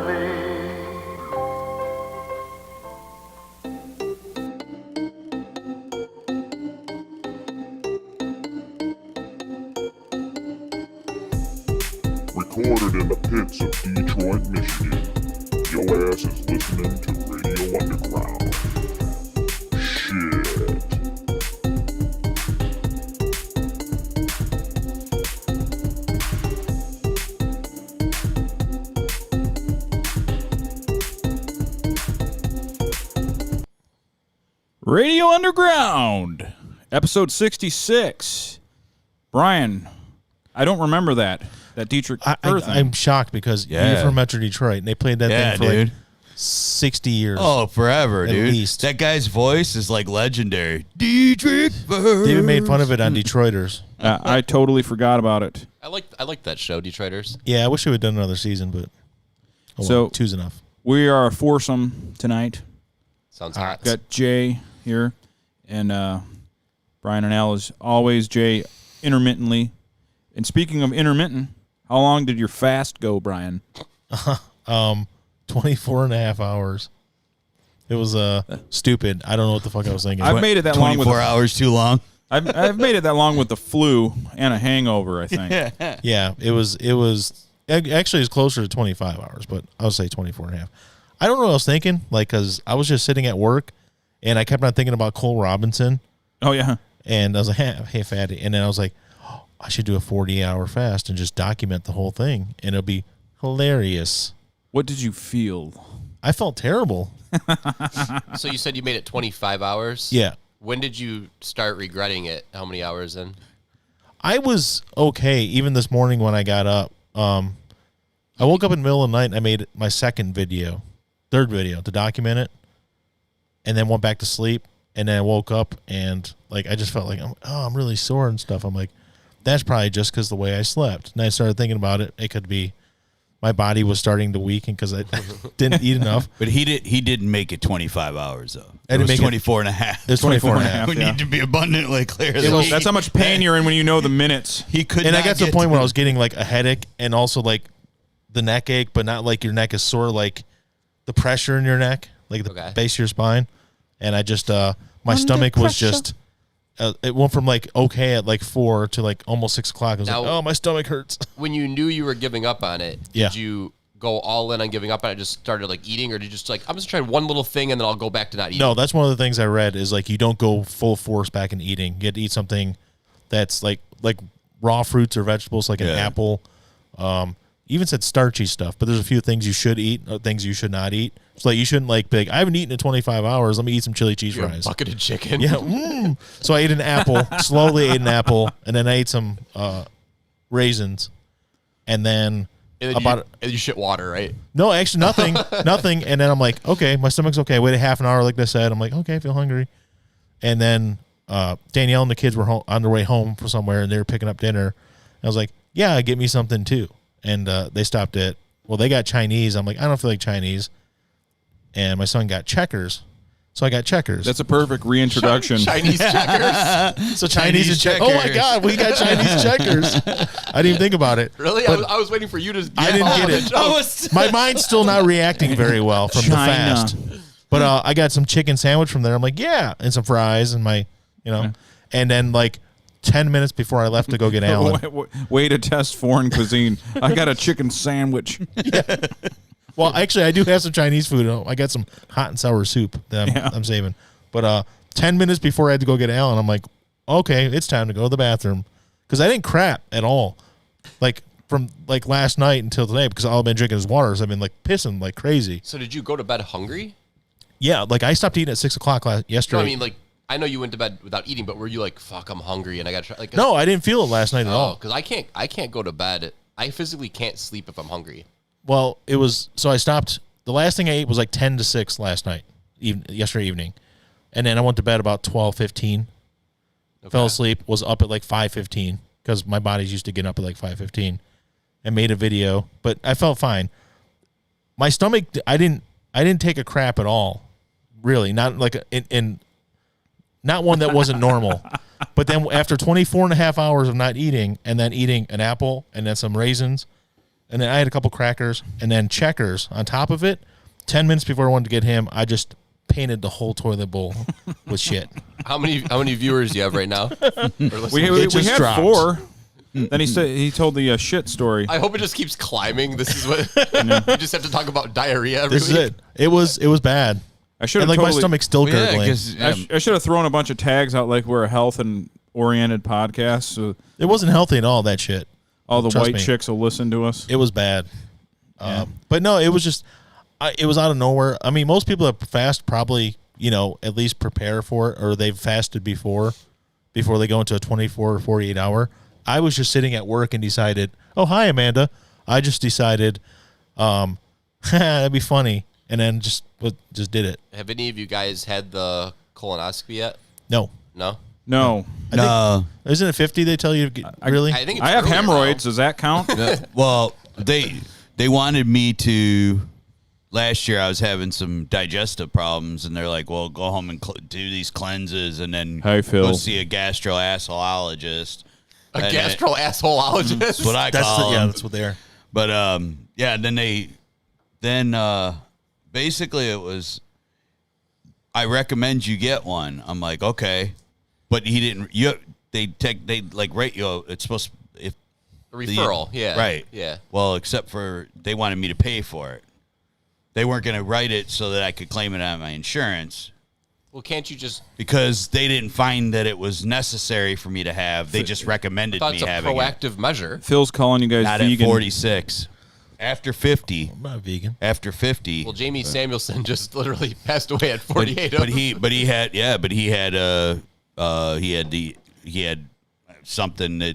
Recorded in the pits of Detroit, Michigan. Your ass is listening to Radio Underground. Shit. Radio Underground, episode 66. Brian, I don't remember that Dietrich thing. I'm shocked because you're from Metro Detroit, and they played that thing for like 60 years. Oh, forever, at dude. least. That guy's voice is like legendary. Dietrich. They even made fun of it on Detroiters. I totally forgot about it. I like that show, Detroiters. Yeah, I wish we would have done another season, but two's enough. We are a foursome tonight. Sounds hot. Got Jay here, and Brian and Al, as always. Jay intermittently. And speaking of intermittent, how long did your fast go, Brian? 24 and a half hours. It was stupid. I don't know what the fuck I was thinking. I've made it that long with 24 hours too long. I've made it that long with the flu and a hangover, I think. Yeah, it was actually it's closer to 25 hours, but I would say 24 and a half. I don't know what I was thinking, like, because I was just sitting at work, and I kept on thinking about Cole Robinson. Oh, yeah. And I was like, hey, fatty. And then I was like, I should do a 48-hour fast and just document the whole thing, and it'll be hilarious. What did you feel? I felt terrible. So you said you made it 25 hours? Yeah. When did you start regretting it? How many hours in? I was okay, even this morning when I got up. I woke up in the middle of the night, and I made my third video to document it, and then went back to sleep, and then I woke up, and like I just felt like, I'm really sore and stuff. I'm like, that's probably just because the way I slept. And I started thinking about it. It could be my body was starting to weaken because I didn't eat enough. But he didn't make it 25 hours, though. I didn't make it 24 and a half. It was 24 and a half. We need to be abundantly clear. That's how much pain you're in when you know the minutes. He could. And I got to the point where I was getting like a headache and also like the neck ache, but not like your neck is sore, like the pressure in your neck, like the base of your spine. And I just, my stomach was just, it went from like okay at like 4 to like almost 6 o'clock. I was like, oh, my stomach hurts. When you knew you were giving up on it, Yeah. did you go all in on giving up on it, just started like eating, or did you just like, I'm just trying one little thing and then I'll go back to not eating? No, that's one of the things I read is like you don't go full force back in eating. You have to eat something that's like raw fruits or vegetables, like an apple. Even said starchy stuff, but there's a few things you should eat, things you should not eat. So like you shouldn't like big. I haven't eaten in 25 hours. Let me eat some chili cheese fries. Bucket of chicken. Yeah. So I ate an apple. Slowly ate an apple, and then I ate some raisins, and then you shit water, right? No, actually nothing. And then I'm like, okay, my stomach's okay. Waited half an hour, like I said. I'm like, okay, I feel hungry. And then Danielle and the kids were on their way home from somewhere, and they were picking up dinner. I was like, yeah, get me something too. And they stopped at, they got Chinese. I'm like, I don't feel like Chinese. And my son got Checkers. So I got Checkers. That's a perfect reintroduction. Chinese Checkers. So Chinese and Checkers. Oh, my God, we got Chinese Checkers. I didn't even think about it. Really? I was waiting for you to I didn't get it. My mind's still not reacting very well from the fast. But I got some chicken sandwich from there. I'm like, yeah. And some fries and and then like 10 minutes before I left to go get Alan. Way to test foreign cuisine. I got a chicken sandwich. Yeah. Well, actually, I do have some Chinese food. I got some hot and sour soup that I'm saving. But 10 minutes before I had to go get Alan, I'm like, okay, it's time to go to the bathroom. Because I didn't crap at all. Like, from like last night until today, because all I've been drinking is water. So I've been like pissing like crazy. So did you go to bed hungry? Yeah, like I stopped eating at 6 o'clock yesterday. No, I mean, like, I know you went to bed without eating, but were you like, fuck, I'm hungry and I got to try? Like, no, I didn't feel it last night at all. Because I can't go to bed. I physically can't sleep if I'm hungry. Well, so I stopped. The last thing I ate was like 10 to 6 last night, yesterday evening. And then I went to bed about 12:15. Okay. Fell asleep, was up at like 5:15 because my body's used to getting up at like 5:15, and made a video. But I felt fine. My stomach, I didn't take a crap at all, really. Not like not one that wasn't normal. But then after 24 and a half hours of not eating, and then eating an apple and then some raisins, and then I had a couple crackers, and then Checkers on top of it. 10 minutes before I wanted to get him, I just painted the whole toilet bowl with shit. How many viewers do you have right now? We just had dropped. 4. Then he told the shit story. I hope it just keeps climbing. This is what you just have to talk about diarrhea every This week. is it. It was bad. I should And have like my stomach's still Yeah, gurgling. 'cause, I should have thrown a bunch of tags out like we're a health and oriented podcast, so It wasn't healthy at all, that shit. all the Trust white me. chicks will listen to us. It was bad. But no, it was just, it was out of nowhere. I mean, most people that fast probably, at least prepare for it, or they've fasted before they go into a 24 or 48 hour. I was just sitting at work and decided, oh, hi, Amanda. I just decided, that'd be funny. And then just did it. Have any of you guys had the colonoscopy yet? No. No. No, No. Isn't it 50 they tell you to get, really? I think it's I have earlier hemorrhoids. now. Does that count? Well, they wanted me to. Last year, I was having some digestive problems, and they're like, "Well, go home and do these cleanses, and then Hi, Phil. go see a gastroenterologist." A And gastroassolologist. That's what I call them. That's what they are. But then basically it was, I recommend you get one. I'm like, okay, but he didn't. They like rate you. It's supposed to, if A referral. Yeah. right, Yeah. Well, except for they wanted me to pay for it. They weren't going to write it so that I could claim it on my insurance Well, can't you just? because they didn't find that it was necessary for me to have. They just recommended I thought me it's a having it. proactive measure. Phil's calling you guys Not vegan. at 46. After 50. I'm not vegan. After 50. Well, Jamie Samuelson just literally passed away at 48. But he had something that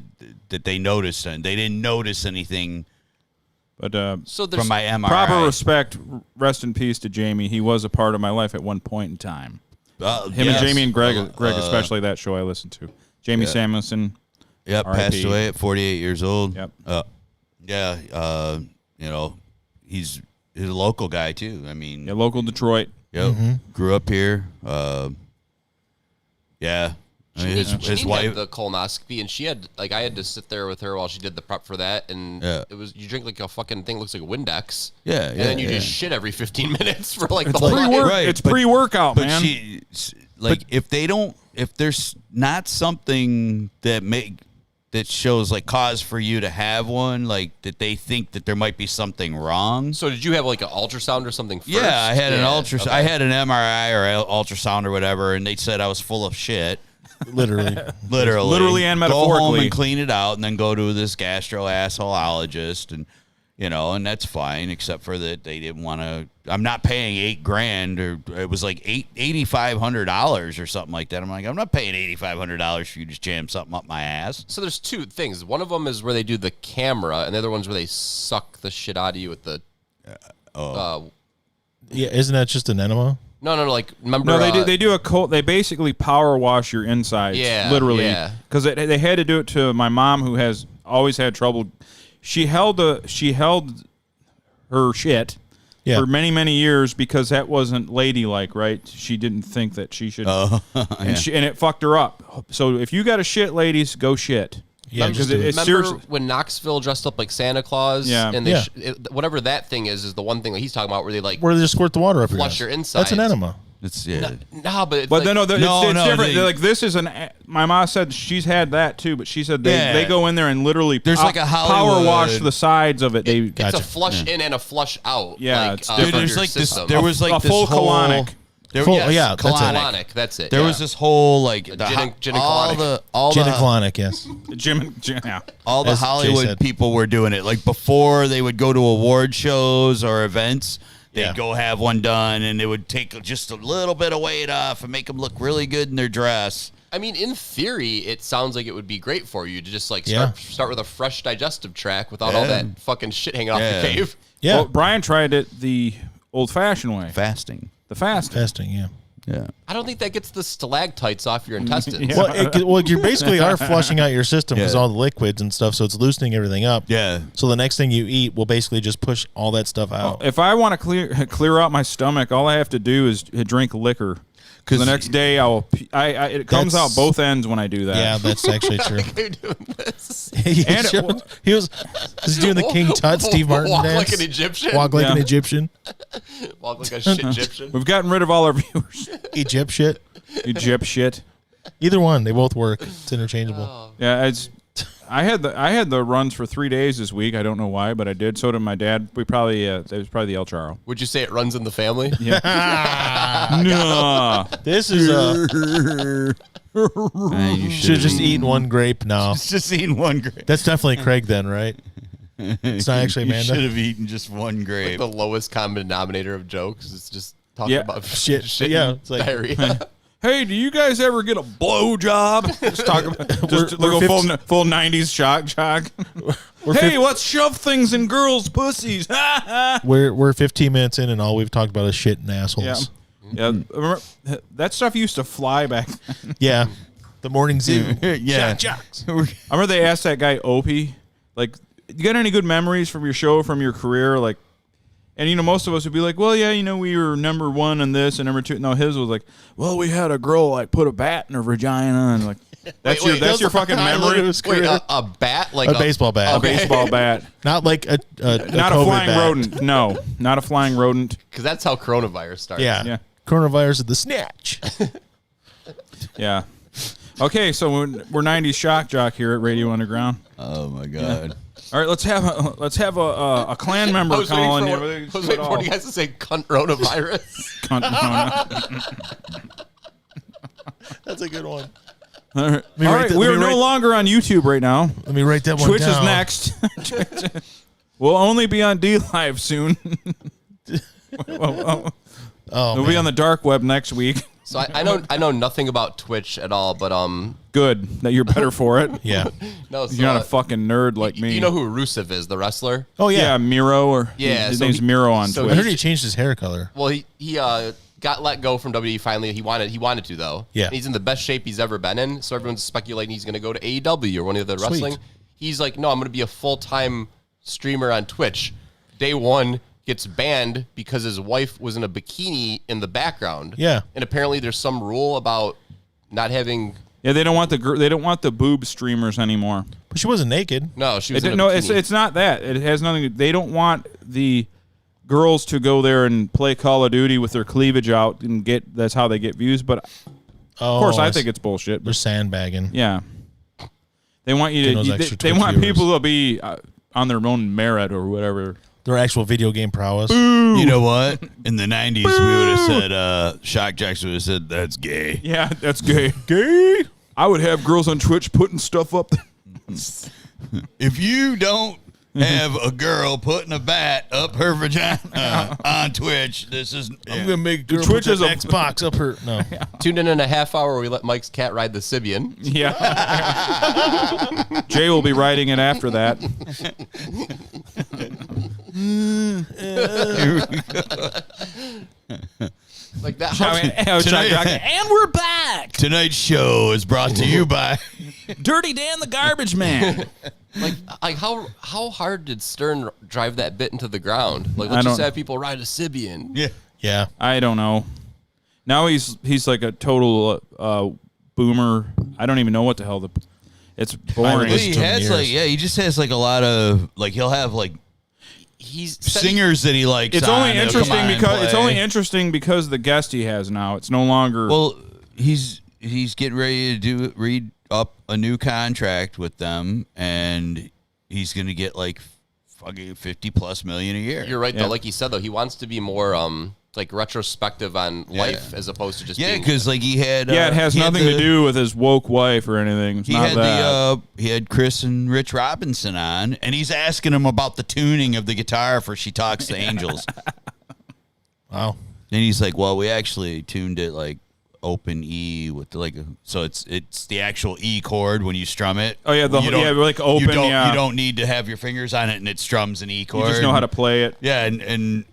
they noticed, and they didn't notice anything But so there's from my MRI. proper respect. Rest in peace to Jamie. He was a part of my life at one point in time. Him and Jamie and Greg, especially that show I listened to. Jamie Samuelson. Yep, R.I.P. passed away at 48 years old. Yep. He's a local guy too. I mean, Yeah, local Detroit. yep, grew up here. Yeah. I mean, his Janine wife. had the colonoscopy, and she had I had to sit there with her while she did the prep for that, and Yeah. it was you drink like a fucking thing looks like a Windex, Yeah, and then you yeah. just shit every 15 minutes for like the It's whole pre-work. night. Right, It's but- pre-workout, But man. if there's not something that shows like cause for you to have one, like that they think that there might be something wrong. So did you have like an ultrasound or something first? Yeah, I had an ultrasound. okay. I had an MRI or ultrasound or whatever, and they said I was full of shit. Literally. Literally and Go home metaphorically. and clean it out, and then go to this gastroassologist, and and that's fine, except for that they didn't want to. I'm not paying $8,000, or it was like $8,500 or something like that. I'm like, I'm not paying $8,500 for you to jam something up my ass. So there's two things. One of them is where they do the camera, and the other one's where they suck the shit out of you with the. Yeah, isn't that just an enema? No, like remember? No, they do a cold. They basically power wash your insides. Yeah, literally. yeah. Because they had to do it to my mom, who has always had trouble. She held her shit Yeah. for many years because that wasn't ladylike, right? She didn't think that she should, and it fucked her up. So if you got a shit, ladies, go shit. Yeah, because just do it. it's Remember seriously. when Knoxville dressed up like Santa Claus? Yeah. And they Yeah. whatever that thing is the one thing that he's talking about where they like Where they just squirt the water up Flush your your ass. That's an insides. enema. It's nah, but it's But like, no, it's No, different. they- Like this is my mom said she's had that too, but she said Yeah. they go in there and literally There's like a power Hollywood- wash the sides of it. They it's Gotcha. a flush in and a flush out. Yeah, like, it's for different. Dude, there's your like this. system. There was like a this full whole. colonic. There, Full- yes, yeah, that's it. colonic. That's it. There yeah. was this whole like gin and all colonic. Gin and colonic, yes. Jim, yeah. all the As Jay Hollywood said. people were doing it. Like before they would go to award shows or events, they'd Yeah. go have one done, and they would take just a little bit of weight off and make them look really good in their dress. I mean, in theory, it sounds like it would be great for you to just like Yeah. start with a fresh digestive tract without all Yeah. that fucking shit hanging off Yeah. your cave. Yeah. Well, Brian tried it the old-fashioned way, Fasting. the fast. Testing, yeah. Yeah. I don't think that gets the stalactites off your intestines. Yeah. Well, you basically are flushing out your system because Yeah. all the liquids and stuff, so it's loosening everything up. Yeah. So the next thing you eat will basically just push all that stuff out. If I want to clear out my stomach, all I have to do is drink liquor. The next day, it comes out both ends when I do that. Yeah, that's actually true. You're doing this. He was doing the King Tut Steve Martin Walk dance. like an Egyptian. Walk like Yeah. an Egyptian. Walk like a shit Egyptian. We've gotten rid of all our viewers. Egypt shit. Egypt shit. Either one, they both work. It's interchangeable. Yeah, I had the runs for 3 days this week. I don't know why, but I did. So did my dad. We probably it was probably the El Charo. Would you say it runs in the family? Yeah. No. This is You should have just eaten one grape. No, just eaten one grape. that's definitely Craig then, right? It's not actually You Amanda. should have eaten just one grape. The lowest common denominator of jokes is just talking Yeah. about Shit. shit Yeah, and it's like- diarrhea. Hey, do you guys ever get a blow job? Just talk about We're like a full 90s shock. Hey, let's shove things in girls' pussies. We're 15 minutes in, and all we've talked about is shit and assholes. Yeah. Remember, that stuff used to fly back then. Yeah. The morning zoo. Yeah. Jocks. I remember they asked that guy Opie, like, you got any good memories from your show, from your career? Like, and, most of us would be like, well, yeah, we were number one in this and number two. No, his was like, well, we had a girl, like, put a bat in her vagina. And, like, that's your fucking memory? Wait, a bat? Like A baseball bat. A baseball bat. Not like a Not a COVID flying bat. rodent. No, not a flying rodent. Because that's how coronavirus started. Yeah. Yeah. Coronavirus at the snatch. Yeah. Okay, so we're 90s shock jock here at Radio Underground. Oh my god. All right, let's have a clan member I was call in. waiting for you guys to say cunt coronavirus. That's a good one. All right, write that- we let are me no write- longer on YouTube right now. Let me write that one Twitch down. is next. We'll only be on D Live soon. Oh, We'll be on the dark web next week. So I know nothing about Twitch at all, but Good that you're better for it. yeah. no. So, You're not a fucking nerd like me. You know who Rusev is, the wrestler? Oh Yeah, yeah. Miro or Yeah, his so name's he- Miro on so I Twitch. heard he changed his hair color. Well, he got let go from WWE finally. He wanted to though. Yeah. And he's in the best shape he's ever been in. So everyone's speculating he's going to go to AEW or one of the wrestling. He's like, no, I'm going to be a full-time streamer on Twitch. Day one gets banned because his wife was in a bikini in the background. Yeah. And apparently there's some rule about not having. Yeah, they don't want the boob streamers anymore. But she wasn't naked. No, she was. It, in a no, bikini. it's not that. It has nothing. They don't want the girls to go there and play Call of Duty with their cleavage out and get. That's how they get views. But Oh, of course, I think it's bullshit. they're But sandbagging. yeah, they want you Getting those to. extra They Twitch want viewers. people to be on their own merit or whatever. Their actual video game prowess. You know what? In the 90s, we would have said, Shock Jacks would have said, that's gay. Yeah, that's gay. Gay. I would have girls on Twitch putting stuff up there. If you don't have a girl putting a bat up her vagina on Twitch, this is. I'm gonna make a girl Twitch put is that a- Xbox up her. No. Tune in a half hour where we let Mike's cat ride the Sibian. Yeah. Jay will be writing it after that. Like that. And we're back. Tonight's show is brought to you by. Dirty Dan the Garbage Man. Like how hard did Stern drive that bit into the ground? Like I let's just don't- have people ride a Sibian. Yeah. Yeah. I don't know. Now he's like a total boomer. I don't even know what the hell it's boring. listen He to him has years. he just has like a lot of he'll have like He's singers that he likes. It's only on that'll interesting come on and because it's play. only interesting because the guest he has now. It's no longer. Well, he's getting ready to read up a new contract with them, and he's gonna get like fucking $50+ million a year. You're right Yeah. though. Like you said though, he wants to be more like retrospective on life as opposed to just Yeah, being, because like he had it has he had nothing to the- do with his woke wife or anything. It's He not had that. he had Chris and Rich Robinson on, and he's asking him about the tuning of the guitar for "She Talks to Angels." Wow. And he's like, "Well, we actually tuned it like open E with so it's the actual E chord when you strum it. Oh, yeah, like open, You don't, yeah. you don't need to have your fingers on it, and it strums an E You chord. just know how to play it. Yeah, and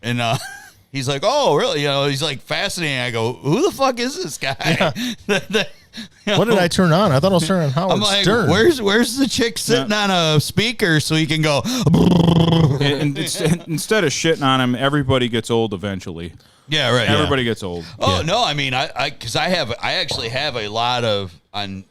he's like, "Oh, really?" He's like fascinating. I go, "Who the fuck is this guy?" What did I turn on? I thought I was turning on Howard I'm like, Stern. where's the chick sitting on a speaker so he can go? And instead of shitting on him, everybody gets old eventually. Yeah, right. Everybody gets old. Oh no, I mean, I actually have a lot of on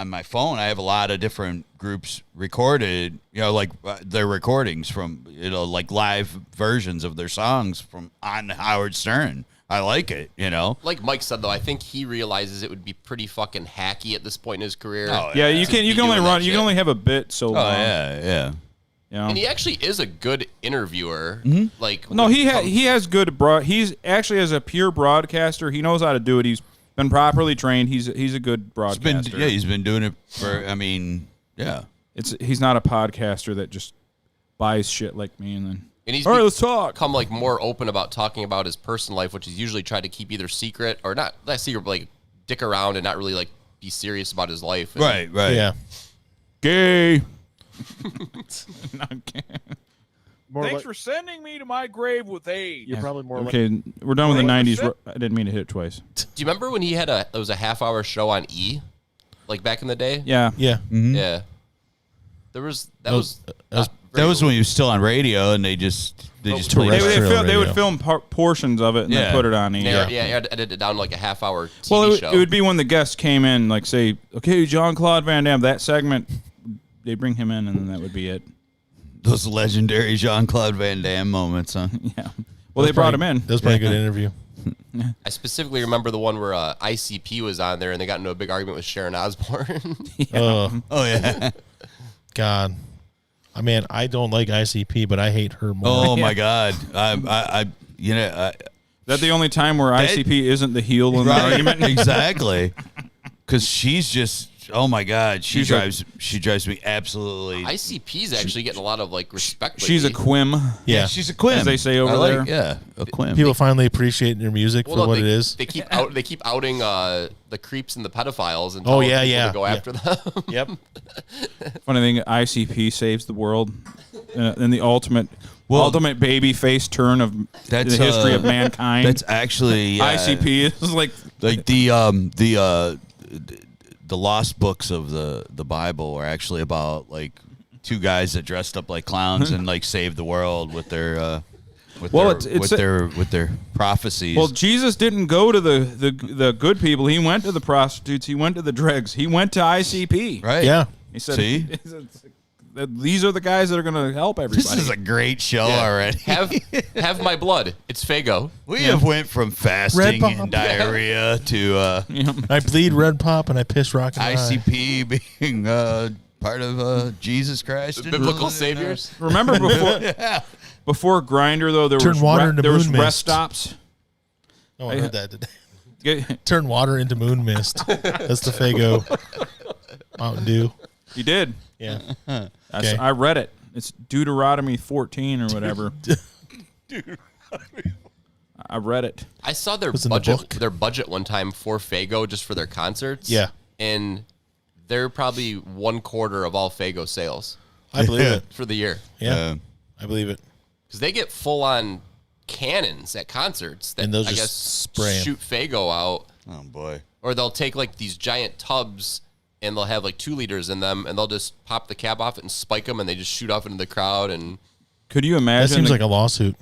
my phone. I have a lot of different groups recorded. You know, like their recordings from like live versions of their songs from on Howard Stern. I like it. You know, Like Mike said, though, I think he realizes it would be pretty fucking hacky at this point in his career. Oh, Yeah, you can only doing run. that You can shit. only have a bit so oh long. yeah. You know? And he actually is a good interviewer. Like, No, when he it comes- he has good He's actually as a pure broadcaster. He knows how to do it. He's been properly trained. He's a good broadcaster. He's been doing it for. I mean, yeah. He's not a podcaster that just buys shit like me and then. And he's All right, let's talk. become like more open about talking about his personal life, which he's usually tried to keep either secret or not secret, but like dick around and not really like be serious about his life. And Right. Yeah. Gay. More Thanks like, for sending me to my grave with AIDS. you're probably more like Okay, we're done with the More like '90s. I didn't mean to hit it twice. Do you remember when he had it was a half-hour show on E, like back in the day? Yeah. Yeah. Yeah. That was That was when he was still on radio, and they just played Terrestrial They would radio. film portions of it and Yeah. then put it on. Yeah, I edited it down to like a half-hour TV Well, show. it would be when the guests came in, like say, okay, Jean-Claude Van Damme. That segment, they bring him in, and then that would be it. those legendary Jean-Claude Van Damme moments, huh? Yeah. Well, they brought him in. That was probably a good interview. I specifically remember the one where ICP was on there and they got into a big argument with Sharon Osbourne. Oh, Oh yeah. God. I mean, I don't like ICP, but I hate her more. Oh my God. I That the only time where ICP isn't the heel in the argument. exactly. Because she's just. Oh my God. She She's drives me absolutely. ICP's actually getting a lot of like respect. She's a lately. quim. Yeah. She's a quim, As they say over there. Yeah, a quim. People finally appreciate their music Well, for no, what they, it is. They keep outing the creeps and the pedophiles and Oh, telling yeah, people yeah, to go yeah. after them. Yep. Funny thing, ICP saves the world in the ultimate baby face turn of the history of mankind. That's actually ICP is like the lost books of the Bible are actually about like two guys that dressed up like clowns and like saved the world with their with their prophecies. well, Jesus didn't go to the good people. He went to the prostitutes. He went to the dregs. He went to ICP. right? Yeah. He said, See? he said, these are the guys that are going to help everybody. This is a great show Yeah. already. Have my blood. It's Fago. We have went from Red fasting Bomb. and diarrhea to I bleed red pop and I piss rock and ICP being part of Jesus Christ. The biblical saviors. Remember before Grindr though, there Turn was water into there was moon rest mist. stops. Oh, I heard that today. Get- Turn water into moon mist. That's the Fago Mountain Dew. You did. Yeah. Okay. I read it. It's Deuteronomy 14 or whatever. I read it. I saw their Was in the book. budget one time for Fago just for their concerts. Yeah. And they're probably 1/4 of all Fago sales I believe it. for the year. Yeah. I believe it. Because they get full on cannons at concerts that And they'll I just guess spray 'em. shoot Fago out. Oh boy. Or they'll take like these giant tubs and they'll have like 2 liters in them and they'll just pop the cap off it and spike them and they just shoot off into the crowd. And Could you That imagine? seems like a lawsuit.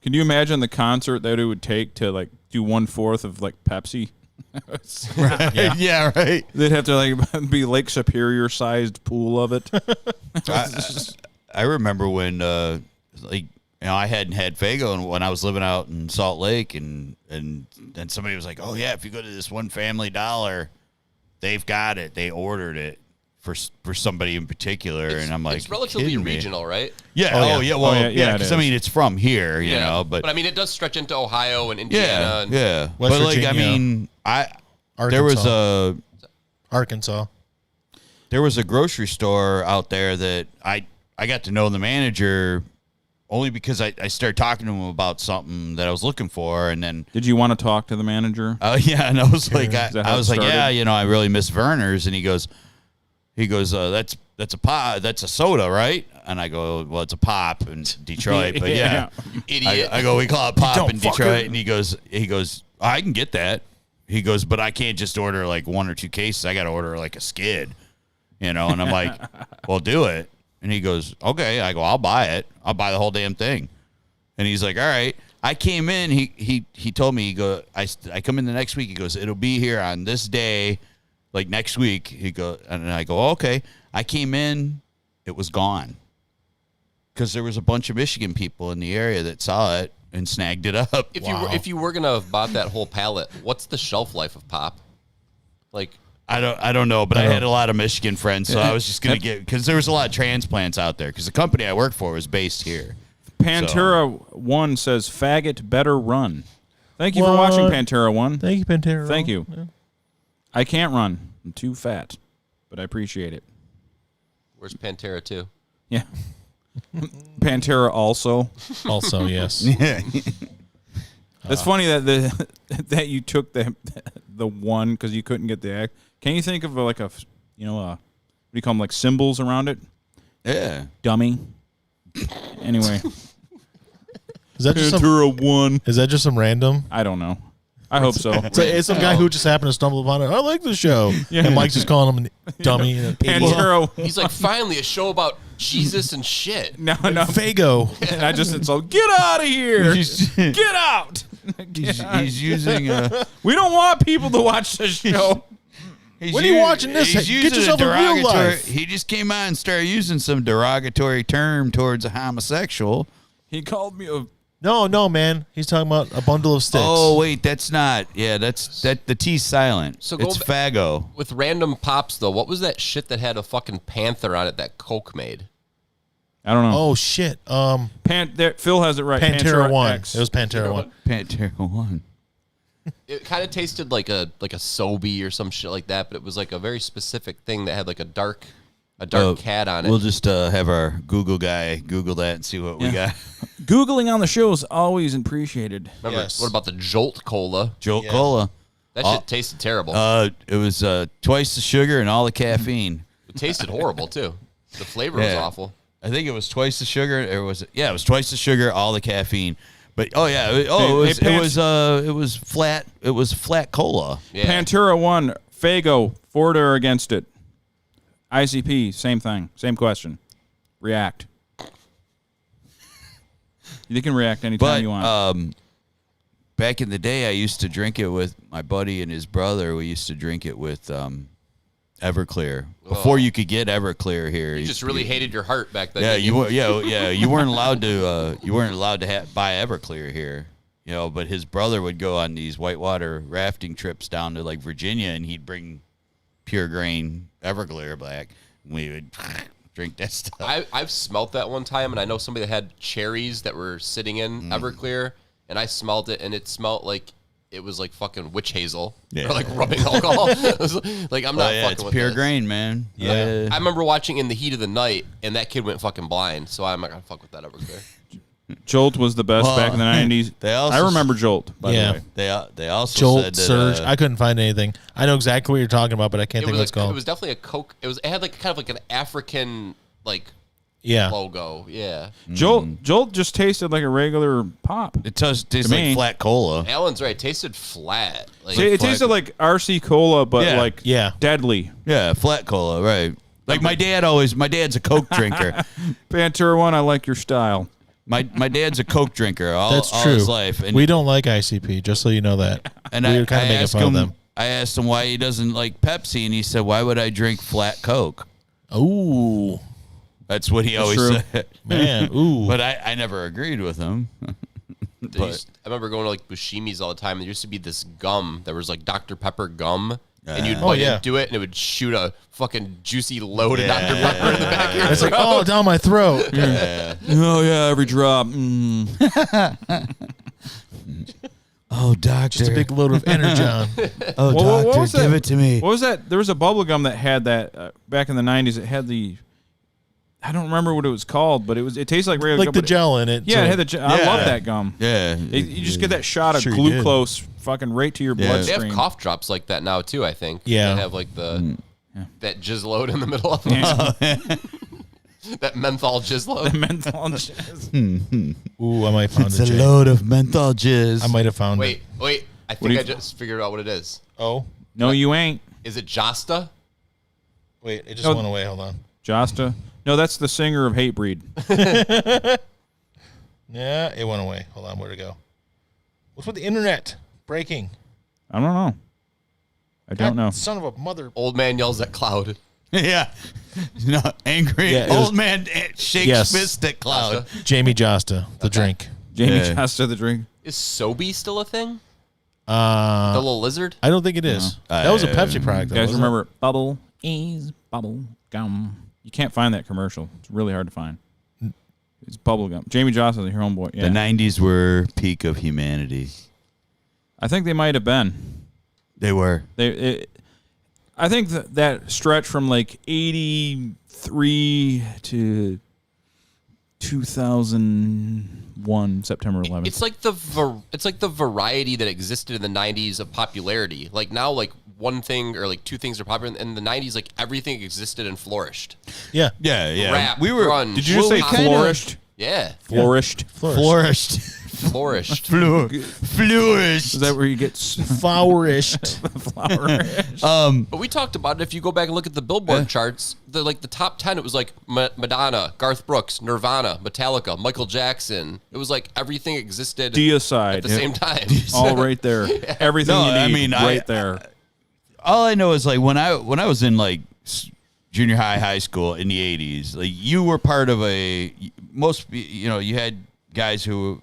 Can you imagine the concert that it would take to like do 1/4 of like Pepsi? Yeah, right. They'd have to like be Lake Superior sized pool of it. I remember when I hadn't had Fago when I was living out in Salt Lake, and then somebody was like, "Oh yeah, if you go to this one Family Dollar, they've got it. They ordered it for somebody in particular." And I'm like, it's relatively "Kidding me?" regional, right? Yeah. Oh, yeah. Oh yeah. Well, yeah, yeah. it Because I is. mean, it's from here, you know. But I mean, it does stretch into Ohio and Indiana. yeah, And yeah. West but like, I Virginia. mean, there was Arkansas. a grocery store out there that I got to know the manager only because I started talking to him about something that I was looking for, and then Did you want to talk to the manager? yeah, and I was like, that how I it was like, started? yeah, you know, I really miss Verner's, and he goes, that's a pop, that's a soda, right? And I go, well, it's a pop in Detroit, but yeah. Idiot. I go, we call it pop don't in fucker. Detroit, and he goes, I can get that. He goes, but I can't just order like 1 or 2 cases. I got to order like a skid, you know. And I'm like, well, do it. And he goes, okay. I go, I'll buy it. I'll buy the whole damn thing. And he's like, all right. I came in. He told me, I come in the next week. He goes, it'll be here on this day, like next week. And I go, okay. I came in, it was gone, because there was a bunch of Michigan people in the area that saw it and snagged it up. If you were gonna have bought that whole pallet, what's the shelf life of pop? Like, I don't know, but I had a lot of Michigan friends, so I was just gonna get, because there was a lot of transplants out there, because the company I work for was based here. Pantera 1 says, faggot better run. Thank you for watching, Pantera 1. Thank you, Pantera. Thank you. Yeah. I can't run. I'm too fat, but I appreciate it. where's Pantera 2? Yeah. Pantera also. Also, yes. Yeah. It's funny that that you took the one because you couldn't get the X. Can you think of like what do you call them, like symbols around it? Yeah. Dummy. Anyway. Is that just Pantera 1. Is that just some random? I don't know. I hope so. It's some guy who just happened to stumble upon it. I like the show. Yeah. And Mike's just calling him a dummy. And an idiot. Pantera. He's like, finally, a show about Jesus and shit. No. Fago. And I just insult. Get out of here. Get out. He's using We don't want people to watch this show. When are you watching this? He's Get using yourself a real derogatory. life. He just came out and started using some derogatory term towards a homosexual. He called me a. No, man. He's talking about a bundle of sticks. Oh wait, that's not. Yeah, that's the T's silent. So it's fago. With random pops, though, what was that shit that had a fucking panther on it that Coke made? I don't know. Oh, shit. Phil has it right. Pantera 1. X. It was Pantera 1. Pantera 1. It kind of tasted like a Sobe or some shit like that, but it was like a very specific thing that had like a dark cat on it. We'll just have our Google guy Google that and see what we got. Googling on the show is always appreciated. Remember, Yes. what about the Jolt Cola? Jolt Cola. That shit tasted terrible. It was twice the sugar and all the caffeine. It tasted horrible, too. The flavor was awful. I think it was twice the sugar. It was twice the sugar, all the caffeine. But it was flat. It was flat cola. Yeah. Pantera 1, Fago, for or against it. ICP, same thing, same question. React. You can react anytime But you want. back in the day, I used to drink it with my buddy and his brother. We used to drink it with Everclear before you could get Everclear here. You just really hated your heart back then. Yeah, didn't you? you weren't allowed to buy Everclear here. But his brother would go on these whitewater rafting trips down to like Virginia, and he'd bring pure grain Everclear back. We would drink that stuff. I've smelt that one time, and I know somebody that had cherries that were sitting in Everclear, and I smelled it, and it smelled like it was like fucking witch hazel or like rubbing alcohol. Like, I'm not fucking it's with pure this. grain, man. I remember watching In the Heat of the Night, and that kid went fucking blind, so I'm not gonna fuck with that Everclear. Jolt was the best back in the 90s. They also I remember Jolt, by the way. They also Jolt, said that, Surge. I couldn't find anything. I know exactly what you're talking about, but I can't think of what it's called. It was definitely a Coke. It had like kind of like an African logo. Yeah. Jolt just tasted like a regular pop. it tastes To like me. flat cola. Alan's right. It tasted flat. Like, See, it tasted like RC Cola, but Yeah. deadly. Yeah, flat cola, right? Like my dad's a Coke drinker. Pantera 1, I like your style. My dad's a Coke drinker all That's all true. his life. And We don't like ICP, just so you know that. And we I were kind of making asked fun him, of them. I asked him why he doesn't like Pepsi, and he said, "Why would I drink flat Coke?" Ooh, That's what he always true. said. man. Ooh. But I never agreed with him. I remember going to like Bushimi's all the time. There used to be this gum that was like Dr. Pepper gum. And you'd bite into it, and it would shoot a fucking juicy load of Dr. Pepper in the back of your It's throat. like, oh, down my throat. Oh, yeah, every drop. Oh, doctor. Just a big load of Energon. Oh, What doctor, was give that? it to me. What was that? There was a bubble gum that had that back in the 90s. It had I don't remember what it was called, but it tasted like regular Like gum. the but gel in it. Yeah, so- it had the gel. I Yeah. love that gum. Yeah. You just get that shot of Sure you did. glucose fucking right to your They bloodstream. have cough drops like that now too. I think. Yeah. They have like that jizz load in the middle of them. That menthol jizz load. Menthol jazz. Ooh, I might found It's it. a Jay. load of menthol jizz. I might have found it. Wait. I do think you- I just figured out what it is. Oh, No, you ain't. Is it Josta? wait, it just No. went away. Hold on. Josta. No, that's the singer of Hatebreed. Yeah, it went away. Hold on, where'd it go? What's with the internet breaking? I don't know. I don't know. Son of a mother. Old man yells at cloud. Yeah. No, angry Yeah, it was- old man shakes Yes. fist at cloud. Jamie Josta, the drink. Jamie Yeah. Costa, the drink. Is Sobe still a thing? The little lizard? I don't think it is. That was a Pepsi product. You though, guys wasn't it? remember Bubble Ease Bubble Gum? You can't find that commercial. It's really hard to find. It's bubble gum. Jamie Johnson is your homeboy. Yeah. The 90s were peak of humanity. I think they might have been. They were. I think that stretch from like 83 to 2001, September 11th. It's like the variety that existed in the 90s of popularity. Like now, like one thing or like two things are popular. In the 90s, like everything existed and flourished. Yeah. Yeah. Rap, we were. grunge, Did you just say pop- flourished? Yeah, Flourished. Flourished. flourished. Flourished. Is that where you get Flourished. flower? But we talked about it. If you go back and look at the Billboard charts, the top 10, it was like Madonna, Garth Brooks, Nirvana, Metallica, Michael Jackson. It was like everything existed Deicide. at the same time. All right there. Everything No, you need I mean, right there. All I know is like when I was in like junior high school in the 80s, like you were part of you had guys who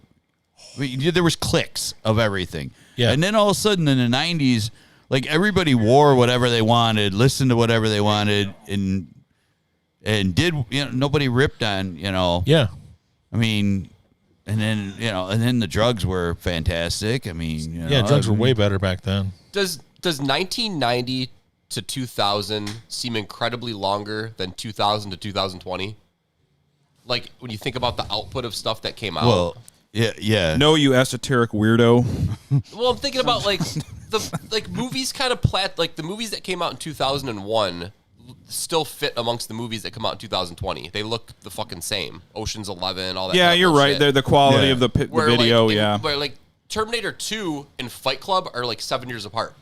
there was cliques of everything. Yeah. And then all of a sudden in the 90s, like everybody wore whatever they wanted, listened to whatever they wanted, and did, nobody ripped on, Yeah. I mean, and then the drugs were fantastic. I mean, Yeah, drugs were way better back then. Does 1990 to 2000 seem incredibly longer than 2000 to 2020? Like when you think about the output of stuff that came out. Well, yeah. No, you esoteric weirdo. Well, I'm thinking about like the movies kind of like the movies that came out in 2001 still fit amongst the movies that come out in 2020. They look the fucking same. Ocean's 11, all that. Yeah, kind of you're right. bullshit. The quality Yeah. of the Where, video, like, yeah. Where like Terminator 2 and Fight Club are like 7 years apart,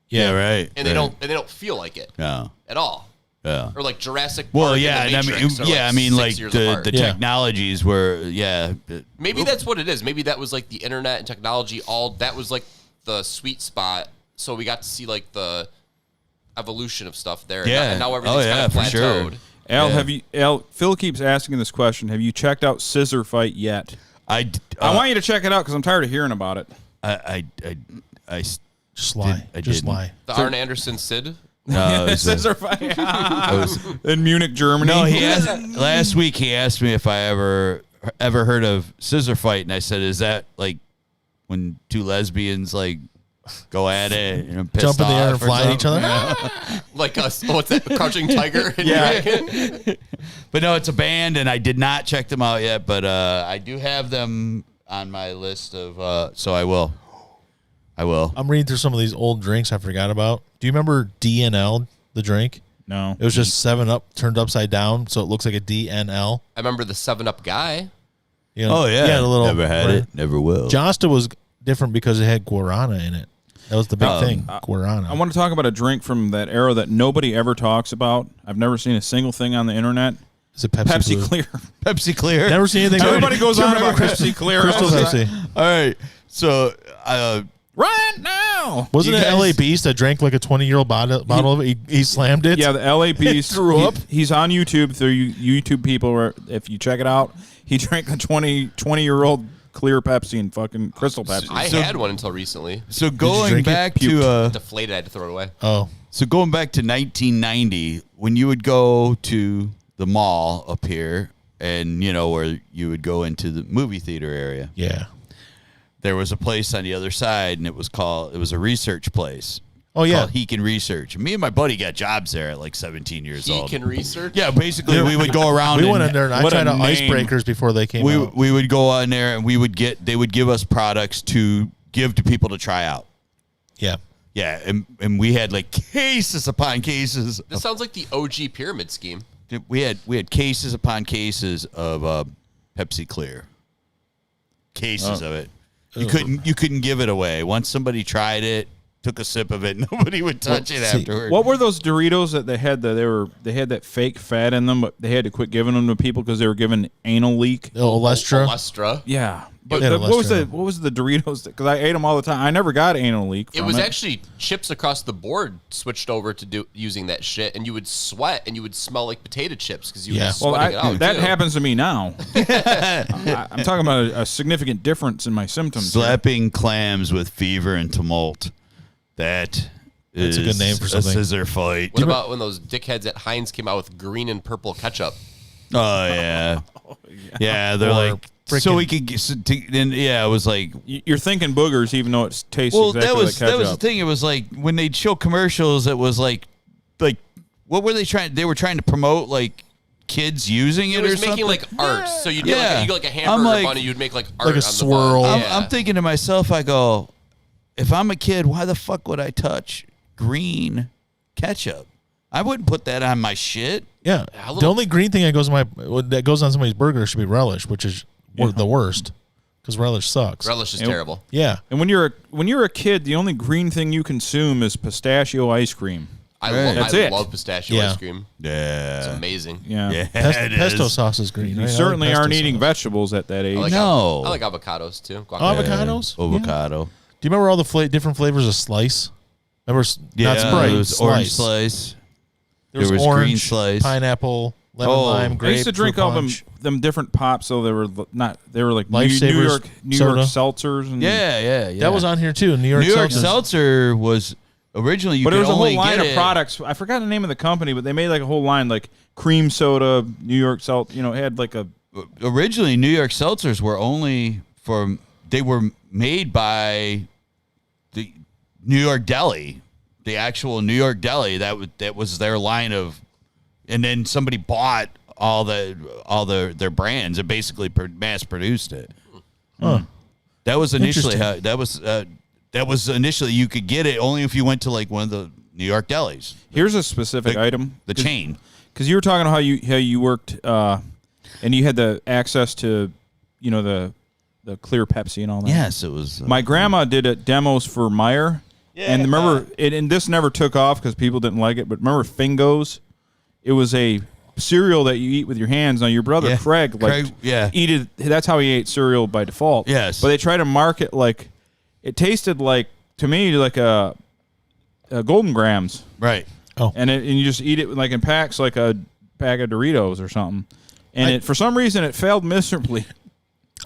Yeah, right. and they don't feel like it No. at all. Yeah. Or like Jurassic Park. Well, and yeah, The and Matrix are, I mean, 6 like years the apart. Yeah. technologies were, Maybe that's what it is. Maybe that was like the internet and technology. All that was like the sweet spot. So we got to see like the evolution of stuff there. Yeah. And now everything's kind of for sure. plateaued. Al, Phil keeps asking this question. Have you checked out Scissor Fight yet? I I want you to check it out because I'm tired of hearing about it. I Just lie. I Just didn't. lie. The Arn Anderson Sid. no, it was a- Scissor Fight in Munich, Germany. no, he asked last week. He asked me if I ever heard of Scissor Fight, and I said, "Is that like when two lesbians like go at it and pissed Jump in the air and off or fly at each something?" other. Like us. What's that? Crouching Tiger. Yeah. But no, it's a band, and I did not check them out yet. But I do have them on my list of. So I will. I'm reading through some of these old drinks I forgot about. Do you remember DNL, the drink? No. It was just 7-Up turned upside down, so it looks like a DNL. I remember the 7-Up guy. You know? Oh yeah, the little never had it, never will. Josta was different because it had guarana in it. That was the big thing, guarana. I want to talk about a drink from that era that nobody ever talks about. I've never seen a single thing on the internet. Is it Pepsi, Pepsi Blue? Clear. Pepsi Clear. Never seen anything. Everybody goes on about Pepsi Clear. Crystal Pepsi. All right, so Right now. Wasn't You it guys- LA Beast that drank like a 20-year-old bottle of it? He slammed it. Yeah, the LA Beast threw up. He's on YouTube. Through YouTube people, where if you check it out, he drank a 20-year-old clear Pepsi and fucking Crystal Pepsi. I So- had one until recently. so going drink it? back to Deflated. I had to throw it away. Oh, so going back to 1990, when you would go to the mall up here, and where you would go into the movie theater area, yeah. there was a place on the other side, and it was a research place. Oh, yeah. Called He Can Research. Me and my buddy got jobs there at like 17 years He old. can research. Yeah, basically we would go around. We went in there and I what a tried out name. icebreakers before they came out. We would go on there, and they would give us products to give to people to try out. Yeah. Yeah, and we had like cases upon cases. This sounds like the OG pyramid scheme. We had cases upon cases of Pepsi Clear. Cases of it. You couldn't give it away. Once somebody tried it, took a sip of it. Nobody would touch it afterwards. What were those Doritos that they had? They had that fake fat in them, but they had to quit giving them to people because they were giving anal leak. Olestra. Yeah. But Yeah, what was the Doritos? Because I ate them all the time. I never got anal leak. It was actually chips across the board switched over to using that shit, and you would sweat and you would smell like potato chips because you were sweating it out. That too. happens to me now. I'm talking about a significant difference in my symptoms. Slapping clams with fever and tumult. That's a good name for something. A scissor fight. What about when those dickheads at Heinz came out with green and purple ketchup? Oh yeah, yeah. They're like so we could get. And yeah, it was like You're thinking boogers, even though it tastes exactly that was like ketchup. that was the thing. It was like when they'd show commercials. It was like what were they trying? They were trying to promote like kids using it, It was or something. making like art. So you Yeah. get like a hamburger I'm like- bun, and you'd make like art Like a on swirl. the bun. Yeah. I'm thinking to myself, I go, if I'm a kid, why the fuck would I touch green ketchup? I wouldn't put that on my shit. Yeah. The only green thing that goes on somebody's burger should be relish, which is the worst because relish sucks. Relish is terrible. Yeah. And when you're a kid, the only green thing you consume is pistachio ice cream. I That's it. love pistachio Yeah. ice cream. Yeah. It's amazing. Yeah. Yeah. it Pesto is. sauce is green. You right? I certainly like pesto aren't eating sauce. vegetables at that age. I like No. I like avocados too. Guacamole. Avocados? Yeah. Avocado. Do you remember all the different flavors of slice? Remember not Sprite, There was slice. orange slice. There was green orange, slice. pineapple, lemon, lime, I grape. used to drink fruit all punch. them different pops, so they were like New Lifesavers York soda. seltzers. And, Yeah. That was on here too. New York, New York seltzers. seltzer was originally you but could there was a only whole line get of it- products. I forgot the name of the company, but they made like a whole line, like cream soda, New York seltzer. It had like a. Originally, New York seltzers were only they were made by the New York Deli, the actual New York Deli. That was their line of, and then somebody bought all their brands and basically mass produced it. Huh. That was initially Interesting. how that was initially you could get it only if you went to like one of the New York delis. Here's a specific item. The chain. Because you were talking about how you worked, and you had the access to, the clear Pepsi and all that. Yes, it was. My grandma did demos for Meyer, and remember, and this never took off because people didn't like it. But remember, Fingos? It was a cereal that you eat with your hands. Now your brother Craig eat it. That's how he ate cereal by default. Yes, but they try to market like it tasted like to me like a Golden Grams, right? Oh, and you just eat it like in packs, like a bag of Doritos or something. And for some reason it failed miserably.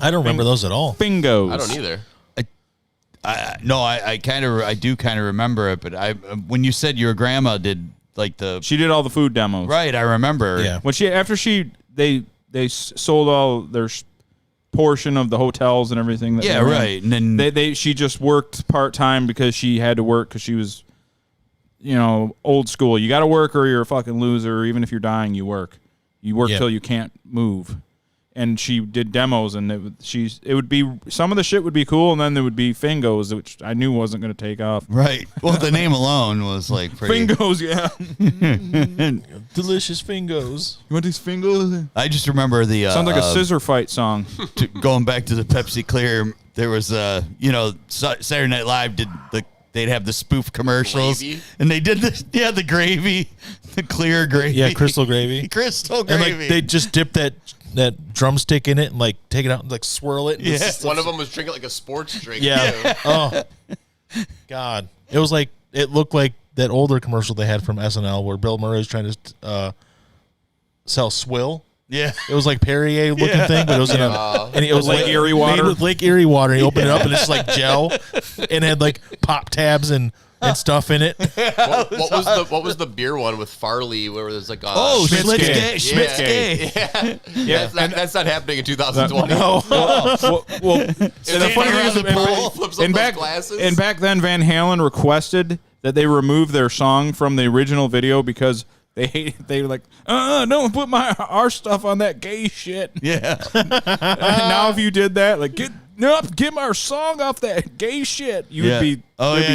I don't remember those at all. Fingos. I don't either. I do kind of remember it, but when you said your grandma did she did all the food demos, right? I remember. Yeah. When they sold all their portion of the hotels and everything. That Yeah, they ran. right. And then she just worked part time because she had to work because she was, old school. You got to work or you're a fucking loser. Even if you're dying, you work. You work till you can't move. And she did demos, and it would be some of the shit would be cool, and then there would be Fingos, which I knew wasn't going to take off. Right. Well, the name alone was like pretty. Fingos, yeah. Delicious Fingos. You want these Fingos? I just remember the Sounds like a scissor fight song. Going back to the Pepsi Clear, there was Saturday Night Live they'd have the spoof commercials, Gravy? and they did the gravy, the clear gravy, Yeah, crystal gravy. crystal And gravy. they just dip that drumstick in it and take it out and swirl it. Yeah. One of them was drinking like a sports drink. Yeah. too. Oh, God. It was it looked like that older commercial they had from SNL where Bill Murray was trying to sell swill. yeah. It was like Perrier looking thing, but it was and it was Lake Erie water? made with Lake Erie water. And you open it up and it's like gel, and it had pop tabs and stuff in it. What was the beer one with Farley where there's like Schmitzke. Schmitzke. Yeah, that's not happening in 2020. well, And the funny thing is, flips up those glasses. and back then, Van Halen requested that they remove their song from the original video because they were like, don't put our stuff on that gay shit. Yeah. And now if you did that, get our song off that gay shit, you would be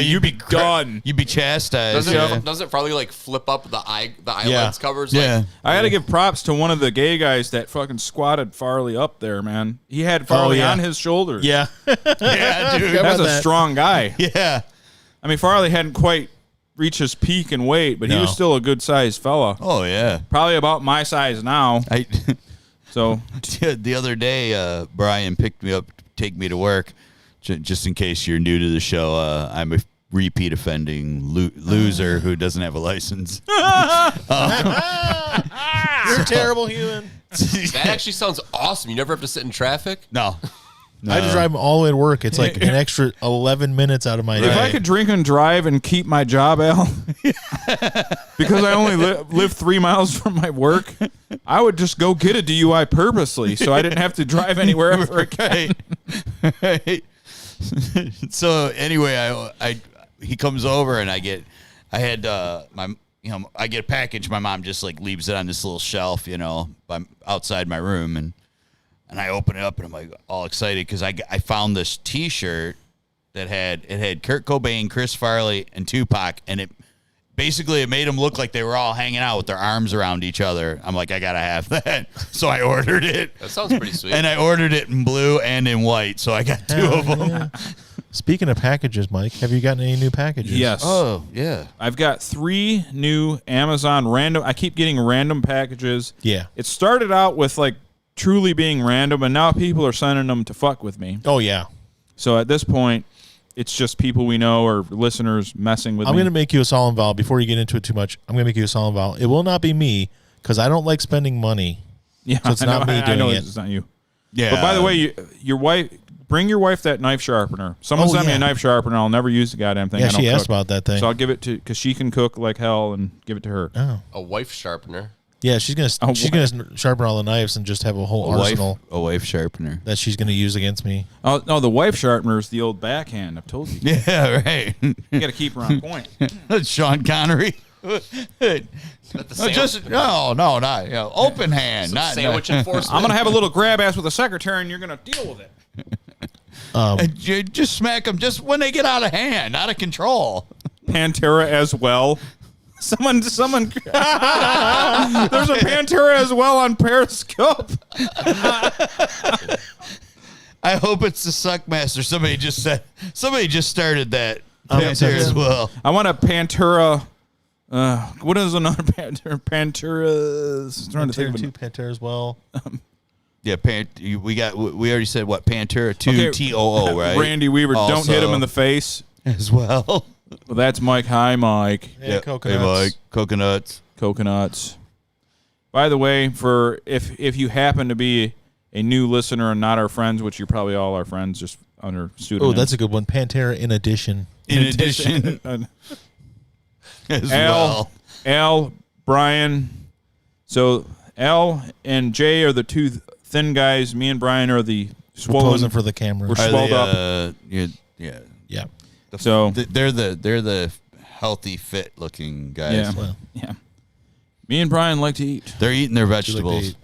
you'd be done. You'd be chastised. Doesn't Farley flip up the eyelets covers? Yeah. I got to give props to one of the gay guys that fucking squatted Farley up there, man. He had Farley on his shoulders. Yeah. Yeah, dude. That's a that. strong guy. Yeah. I mean, Farley hadn't quite reached his peak in weight, but he was still a good sized fella. Oh yeah, probably about my size now. So the other day, Brian picked me up to take me to work. Just in case you're new to the show, I'm a repeat offending loser who doesn't have a license. You're a terrible human. That actually sounds awesome. You never have to sit in traffic. No. I had to drive all the way to work. It's like an extra 11 minutes out of my day. If I could drink and drive and keep my job, Al, because I only live 3 miles from my work, I would just go get a DUI purposely so I didn't have to drive anywhere ever again. Right. So anyway, he comes over and I get a package. My mom just like leaves it on this little shelf, outside my room, and I open it up and I'm like all excited because I found this T-shirt that had Kurt Cobain, Chris Farley, and Tupac, and it made them look like they were all hanging out with their arms around each other. I'm like, I gotta have that, so I ordered it. That sounds pretty sweet. And I ordered it in blue and in white, so I got 2 of them. Yeah. Speaking of packages, Mike, have you gotten any new packages? Yes. Oh yeah. I've got 3 new Amazon random. I keep getting random packages. Yeah. It started out with like truly being random, and now people are sending them to fuck with me. Oh, yeah. So at this point, it's just people we know or listeners messing with me. I'm going to make you a solemn vow. Before you get into it too much, I'm going to make you a solemn vow. It will not be me because I don't like spending money. Yeah, so it's not me doing it. It's not you. Yeah. But by the way, your wife, bring your wife that knife sharpener. Someone sent me a knife sharpener. I'll never use the goddamn thing. Yeah, I don't she asked cook. about that thing. So I'll give it to, because she can cook like hell, and give it to her. Oh. A wife sharpener. Yeah, she's gonna sharpen all the knives and just have a whole arsenal a wife sharpener that she's gonna use against me. Oh no, the wife sharpener is the old backhand. I've told you. Yeah, right. You got to keep her on point. Sean Connery. Not open hand, not sandwich enforcement. I'm gonna have a little grab ass with the secretary, and you're gonna deal with it. You just smack them just when they get out of hand, out of control. Pantera as well. Someone. There's a Pantera as well on Periscope. I hope it's the Suckmaster. Somebody just started that. Pantera as well. I want a Pantera. What is another Pantera? Pantera. Trying to think of it. Pantera as well. Yeah, we already said what Pantera 2 TOO, right? Randy Weaver, also, don't hit him in the face as well. Well, that's Mike. Hi, Mike. Yeah, coconuts. Hey, Mike. Coconuts. By the way, for if you happen to be a new listener and not our friends, which you're probably all our friends, just under pseudonym. Oh, that's a good one. Pantera in addition. In addition. As well. Al, Brian. So Al and Jay are the 2 thin guys. Me and Brian are the swollen. Posing for the camera. We're swelled up. Yeah. So they're the healthy, fit looking guys. Yeah. Well. Yeah. Me and Brian like to eat. They're eating their vegetables.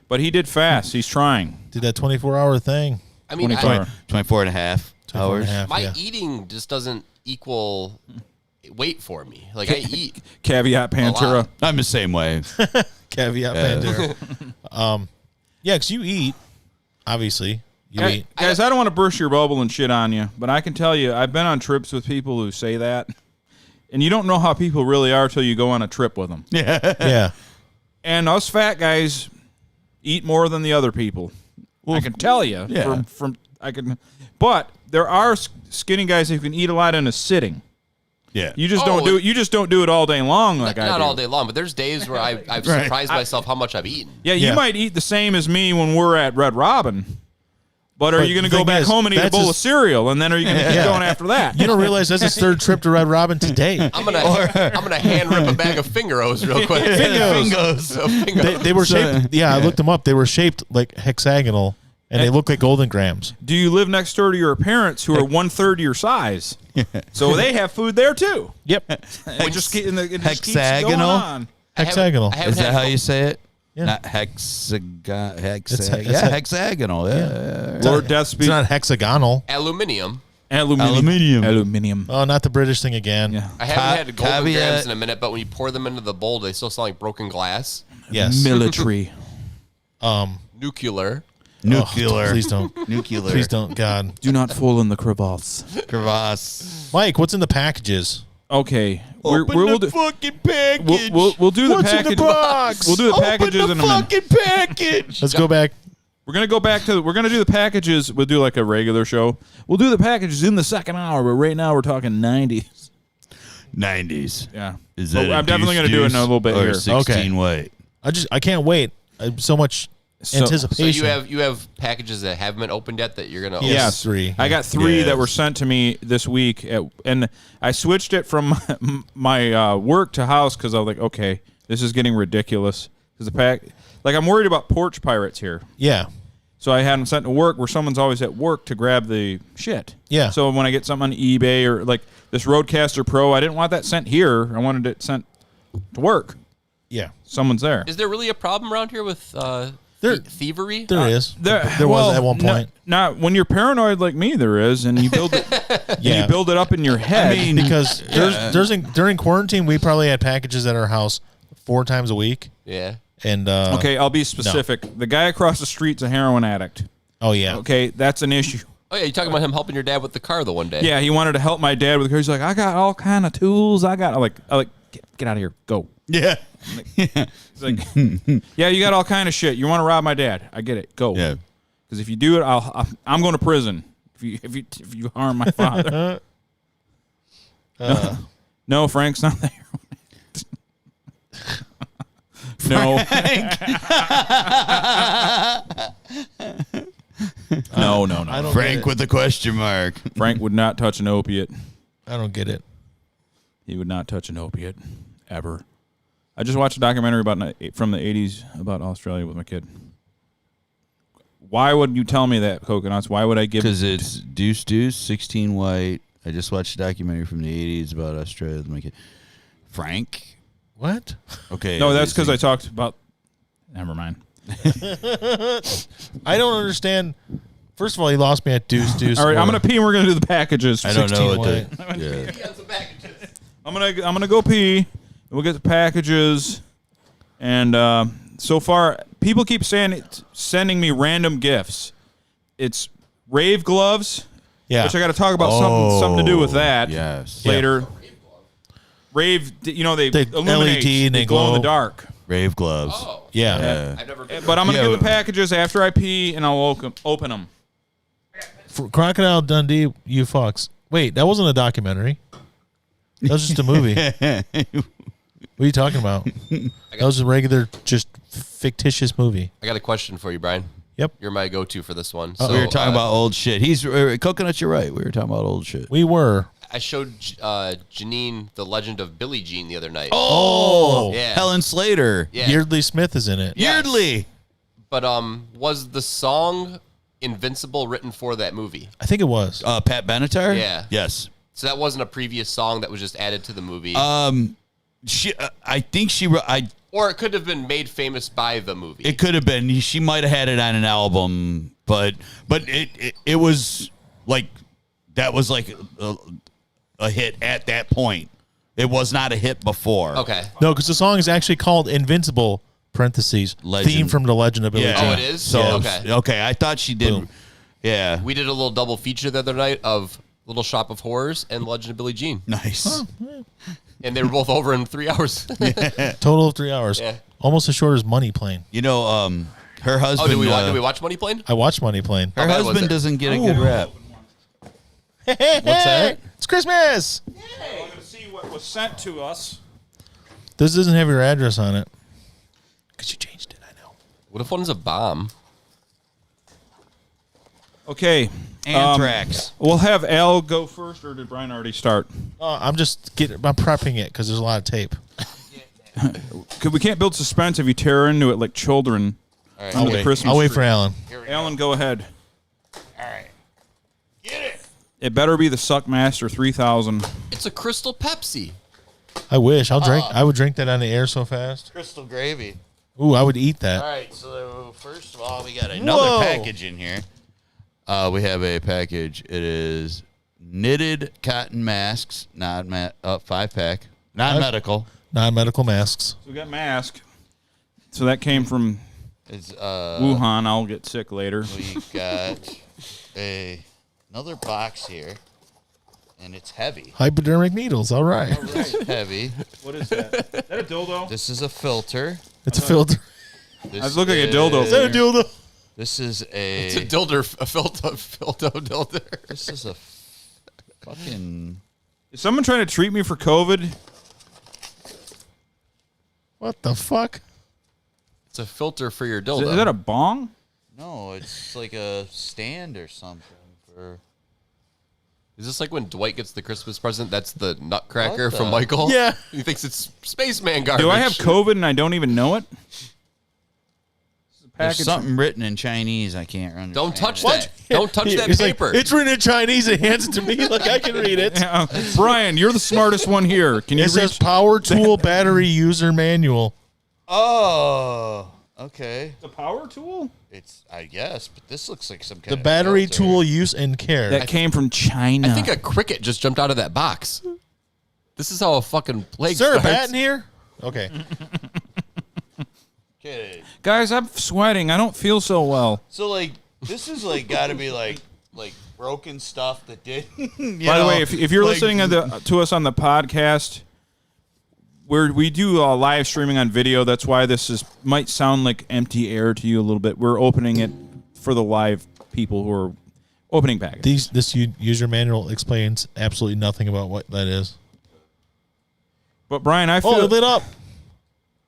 But he did fast. He's trying. Did that 24-hour thing. I mean, 24 and a half 24 hours. and a half, my yeah. eating just doesn't equal weight for me. Like I eat. Caveat Pantera. I'm the same way. Caveat Pantera. Yeah, because you eat, obviously. You eat. Guys, I don't want to burst your bubble and shit on you, but I can tell you, I've been on trips with people who say that, and you don't know how people really are till you go on a trip with them. Yeah. And us fat guys eat more than the other people. Well, I can tell you. Yeah. But there are skinny guys who can eat a lot in a sitting. Yeah. You just don't do it. You just don't do it all day long like I do. Not all day long, but there's days where I've surprised myself how much I've eaten. Yeah, you might eat the same as me when we're at Red Robin. But are you going to go back home and eat a bowl of cereal, and then are you going to keep going after that? You don't realize that's his 3rd trip to Red Robin today. I'm gonna hand rip a bag of Fingers real quick. Fingos. They were shaped. Yeah, I looked them up. They were shaped like hexagonal, and they look like golden grams. Do you live next door to your parents who are 1/3 your size? So they have food there too. Yep. It just keeps going Hexagonal? on. Hexagonal. Is that how you say it? Yeah. Not hexagonal. It's Hexagonal. Yeah. Lord Deathspeed. It's not hexagonal. Aluminium. Aluminium. Oh, not the British thing again. Yeah. I haven't had golden grams in a minute, but when you pour them into the bowl, they still sound like broken glass. Yes. Military. Nuclear. Nuclear. Please don't. Nuclear. Please don't. God. Do not fall in the crevasse. Crevasse. Mike, what's in the packages? Okay, Open the fucking package. we'll do the What's in the package. box? We'll do the packages Open in the a minute. fucking package. Let's go back. We're gonna go back to. We're gonna do the packages. We'll do like a regular show. We'll do the packages in the second hour, but right now we're talking 90s. 90s. Yeah, Is But that I'm definitely gonna do it in a little bit or here. 16 weight? I can't wait. So much So anticipation. So you have packages that haven't been opened yet that you're gonna. Yes. Yes, 3. I got 3 Yes. that were sent to me this week, and I switched it from my work to house because I was like, okay, this is getting ridiculous. Because I'm worried about porch pirates here. Yeah. So I had them sent to work where someone's always at work to grab the shit. Yeah. So when I get something on eBay or like this Rodecaster Pro, I didn't want that sent here. I wanted it sent to work. Yeah. Someone's there. Is there really a problem around here with thievery? There is. There was well, at one point. Not when you're paranoid like me. There is, and you build it. Yeah. You build it up in your head. Because during quarantine, we probably had packages at our house 4 times a week. Yeah. And okay, I'll be specific. The guy across the street's a heroin addict. Oh yeah. Okay, that's an issue. Oh yeah, you're talking about him helping your dad with the car the one day. Yeah, he wanted to help my dad with the car. He's like, I got all kind of tools. I like, get out of here, go. Yeah. He's like, yeah, you got all kind of shit. You want to rob my dad? I get it. Go. Yeah. Because if you do it, I'm going to prison. If you harm my father. No, Frank's not there. No. No. Frank with the question mark. Frank would not touch an opiate. I don't get it. He would not touch an opiate ever. I just watched a documentary from the 80s about Australia with my kid. Why would you tell me that, Coconuts? Why would I give? Because it's Deuce, 16 white. I just watched a documentary from the 80s about Australia with my kid. Frank? What? Okay. No, that's because I talked about. Never mind. I don't understand. First of all, he lost me at deuce. All right, I'm gonna pee and we're gonna do the packages. I don't know 16 what the. Yeah. I'm gonna go pee. And we'll get the packages, and so far people keep sending me random gifts. It's rave gloves, Yeah. which I got to talk about something to do with that. Yes. Later. Rave, they illuminate, LED and they they glow in the glow. dark. Rave gloves. Oh. Yeah. Yeah. I've never. But I'm gonna Yeah, get the packages after I pee, and I'll open them. For Crocodile Dundee, you fucks. Wait, that wasn't a documentary. That was just a movie. What are you talking about? That was a regular, just fictitious movie. I got a question for you, Brian. Yep. You're my go-to for this one. We were talking about old shit. He's Coconuts. You're right. We were talking about old shit. We were. I showed Janine the Legend of Billie Jean the other night. Oh. Yeah. Helen Slater. Yeah. Yeardley Smith is in it. Yes. Yeardley. But was the song Invincible written for that movie? I think it was. Pat Benatar. Yeah. Yes. So that wasn't a previous song that was just added to the movie. I think she. Or it could have been made famous by the movie. It could have been. She might have had it on an album, but it was like that was like a hit at that point. It was not a hit before. Okay. No, because the song is actually called Invincible, parentheses, Legend. theme from the Legend of Billie Yeah. Jean. Oh, it is? So Yeah. okay. I thought she did. Boom. Yeah. We did a little double feature the other night of Little Shop of Horrors and Legend of Billie Jean. Nice. And they were both over in 3 hours. Total of 3 hours. Yeah. Almost as short as Money Plane. You know, her Oh, husband. did we watch Money Plane? I watched Money Plane. Her How bad was husband it? doesn't get a good rap. What's that? It's Christmas. I'm gonna see what was sent to us. This doesn't have your address on it. Because you changed it, I know. What if one's a bomb? Okay. Anthrax. We'll have Al go first, or did Brian already start? I'm prepping it because there's a lot of tape. Because we can't build suspense if you tear into it like children right. under the Christmas I'll wait tree. for Alan. Alan, go ahead. All right. Get it. It better be the Suckmaster 3000. It's a Crystal Pepsi. I wish. I would drink that on the air so fast. Crystal gravy. Ooh, I would eat that. All right, so first of all, we got another Whoa. package in here. We have a package. It is knitted cotton masks, 5-pack, non-medical. Non-medical masks. So we got mask. So that came from Is Wuhan, I'll get sick later. we got another box here, and it's heavy. Hypodermic needles. All right. It's heavy. What is that? Is that a dildo? This is a filter. It's a filter. This look like a dildo. Is that a dildo? This is a. It's a filter dilder. This is a fucking. Is someone trying to treat me for COVID? What the fuck? It's a filter for your Is dildo. that a bong? No, it's like a stand or something for. Is this like when Dwight gets the Christmas present? That's the nutcracker What the- from Michael? Yeah. He thinks it's spaceman garbage. Do I have COVID and I don't even know it? There's something written in Chinese. I can't understand. Don't touch What? that. Don't touch that He's like, paper. it's written in Chinese. He hands it to me like I can read it. Brian, you're the smartest one here. Can you It says reach power tool battery user manual. Oh, okay. the power tool? It's I guess, but this looks like some kind The of battery filter. tool use and care. That came from China. I think a cricket just jumped out of that box. This is how a fucking plague Is there a starts. bat in here? Okay. Okay. Guys, I'm sweating. I don't feel so well. So like this is like got to be like broken stuff that did. By the way, if you're listening to us on the podcast, we do live streaming on video. That's why this might sound like empty air to you a little bit. We're opening it for the live people who are opening packages. This user manual explains absolutely nothing about what that is. But Brian, I feel Oh, it lit up.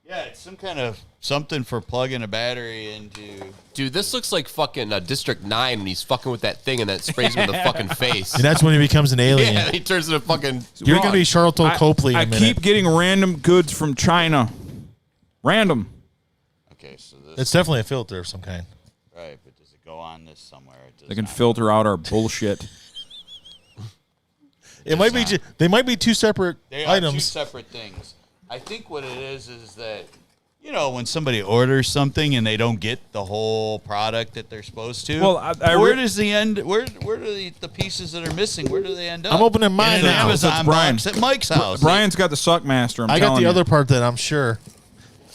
yeah, it's some kind of something for plugging a battery into. Dude, this looks like fucking District 9 when he's fucking with that thing and then it sprays him in the fucking face. And that's when he becomes an alien. Yeah, he turns into fucking... You're going to be Charlotte Copley in I a minute. keep getting random goods from China. Random. Okay, so this It's definitely a filter of some kind. right, but does it go on this somewhere? It does They can not. filter out our bullshit. It might be. They might be two separate They are two items. separate things. I think what it is that when somebody orders something and they don't get the whole product that they're supposed to. Well, I where re- does the end? Where do the pieces that are missing? Where do they end up? I'm opening mine in an now. Amazon That's Brian. box at Mike's house. Brian's got the Suckmaster. I got telling the you. other part that I'm sure.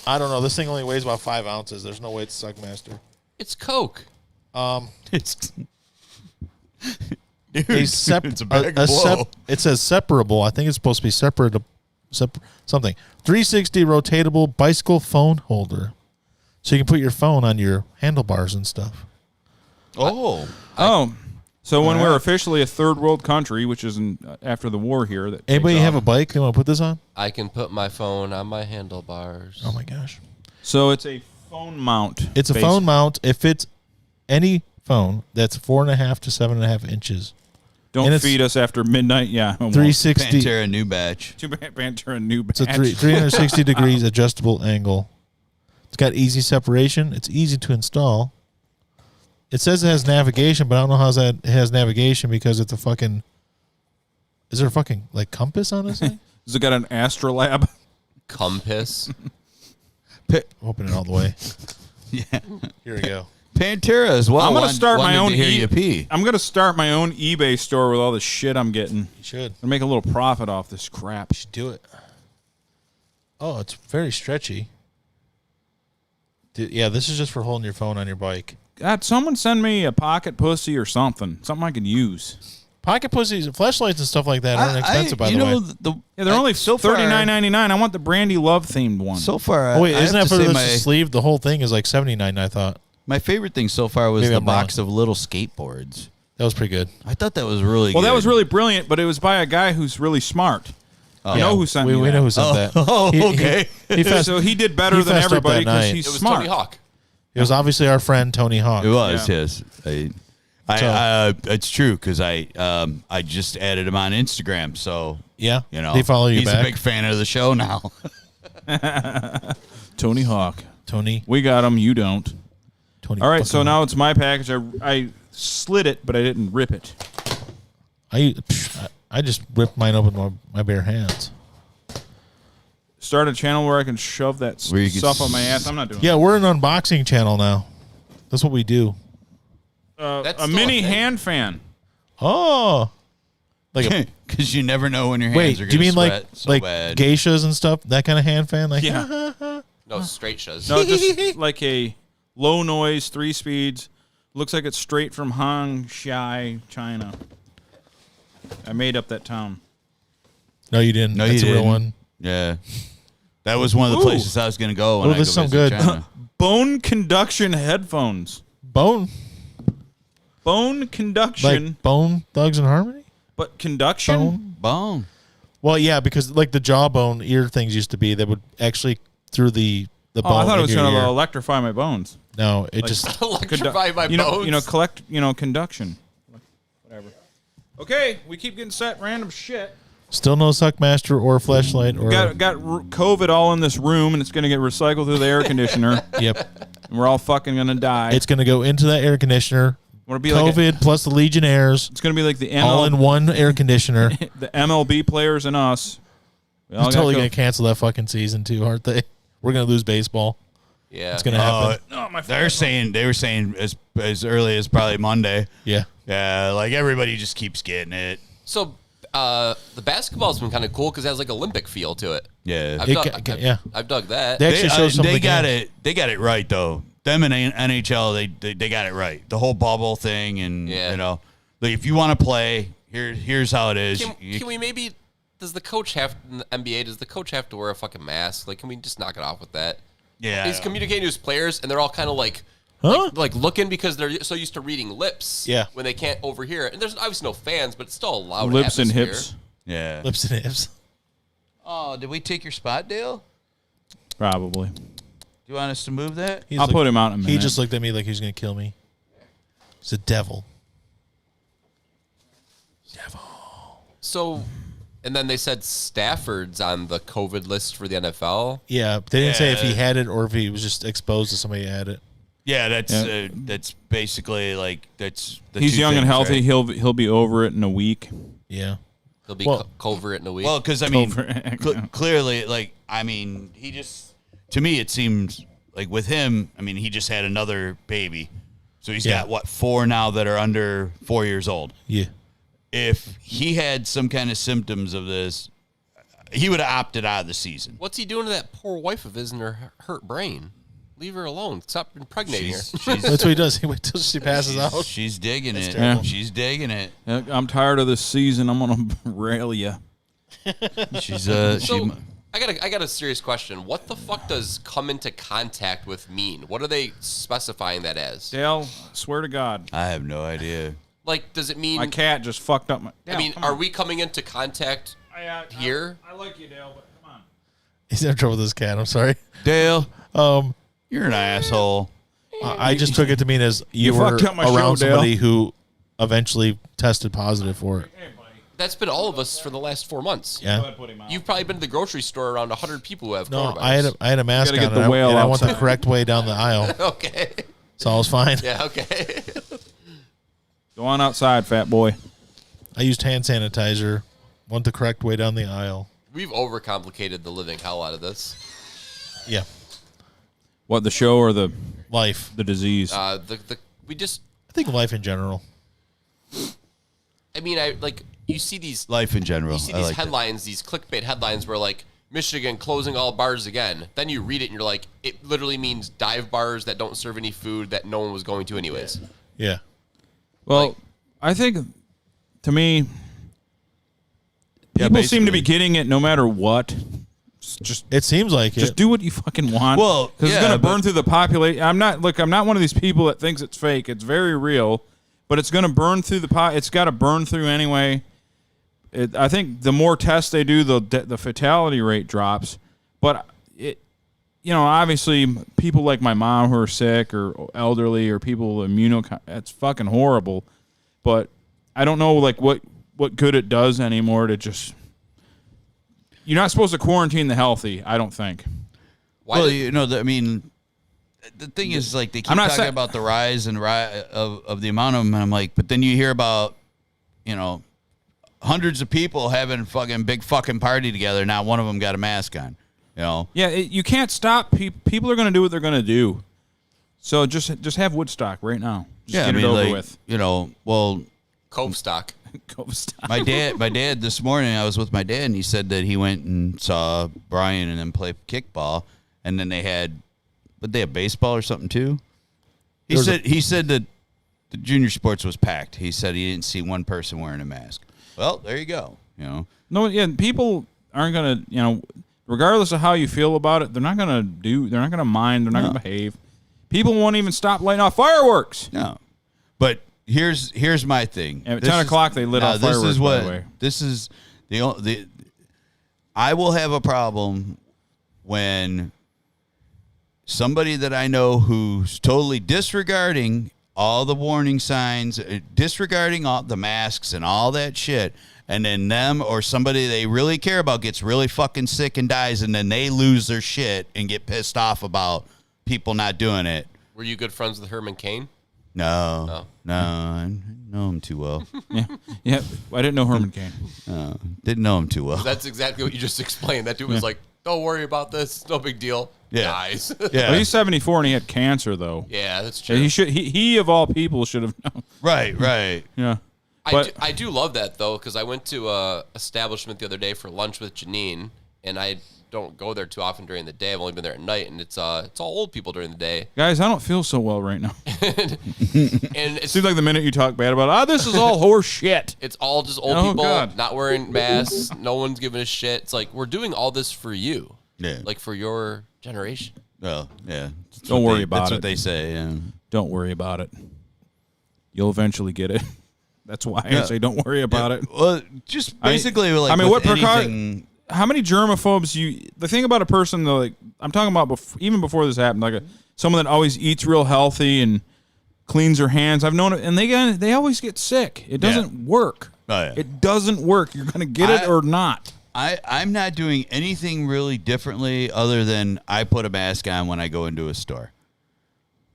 I don't know. This thing only weighs about 5 ounces. There's no way it's Suckmaster. It's Coke. It's It's a bag of blow. it says separable. I think it's supposed to be something. 360 rotatable bicycle phone holder, so you can put your phone on your handlebars and stuff. Oh, So when we're officially a third world country, which is after the war here, that Anybody takes have a off. bike? You want to put this on? I can put my phone on my handlebars. Oh my gosh! So it's a phone mount. It's a basi- phone mount. It fits any phone that's 4.5 to 7.5 inches. Don't and it's feed us after midnight. Yeah, 360. Pantera new batch. Too bad Banter a new It's a batch. 360 degrees adjustable angle. It's got easy separation. It's easy to install. It says it has navigation, but I don't know how it has navigation because it's a fucking. Is there a fucking like compass on this thing? Has it got an Astrolab? Compass. Open it all the way. Yeah, Here we go. Pantera as well. I'm gonna start my own. To hear you pee. I'm gonna start my own eBay store with all the shit I'm getting. You should. And make a little profit off this crap. Do it. Oh, it's very stretchy. Yeah, this is just for holding your phone on your bike. God, someone send me a pocket pussy or something. Something I can use. Pocket pussies, flashlights, and stuff like that aren't expensive, by the way. Yeah, they're only so far- $39.99. I want the Brandy Love themed one. So far, Oh wait, I isn't have that to for say the sleeve? The whole thing is like $79. I thought my favorite thing so far was Maybe the I'm wrong. box of little skateboards. that was pretty good. I thought that was really well, good. that was really brilliant, but it was by a guy who's really smart. You know who sent me we that. know who sent that. Oh, He- okay. He fessed- So he did better He than fessed up everybody that night. because he's It was smart. Tony Hawk. It was obviously our friend Tony Hawk. It was, Yeah. yes. So- It's true because I just added him on Instagram, so Yeah, they follow you he's back. a big fan of the show now. Tony Hawk. Tony. We got him. You don't. Tony. All right, so fucking- now it's my package. I slid it, but I didn't rip it. I just ripped mine open with my bare hands. Start a channel where I can shove that Where you can stuff on my ass. I'm not doing Yeah, we're an unboxing channel now. That's what we do. That's a still mini a thing. hand fan. Oh, like a, Because you never know when your hands wait? are Do you going to mean sweat like so like bad. geishas and stuff? That kind of hand fan? Like Yeah. No, straight shows. No, just like a low noise, 3 speeds. Looks like it's straight from Hangzhou, China. I made up that town. No, you didn't. No, That's you a real didn't. one. Yeah. That was one of the Ooh. places I was going to go when Oh, I this go sounds visit good. China. Bone conduction headphones. Bone, Bone conduction, like Bone Thugs and Harmony. but conduction? Bone. Bone. Well, yeah, because like the jawbone ear things used to be, that would actually through the Oh, bone. I thought it was in your going to ear. electrify my bones. No, it just Electrify my you know, bones. Conduction. Whatever. Okay, we keep getting set random shit. still no Suckmaster or Fleshlight or. Got COVID all in this room, and it's going to get recycled through the air conditioner. Yep, And we're all fucking going to die. it's going to go into that air conditioner. Wanna be like COVID plus the Legionnaires, it's going to be like the all in one air conditioner. the MLB players and us. We all They're gotta totally go- going to cancel that fucking season too, aren't they? We're going to lose baseball. Yeah. It's going to happen. Oh, my They were saying as early as probably Monday. Yeah. Yeah, like everybody just keeps getting it. So the basketball's been kind of cool because it has like Olympic feel to it. Yeah. I've dug that. They actually showed some of they the got games. it. They got it right though. Them and NHL, they got it right. The whole bubble thing, and Yeah. you know, like if you want to play, here's how it is. Can we maybe? Does the coach have in the NBA? Does the coach have to wear a fucking mask? Like, can we just knock it off with that? Yeah, He's communicating to his players, and they're all kind of like, Huh? like looking because they're so used to reading lips. Yeah. When they can't overhear it, and there's obviously no fans, but it's still a loud lips and atmosphere. hips. Yeah. Lips and hips. Oh, did we take your spot, Dale? Probably. Do you want us to move that? He's I'll like- put him out in a minute. He just looked at me like he was going to kill me. He's a devil. So, and then they said Stafford's on the COVID list for the NFL. Yeah, but they didn't say if he Yeah. had it or if he was just exposed to somebody who had it. Yeah, Yeah. that's basically like that's. The He's two young and things, healthy. right? He'll be over it in a week. Yeah. He'll be Well- covert in a week. Well, because I mean, Over- clearly, like I mean, he just to me it seems like with him, I mean, he just had another baby, so he's Yeah. got what 4 now that are under 4 years old. Yeah. If he had some kind of symptoms of this, he would have opted out of the season. What's he doing to that poor wife of his and her hurt brain? Leave her alone. Stop impregnating her. She's That's what he does. He waits till she passes out. she's digging it. terrible. She's digging it. I'm tired of this season. I'm gonna rail you. She's So I got a serious question. What the fuck does come into contact with mean? What are they specifying that as? Dale, swear to God, I have no idea. Like, does it mean? my cat just fucked up my. I Dale, mean, come are on. we coming into contact here? I like you, Dale, but come on. He's in trouble with this cat. I'm sorry. Dale, Um, you're an asshole. I just took it to mean as you You were fucked up my show, around Dale. somebody who eventually tested positive for it. Hey, buddy. That's been all of us for the last 4 months. Yeah. Go ahead, put him out. You've probably been to the grocery store around 100 people who have No, coronavirus. I had a mask Gotta on, get the whale and I went the outside. correct way down the aisle, Okay. so I was fine. Yeah. Okay. Go on outside, fat boy. I used hand sanitizer, went the correct way down the aisle. We've overcomplicated the living hell out of this. Yeah, What, the show or the life. disease? We just. I think life in general. I mean, you see these Life in general. You see I these like that. headlines, these clickbait headlines where like Michigan closing all bars again. Then you read it and you're like, it literally means dive bars that don't serve any food that no one was going to anyways. Yeah, well, like- I think, to me, people seem to be basically. getting it no matter what. Just it seems like Just it. do what you fucking want. Well, because it's yeah, gonna burn but- through the population. I'm not one of these people that thinks it's fake. It's very real, but it's gonna burn through the It's got to burn through anyway. I think the more tests they do, the fatality rate drops. But obviously, people like my mom who are sick or elderly or people with that's fucking horrible. But I don't know like what good it does anymore to just. You're not supposed to quarantine the healthy, I don't think. Why Well, did- I mean, the thing is, like, they keep I'm not talking saying- about the rise of the amount of them, and I'm like, but then you hear about, hundreds of people having fucking big fucking party together. Not one of them got a mask on, Yeah, you can't stop people. People are going to do what they're going to do. So just have Woodstock right now. Just get it over with. Well, Cope stock. Go stop. my dad this morning, I was with my dad, and he said that he went and saw Brian and them play kickball, and then they had baseball or something too. He said that the junior sports was packed. He said he didn't see one person wearing a mask. Well, there you go. No, yeah, people aren't gonna, regardless of how you feel about it, they're not gonna mind, they're not gonna behave. People won't even stop lighting off fireworks. No, but here's my thing. At 10 o'clock, they lit off fireworks. By the way, this is the I will have a problem when somebody that I know who's totally disregarding all the warning signs, disregarding all the masks and all that shit, and then them or somebody they really care about gets really fucking sick and dies, and then they lose their shit and get pissed off about people not doing it. Were you good friends with Herman Cain? No, I know him too well. yeah, I didn't know Herman Cain. Didn't know him too well. That's exactly what you just explained. That dude was like, "Don't worry about this, no big deal." Yeah. Dies. Yeah, Well, he's 74 and he had cancer though. Yeah, that's true. He of all people should have known. right. Yeah. I do love that though, because I went to a establishment the other day for lunch with Janine, and I don't go there too often during the day. I've only been there at night, and it's all old people during the day. Guys, I don't feel so well right now. And It seems like the minute you talk bad about this is all horse shit. it's all just old Oh, people God. not wearing masks. No one's giving a shit. It's like we're doing all this for you, Yeah. like for your generation. Well, yeah. Don't worry about That's it. what they say. Yeah. Don't worry about it. You'll eventually get it. That's why I say don't worry about it. Well, just basically, with what anything. How many germaphobes the thing about a person though, like I'm talking about even before this happened, like someone that always eats real healthy and cleans their hands. I've known it, and they always get sick. It doesn't work. Oh, yeah. It doesn't work. You're gonna get it or not. I'm not doing anything really differently other than I put a mask on when I go into a store.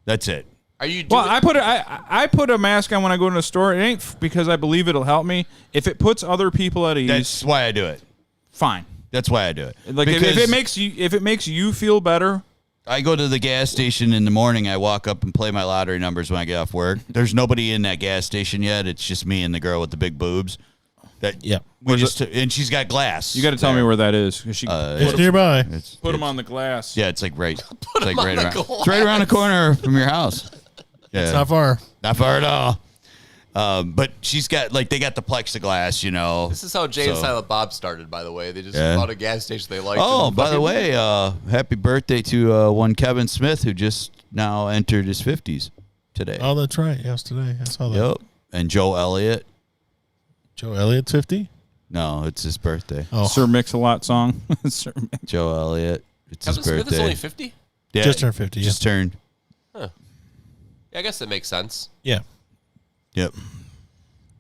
That's it. Are you doing Well, I put a mask on when I go to a store. It ain't because I believe it'll help me. If it puts other people at ease, That's why I do it. fine. That's why I do it. Like if Because it makes you feel better. I go to the gas station in the morning. I walk up and play my lottery numbers when I get off work. There's nobody in that gas station yet. It's just me and the girl with the big boobs. And she's got glass. You got to tell me where that is. 'Cause she It's nearby. put them on the glass. Yeah, it's like right. Put it's them like on right the around. glass. It's right around the corner from your house. Yeah, It's not far. Not far at all. But she's got they got the plexiglass, This is how Jay and So- Silent Bob started, by the way. They just Yeah. found a gas station they liked. Oh, and by the fucking- way, happy birthday to one Kevin Smith, who just now entered his 50s today. Oh, that's right. Yes, today. I saw that. Yep. And Joe Elliott. Joe Elliott's 50? No, it's his birthday. Oh, Sir Mix-a-Lot song. Sir Mix- Joe Elliott. It's Kevin his Smith birthday. is only 50? Yeah, just turned 50. Just turned. Yeah, I guess that makes sense. Yeah, Yep.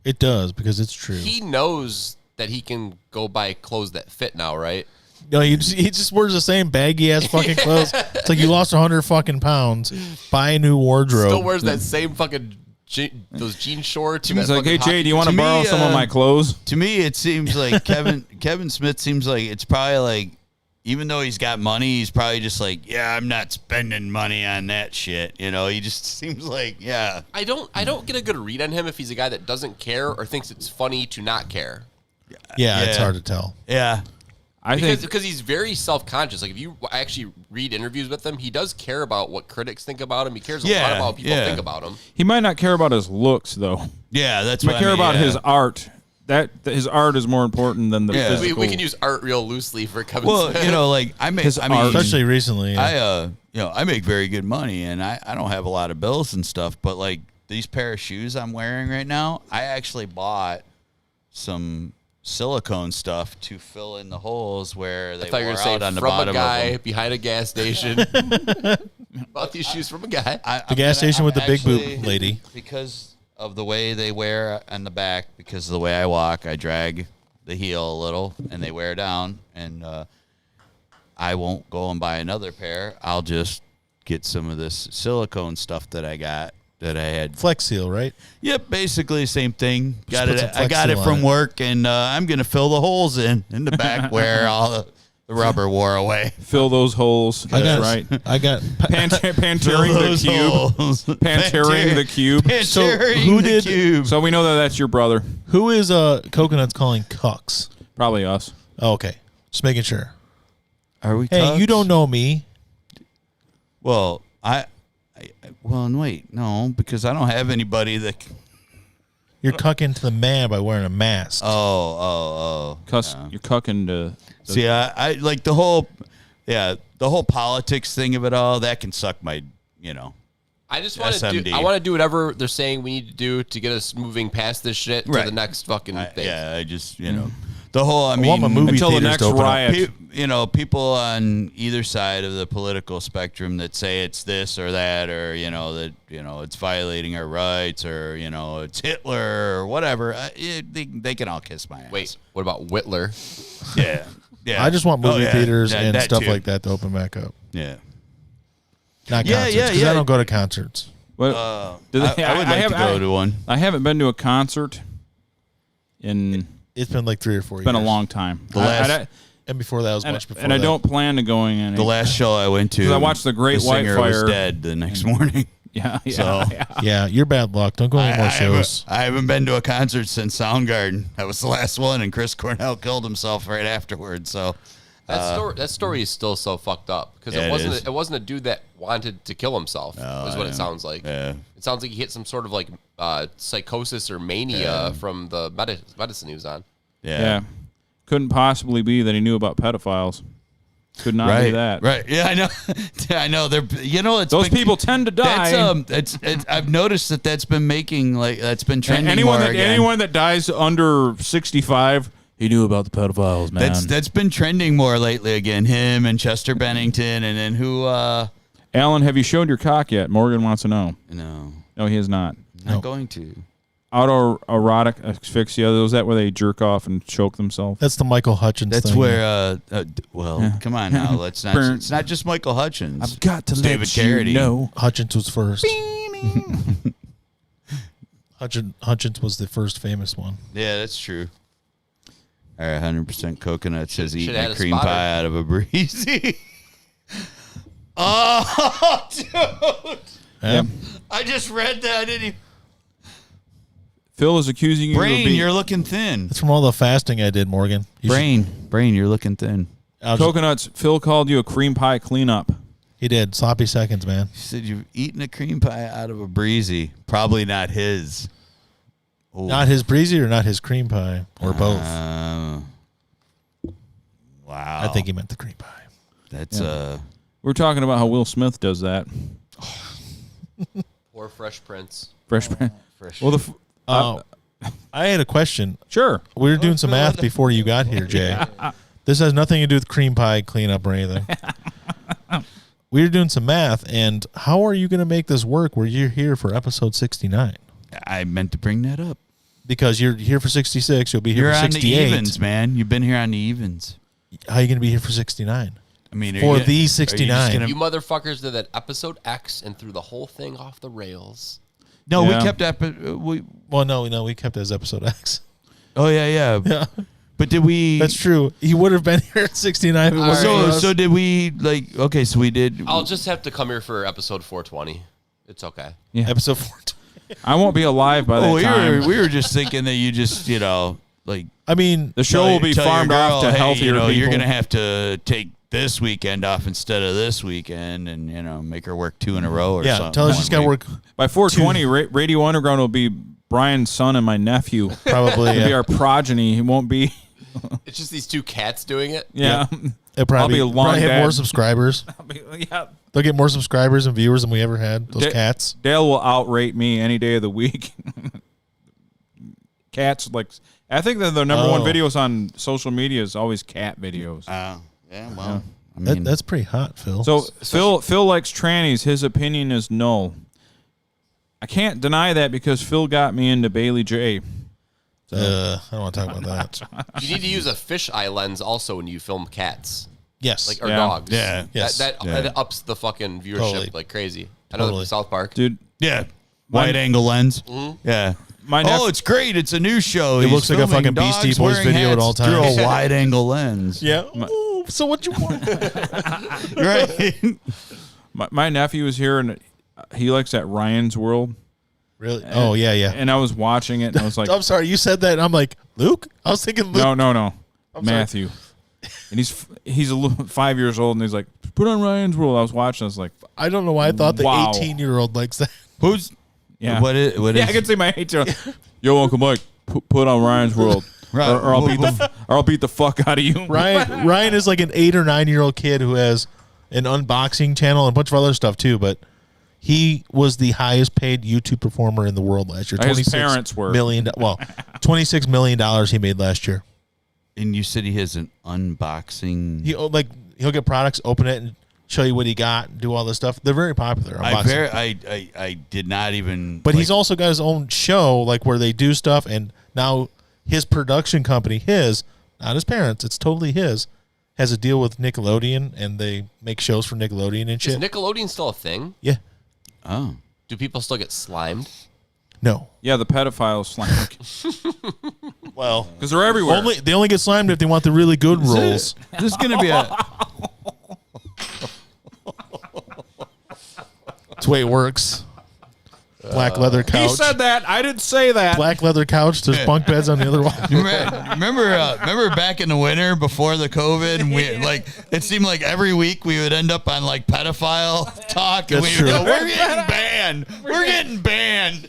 it does because it's true. He knows that he can go buy clothes that fit now, right? No, he just wears the same baggy ass fucking clothes. It's like you lost 100 fucking pounds. Buy a new wardrobe. Still wears that same fucking those jean shorts. He's that like, hey, fucking Jay, do you want to To me, borrow some of my clothes? To me, it seems like Kevin Smith seems like it's probably like, even though he's got money, he's probably just like, yeah, I'm not spending money on that shit. He just seems like, yeah. I don't get a good read on him if he's a guy that doesn't care or thinks it's funny to not care. yeah, it's Yeah. hard to tell. Yeah. I think Because he's very self-conscious. Like if you actually read interviews with him, he does care about what critics think about him. He cares a lot Yeah, about what people yeah. think about him. he might not care about his looks, though. Yeah, that's He what might I care mean, about yeah. his art. That his art is more important than the Yeah. physical. We can use art real loosely for Kevin Well, Smith. I make, His I mean, art. Especially recently. Yeah. I make very good money, and I don't have a lot of bills and stuff, but like these pair of shoes I'm wearing right now, I actually bought some silicone stuff to fill in the holes where they I thought you were wore going to out say on the from bottom a guy of them. behind a gas station. Bought these shoes from a guy. The gas station with the big boob lady. Because of the way they wear on the back, because of the way I walk, I drag the heel a little, and they wear down, and I won't go and buy another pair. I'll just get some of this silicone stuff that I got that I had. Flex Seal, right? Yep, basically same thing. Just put some I got Flex it Seal from on it. work, and I'm gonna fill the holes in the back where all the rubber wore away. fill those holes. That's right. I got. Pantering the cube. Pantering the cube. So Pantering who the did- cube. So we know that that's your brother. Who is Coconuts calling cucks? Probably us. Oh, okay, just making sure. Are we? Hey, cucks? you don't know me. Well, Well, and wait, no, because I don't have anybody that. You're cucking to the man by wearing a mask. Oh. You're cucking to. See, I like the whole politics thing of it all. That can suck my, I just want to SMD. do. I want to do whatever they're saying we need to do to get us moving past this shit to Right. the next fucking thing. Yeah, I just the whole. I I want my mean, movie until the theaters next to open up. riot. people on either side of the political spectrum that say it's this or that, or that it's violating our rights, or it's Hitler or whatever. They can all kiss my ass. Wait, what about Whitler? Yeah. I just want movie theaters Yeah, and that stuff too. like that to open back up. Yeah. Not Yeah, concerts, yeah, because yeah. I don't go to concerts. What? I would like to go to one. I haven't been to a concert in. It's been like 3 or 4 years. It's been a long time. And before that was much before and I that. don't plan to going any. The last show I went to, 'Cause I watched The Great White singer Fire. was dead the next morning. Yeah. So- Yeah, you're bad luck. Don't go any more shows. I haven't been to a concert since Soundgarden. That was the last one, and Chris Cornell killed himself right afterwards. So That story is still so fucked up because Yeah, it wasn't a dude that wanted to kill himself. Is what it sounds like. Yeah. It sounds like he hit some sort of like psychosis or mania from the medicine he was on. Yeah. Couldn't possibly be that he knew about pedophiles. Could not Right, be that. right? Yeah, I know. I know. They're it's Those people tend to die. That's it's I've noticed that's been making that's been trending anyone more that again. anyone that dies under 65, he knew about the pedophiles, man. That's been trending more lately again. Him and Chester Bennington, and then who? Alan, have you showed your cock yet? Morgan wants to know. No, He has not. not going to. Autoerotic asphyxia. Was that where they jerk off and choke themselves? That's the Michael Hutchins That's thing. where. Come on now. Let's not. It's not just Michael Hutchins. I've got to It's let David you Carradine. know. Hutchins was first. Hutchins was the first famous one. Yeah, that's true. All right, 100% coconut says eating had a a cream spotter. pie out of a breezy. Oh, dude! Yeah. I just read that. I didn't even... Phil is accusing you of Brain, being you're looking thin. That's from all the fasting I did, Morgan. Brain, you're looking thin. coconuts. Phil called you a cream pie cleanup. He did. Sloppy seconds, man. He said you've eaten a cream pie out of a breezy. Probably not his. Ooh. Not his breezy or not his cream pie or both. Wow. I think he meant the cream pie. That's We're talking about how Will Smith does that. Or Fresh Prince. Fresh. Well, I had a question. sure. We were doing some math before you got here, Jay. This has nothing to do with cream pie cleanup or anything. We were doing some math, and how are you going to make this work where you're here for episode 69? I meant to bring that up. Because you're here for 66, you'll be here You're for on the 68. evens, man. You've been here on the evens. How are you going to be here for 69? I mean, For the 69. You motherfuckers did that episode X and threw the whole thing off the rails. No, Yeah. we kept Well, no, we kept it as episode X. Oh yeah. Yeah, But did we? that's true. He would have been here at 69 if it wasn't for us. So did we Okay, so we did. I'll just have to come here for episode 420. It's okay. Episode 4. I won't be alive by that time. we were just thinking that you just I mean, The show will be tell your farmed off girl, to hey, healthier people. You're gonna have to take this weekend off instead of this weekend, and make her work 2 in a row or something. tell her she's got to work By 420, Radio Underground will be Brian's son and my nephew. probably. He'll be our progeny. He won't be. It's just these two cats doing it. Yeah. It'll probably, I'll be a long probably have dad. more subscribers. Yeah. They'll get more subscribers and viewers than we ever had. Those cats. Dale will outrate me any day of the week. Cats, I think that the number one videos on social media is always cat videos. Yeah, well, I mean, That's pretty hot, Phil. So Phil likes trannies. His opinion is null. I can't deny that because Phil got me into Bailey J. I don't want to talk about that. You need to use a fisheye lens also when you film cats, Yes. or Yeah. dogs. Yeah. Yes. That ups the fucking viewership Totally. like crazy. I know that Totally. from South Park. Dude, yeah, wide angle lens. Mm-hmm. Yeah. My It's great. It's a new show. It He's looks like a filming fucking Beastie dogs Boys wearing video at hats all through times. a wide angle lens. Yeah. Ooh, so what you want? Right. my nephew was here and he likes that Ryan's World. Really? Oh, yeah, yeah. And I was watching it and I was like, I'm sorry. You said that, and I'm like, Luke? I was thinking Luke. no, I'm sorry. Matthew. And he's a little 5 years old and he's like, put on Ryan's World. I was watching. I was like, I don't know why I thought the Wow. 18-year-old likes that. Who's yeah, what is yeah. I can see my 8-year-old. Yo, Uncle Mike, put on Ryan's World, Right. or I'll beat the fuck out of you. Ryan is like an 8 or 9-year-old kid who has an unboxing channel and a bunch of other stuff too, but he was the highest paid YouTube performer in the world last year. His parents were. $26 million he made last year. And you said he has an unboxing. He'll get products, open it, and show you what he got, do all this stuff. They're very popular. I did not even. But he's also got his own show, like where they do stuff, and now his production company, not his parents, it's totally his, has a deal with Nickelodeon, and they make shows for Nickelodeon and shit. Is Nickelodeon still a thing? Yeah. Oh. Do people still get slimed? No. Yeah, the pedophiles slang. Well, because they're everywhere. They only get slimed if they want the really good roles. This is gonna be a. That's the way it works. Black leather couch. He said that. I didn't say that. Black leather couch. There's bunk beds on the other wall. Remember back in the winter before the COVID, and we it seemed like every week we would end up on like pedophile talk, and That's we would true. go, we're getting banned. We're getting banned.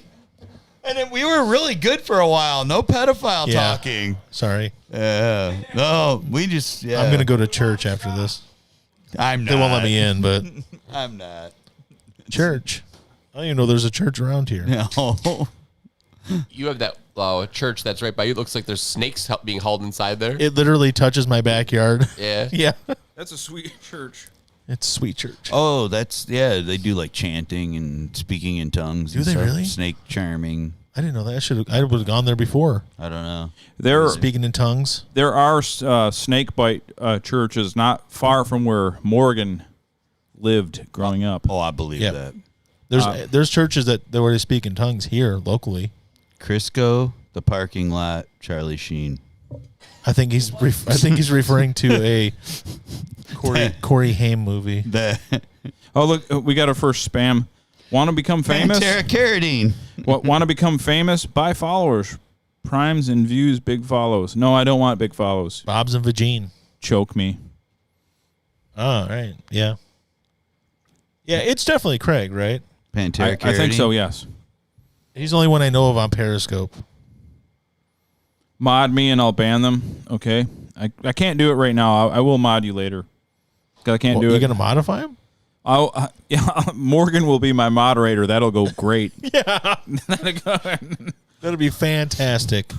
And then we were really good for a while. No pedophile Yeah. talking. Sorry. Yeah. No, we just. Yeah. I'm gonna go to church after this. I'm not. They won't let me in, but I'm not. church. I don't even know there's a church around here. No. You have that church that's right by you. It looks like there's snakes being hauled inside there. It literally touches my backyard. Yeah. Yeah. That's a sweet church. It's sweet church. Oh, they do like chanting and speaking in tongues. Do and they stuff. really? Snake charming. I didn't know that. I would have gone there before. I don't know. Speaking in tongues. There are snake bite churches not far from where Morgan lived growing up. Oh, I believe Yep. that. There's churches where they speak in tongues here locally. Crisco, the parking lot, Charlie Sheen. I think he's referring to a Corey Haim movie. Oh, look, we got our first spam. Want to become famous? Carradine. Want to become famous? Buy followers. Primes and views, big follows. No, I don't want big follows. Bob's and Vagine. Choke me. Oh, right. Yeah. Yeah, it's definitely Craig, right? Pantera I think so, yes. He's the only one I know of on Periscope. Mod me and I'll ban them. Okay. I can't do it right now. I will mod you later. 'Cause I can't do You it. going to modify him? Yeah, Morgan will be my moderator. That'll go great. That'll be fantastic.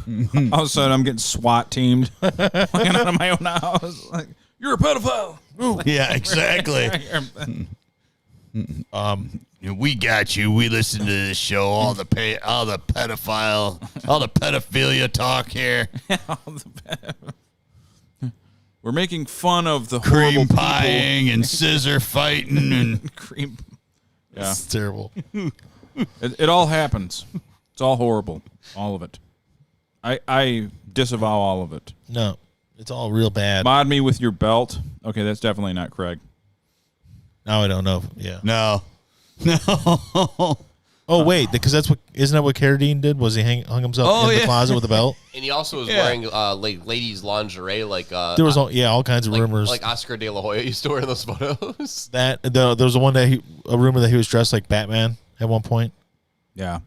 All of a sudden, I'm getting SWAT teamed, walking out of my own house. Like, you're a pedophile. Yeah, exactly. We got you. We listen to this show. All the pedophilia talk here. We're making fun of the Cream horrible pieing and scissor fighting and people. Cream. Yeah, It's terrible. it all happens. It's all horrible. All of it. I disavow all of it. No, it's all real bad. Mod me with your belt. Okay, that's definitely not Craig. Now I don't know. Yeah. no. Oh wait, because isn't that what Carradine did? Was he hung himself in the closet with a belt? And he also was wearing like ladies' lingerie, like There was all kinds of rumors. like Oscar De La Hoya used to wear in those photos. There was a rumor that he was dressed like Batman at one point. Yeah.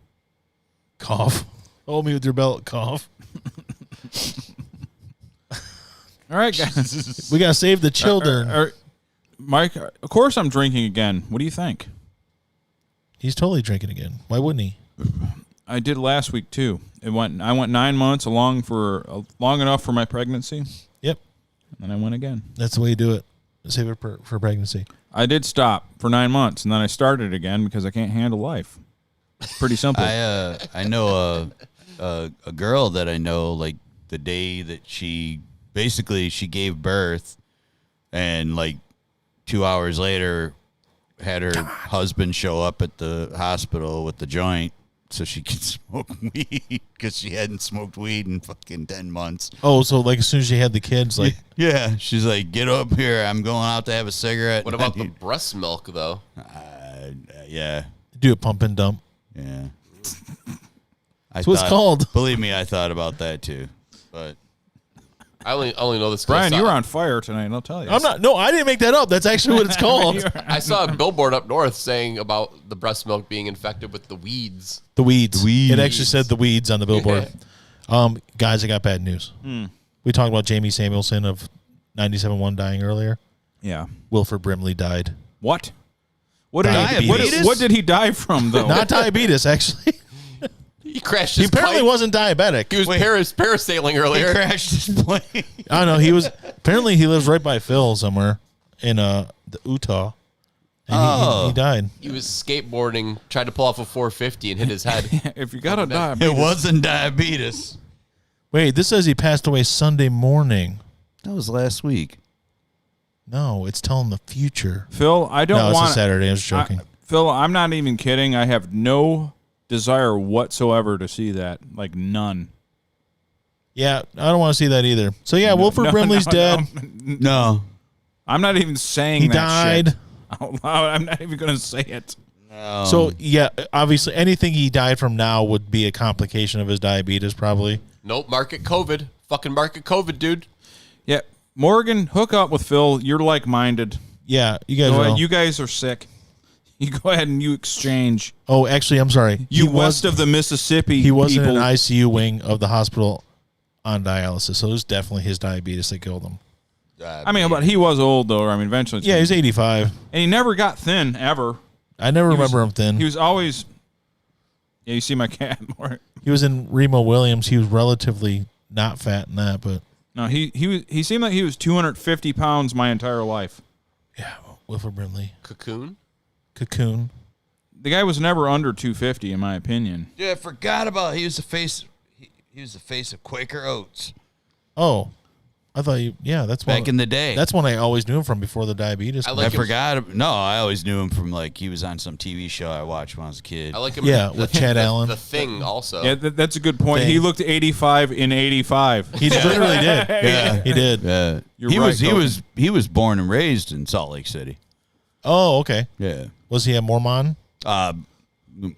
Cough. Hold me with your belt. Cough. All right, guys. We gotta save the children. Mike, of course I'm drinking again. What do you think? He's totally drinking again. Why wouldn't he? I did last week too. I went 9 months long enough for my pregnancy, Yep. and then I went again. That's the way you do it. Save it for pregnancy. I did stop for 9 months, and then I started again because I can't handle life. Pretty simple. I know a girl that I know, like the day that she gave birth, and like 2 hours later had her husband show up at the hospital with the joint so she could smoke weed because she hadn't smoked weed in fucking 10 months. Oh, so like as soon as she had the kids, like Yeah, she's like, get up here. I'm going out to have a cigarette. What about the breast milk though? Yeah. do a pump and dump. Yeah. That's what it's called. Believe me, I thought about that too. But I only know this. Brian, you were on fire tonight. I'll tell you. I'm not. No, I didn't make that up. That's actually what it's called. I saw a billboard up north saying about the breast milk being infected with the weeds. The weeds. It actually said the weeds on the billboard. Guys, I got bad news. We talked about Jamie Samuelson of 97.1 dying earlier. Yeah. Wilford Brimley died. What? What did Diabetes? what did he die from though? Not diabetes, actually. He crashed He his apparently plane. wasn't diabetic. He was parasailing earlier. He crashed his plane. I don't know. He was apparently he lives right by Phil somewhere in the Utah. And he died. He was skateboarding, tried to pull off a 450 and hit his head. If you got a diabetes, It wasn't diabetes. Wait, this says he passed away Sunday morning. That was last week. No, it's telling the future. Phil, I don't No, want it's a Saturday. I was joking. Phil, I'm not even kidding. I have no desire whatsoever to see that. Like none. Yeah, I don't want to see that either. So yeah, Wilford Brimley's dead. No. I'm not even saying He that died. shit out loud. I'm not even going to say it. So yeah, obviously anything he died from now would be a complication of his diabetes, probably. Nope, market COVID. Fucking market COVID, dude. Yeah, Morgan, hook up with Phil. You're like-minded. Yeah, you guys Go know. ahead. You guys are sick. You go ahead and you exchange. Oh, actually, I'm sorry. You west of the Mississippi. He was in people. an ICU wing of the hospital on dialysis, so it was definitely his diabetes that killed him. I mean, but he was old though. I mean, eventually. Yeah, he's 85. And he never got thin ever. I never remember him thin. He was always. Yeah, you see my cat more. He was in Remo Williams. He was relatively not fat in that, but No, he seemed like he was 250 pounds my entire life. yeah, Wilford Brimley. Cocoon. The guy was never under 250 in my opinion. Yeah, I forgot about he was the face. He was the face of Quaker Oats Oh, I thought you. Yeah, that's back in the day. That's one I always knew him from before the diabetes. I I like him. forgot. No, I always knew him from like he was on some TV show I watched when I was a kid. I like him. Yeah, in with Chad Allen. The Thing also. Yeah, that's a good point. Thing. He looked 85 in 85. He literally did. Yeah. He did. Yeah, You're he right, was he was born and raised in Salt Lake City. Oh, okay. Yeah, Was he a Mormon?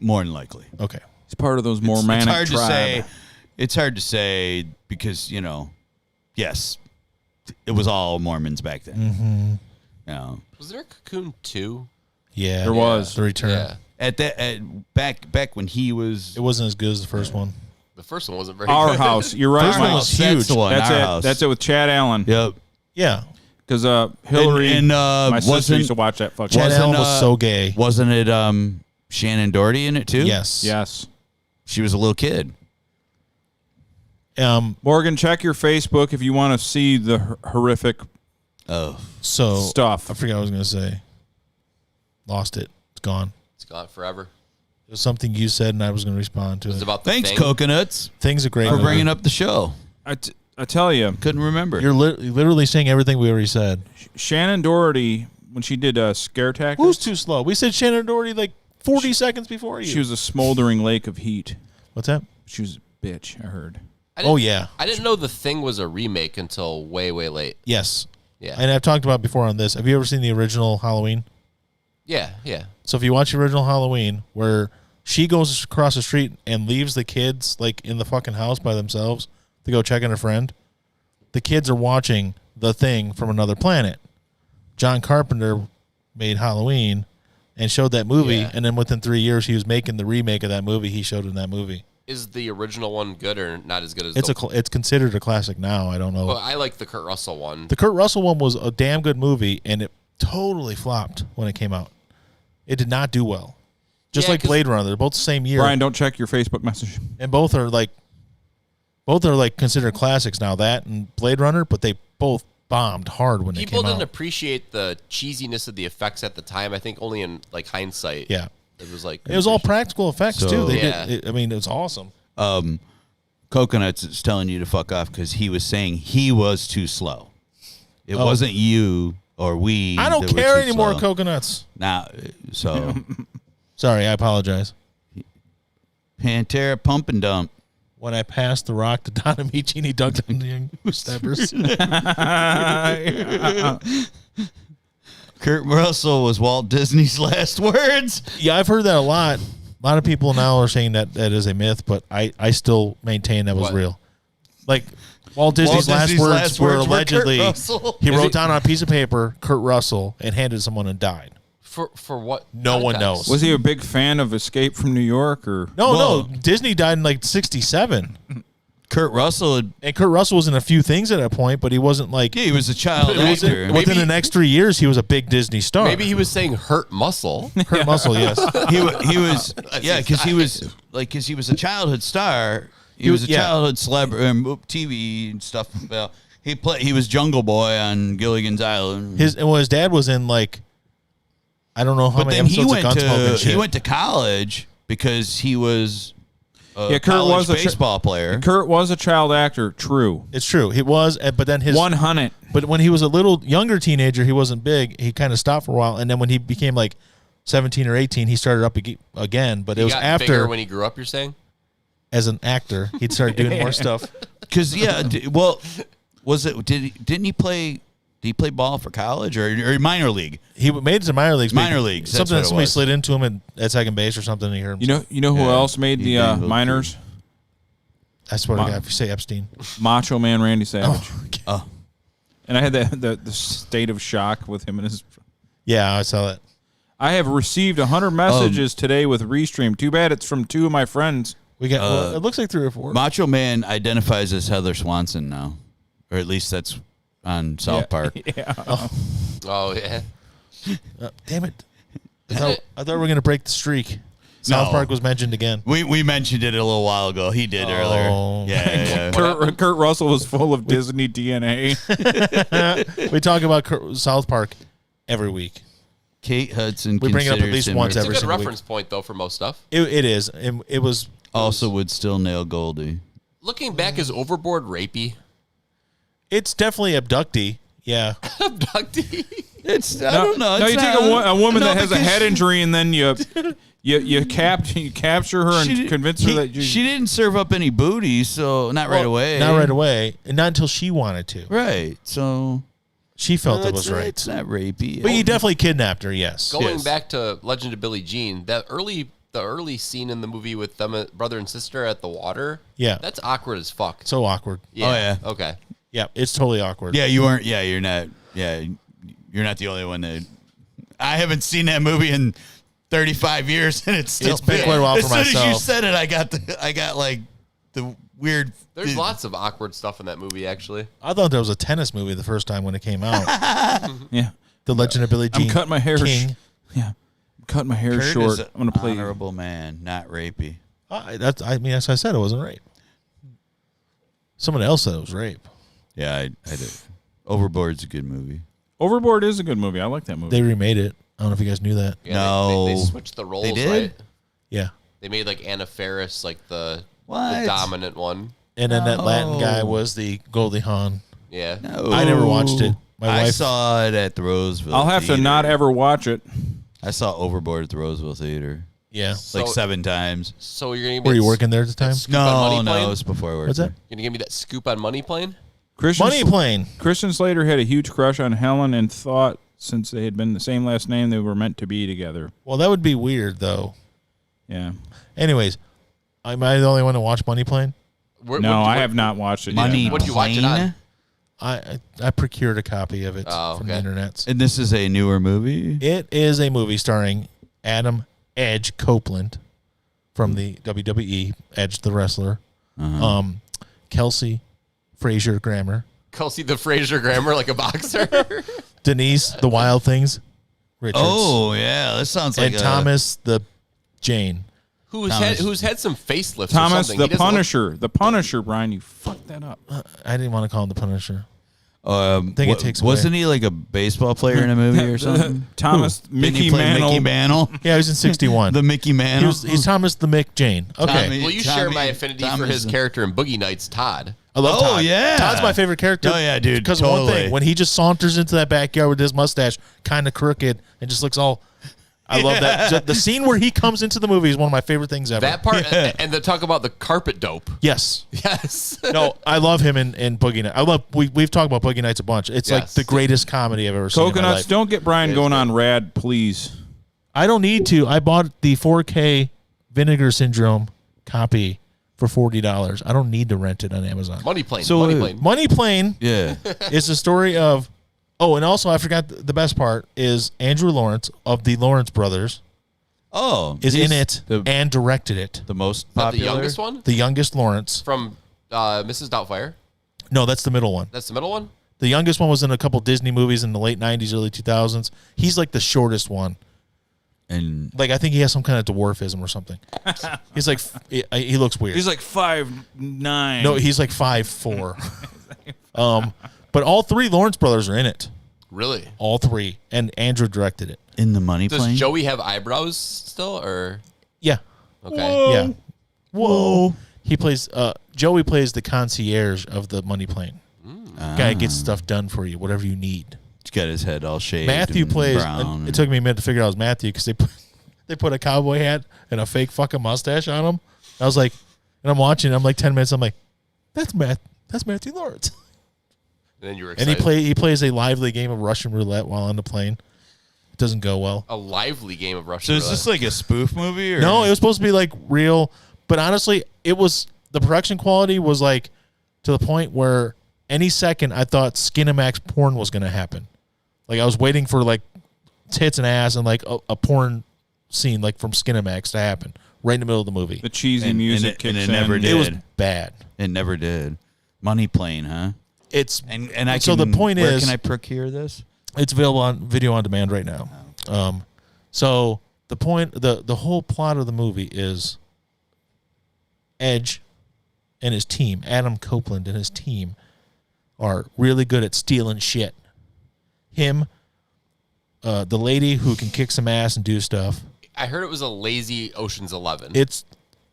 more than likely. Okay. He's part of those It's Mormonic hard tribe. to say. It's hard to say because yes, it was all Mormons back then. Mm-hmm. Was there a Cocoon 2? Yeah, There was. The Return. Yeah. Back when he was It wasn't as good as the first one. The first one wasn't very Our good. House. You're right. First one Mike. was That's huge. the one. That's Our it. House. That's it with Chad Allen. Yep. Yeah. Because Hillary And, my sister wasn't- used to watch that fucking. Chad Wasn't, Allen was so gay. Wasn't it Shannon Doherty in it too? Yes. Yes. She was a little kid. Morgan, check your Facebook if you want to see the horrific Oh. So stuff. I forgot what I was going to say. Lost it. It's gone. It's gone forever. It was something you said, and I was going to respond to It's it. about the Thanks, Thing. Coconuts, Things are great. for movie. bringing up the show. I tell you, Couldn't remember. You're literally saying everything we already said. Shannon Doherty, when she did Scare Tactics, Who's too slow? We said Shannon Doherty like 40 seconds before you. she was a smoldering lake of heat. What's that? She was a bitch, I heard. Oh, yeah. I didn't know The Thing was a remake until way, way late. Yes. Yeah. And I've talked about before on this. Have you ever seen the original Halloween? Yeah. So if you watch the original Halloween, where she goes across the street and leaves the kids like in the fucking house by themselves to go check on a friend, the kids are watching The Thing from another planet. John Carpenter made Halloween and showed that movie, Yeah. and then within 3 years he was making the remake of that movie he showed in that movie. Is the original one good or not as good as It's considered a classic now. I don't know. Well, I like the Kurt Russell one. The Kurt Russell one was a damn good movie, and it totally flopped when it came out. It did not do well. Just Yeah, like 'cause- Blade Runner, they're both the same year, Brian, don't check your Facebook message. and both are like considered classics now. That and Blade Runner, but they both bombed hard when People they came didn't out. appreciate the cheesiness of the effects at the time. I think only in like hindsight. Yeah, It was like it was all practical effects So- too. They Yeah. did. I mean, it was awesome. Coconuts is telling you to fuck off because he was saying he was too slow. It Oh. wasn't you or we. I don't that were care too anymore. slow. Coconuts. Now, so Sorry, I apologize. Pantera pump and dump. When I passed the rock to Don Amici, and he dunked on the young steppers. Kurt Russell was Walt Disney's last words. Yeah, I've heard that a lot. A lot of people now are saying that is a myth, but I still maintain that was What? real. Like Walt Disney's, last words were allegedly Kurt Russell. he wrote down on a piece of paper Kurt Russell and handed it to someone and died. For what? No one context? knows. Was he a big fan of Escape from New York or? No. Disney died in like 1967. Kurt Russell, And Kurt Russell was in a few things at that point, but he wasn't like he was a child actor. within the next 3 years he was a big Disney star. Maybe he was saying hurt muscle. Kurt Russell, yes. He was because he was a childhood star. He was a childhood celebrity, TV and stuff. Well, he was Jungle Boy on Gilligan's Island. His dad was in like I don't know how But many then episodes of Gunsmoke and shit. he went to college because he was a Kurt was a baseball player. Kurt was a child actor. True. It's true. He was, but then his 100. But when he was a little younger teenager, he wasn't big. He kind of stopped for a while, and then when he became like 17 or 18, he started up again. But it was Got after bigger when he grew up. You're saying? as an actor, he'd started doing more stuff. Because was it? Didn't he play? Did he play ball for college or minor league? He made it to minor leagues. Minor leagues, that's Something what that it somebody was. slid into him at second base or something. And he heard him. You know who Yeah, else made he the dangled minors? I swear to God, if you say Epstein, Macho Man Randy Savage. Oh, And I had the state of shock with him and his. yeah, I saw that. I have received 100 messages today with Restream. Too bad it's from 2 of my friends. We got. Well, it looks like 3 or 4. Macho Man identifies as Heather Swanson now, or at least that's on South Park. Yeah. Oh yeah. Damn it! I thought we were gonna break the streak. South No. Park was mentioned again. We mentioned it a little while ago. He did earlier. Yeah. Kurt Russell was full of Disney DNA. We talk about South Park every week. Kate Hudson. We bring it up at considers least him once It's a every good single reference point though for most stuff. It is. It was. Also would still nail Goldie. Looking back, is Overboard rapey? It's definitely abductee. Yeah. Abductee. It's I don't know. No, It's you take not- a woman no, that has a because head injury and then you capture her and convince her that she didn't serve up any booty, so not right away. Not right away, and not until she wanted to. Right. So She felt it it's- was right. It's not rapey. But he definitely kidnapped her. Yes. Going Yes. back to Legend of Billie Jean, the early scene in the movie with them brother and sister at the water. Yeah. That's awkward as fuck. So awkward. Yeah. Oh, yeah. Okay. Yeah, it's totally awkward. Yeah, you weren't. Yeah, you're not. Yeah, you're not the only one that. I haven't seen that movie in 35 years, and it's still. It's been quite a while as for soon as you myself. said it, I got like the weird. There's lots of awkward stuff in that movie, actually. I thought that was a tennis movie the first time when it came out. yeah. The Legend of Billie Jean. I'm cutting my hair. King. Yeah. I'm cutting my hair Kurt short. is I'm gonna play. honorable man, not rapey. That's what I said. It wasn't rape. Someone else said it was rape. Yeah, I did. Overboard's a good movie. Overboard is a good movie. I like that movie. They remade it. I don't know if you guys knew that. Yeah, No. They switched the roles, did? right? Yeah. They made like Anna Faris like the What? dominant one. And then that Latin No. guy was the Goldie Hawn. Yeah. No. I never watched it. My I wife. saw it at the Roseville. I'll have to Theater. not ever watch it. I saw Overboard at the Roseville Theater Yeah. like So- 7 times. So you're gonna Were you working there at the time? Scoop on No, Money no, Plane? it was before I worked. What's that? You're gonna give me that scoop on Money Plane? Money Plane. Christian Slater had a huge crush on Helen and thought since they had been the same last name, they were meant to be together. Well, that would be weird, though. Yeah. Anyways, am I the only one to watch Money Plane? No, I have not watched it Money yet. What'd you watch it on? I procured a copy of it Oh, from the okay. internet. And this is a newer movie. It is a movie starring Adam Edge Copeland from the WWE, Edge the wrestler. Kelsey Frazier Grammer, Kelsey the Fraser Grammer like a boxer. Denise the Wild Things Richards, Oh yeah, this sounds like and Thomas the Jane. who's Thomas. had some facelifts Thomas or something. the He doesn't look- Punisher. The Punisher, Brian, you fucked that up. I didn't want to call him the Punisher. Think it takes wasn't he like a baseball player in a movie or something? Thomas Didn't Mickey he play Mantle. Mickey Mantle? Yeah, he was in 61. The Mickey Mantle. He's Thomas the Mick Jane. Okay. Tommy. Well, you share my affinity for his character in Boogie Nights, Todd. I love Oh, Todd. yeah. Todd's my favorite character. Oh, yeah, dude, Because one totally. thing, when he just saunters into that backyard with his mustache, kind of crooked, and just looks all. I love that. The scene where he comes into the movie is one of my favorite things ever. That part, and the talk about the carpet dope. Yes. Yes. No, I love him in Boogie Nights. We've talked about Boogie Nights a bunch. It's like Yes. the greatest comedy I've ever seen. in my Coconuts, life. don't get Brian going on Rad, please. I don't need to. I bought the 4K Vinegar Syndrome copy for $40. I don't need to rent it on Amazon. Money Plane. So, Money Plane. Money Plane Yeah. is the story of. Oh, and also I forgot the best part is Andrew Lawrence of the Lawrence Brothers Oh, is he's in it and directed it. the most Is that popular. the youngest one The youngest Lawrence. from Mrs. Doubtfire. No, that's the middle one. That's the middle one. The youngest one was in a couple Disney movies in the late 90s, early 2000s. He's like the shortest one. And Like, I think he has some kind of dwarfism or something. He's like, he looks weird. He's like 5'9". No, he's like 5'4". But all three Lawrence brothers are in it. Really? All three. And Andrew directed it. in the Money Does Plane. Joey have eyebrows still, or Yeah. okay? Yeah. Whoa. He plays, Joey plays the concierge of the Money Plane. Guy gets stuff done for you, whatever you need. He's got his head all shaved. Matthew and plays. brown It took me a minute to figure out it was Matthew because they put a cowboy hat and a fake fucking mustache on him. I was like, and I'm watching. I'm like 10 minutes. I'm like, that's Matthew Lawrence. And then you were And excited. he plays a lively game of Russian roulette while on the plane. It doesn't go well. A lively game of So Russian is this like a spoof movie? Or? No, it was supposed to be like real, but honestly, it was the production quality was like to the point where any second I thought Skinamax porn was going to happen. Like I was waiting for like tits and ass and like a porn scene like from Skinamax to happen right in the middle of the movie. The cheesy And music it kicks never in. did. It was bad. It never did. Money Plane, huh? It's And I so can, the point where is can I procure this? it's available on video on demand right now. So the point the whole plot of the movie is Edge and his team, Adam Copeland and his team, are really good at stealing shit. Him, the lady who can kick some ass and do stuff. I heard it was a lazy Ocean's 11. It's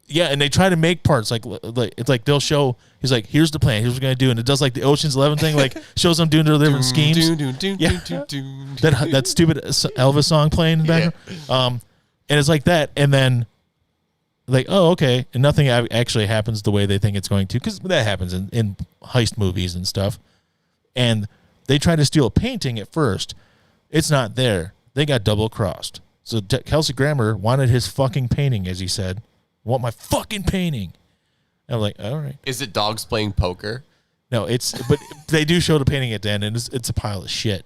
yeah, and they try to make parts like it's like they'll show. He's like, here's the plan. Here's what we're gonna do, and it does like the Ocean's 11 thing, like shows them doing their different schemes. That stupid Elvis song playing in the background. And it's like that, and then like, oh, okay, and nothing actually happens the way they think it's going to, because that happens in heist movies and stuff. And they try to steal a painting at first. It's not there. They got double crossed. So Kelsey Grammer wanted his fucking painting, as he said. Want my fucking painting. And I'm like, all right. Is it dogs playing poker? No, but they do show the painting at the end, and it's a pile of shit.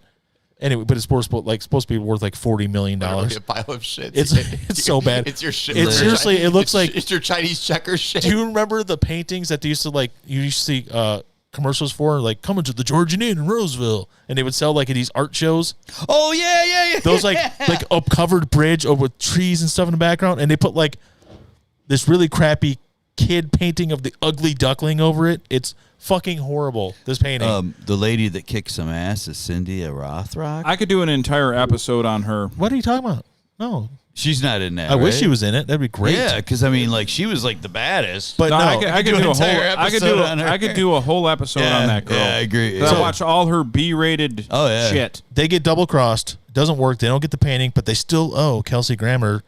Anyway, but it's supposed to be worth like $40 million. Literally a pile of shit. It's so bad. It's your shit. It's seriously, it looks like. It's your Chinese checker shit. Do you remember the paintings that they used to like? You used to see commercials for, like coming to the Georgian Inn in Roseville, and they would sell like at these art shows. Oh yeah. Those like a covered bridge over with trees and stuff in the background, and they put like this really crappy kid painting of the ugly duckling over it. It's fucking horrible. This painting. The lady that kicks some ass is Cindy Rothrock. I could do an entire episode on her. What are you talking about? No, She's not in that. I wish right? she was in it. That'd be great. Yeah, because I mean, like she was like the baddest. But no, I could do a whole. entire episode on her. I could do a whole episode on that girl. Yeah, I agree. 'Cause I So- watched all her B-rated shit. they get double crossed. Doesn't work. They don't get the painting, but they still owe Kelsey Grammer,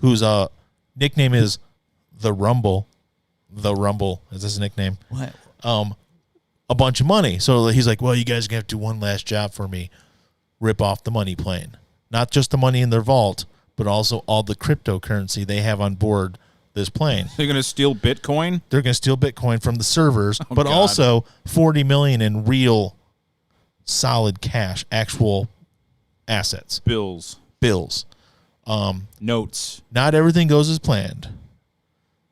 whose nickname is the Rumble. The Rumble is his nickname. What? A bunch of money. So he's like, well, you guys are gonna have to do one last job for me. Rip off the money plane. Not just the money in their vault, but also all the cryptocurrency they have on board this plane. They're gonna steal Bitcoin. They're gonna steal Bitcoin from the servers, but God. also $40 million in real solid cash, actual assets. Bills. Notes. Not everything goes as planned.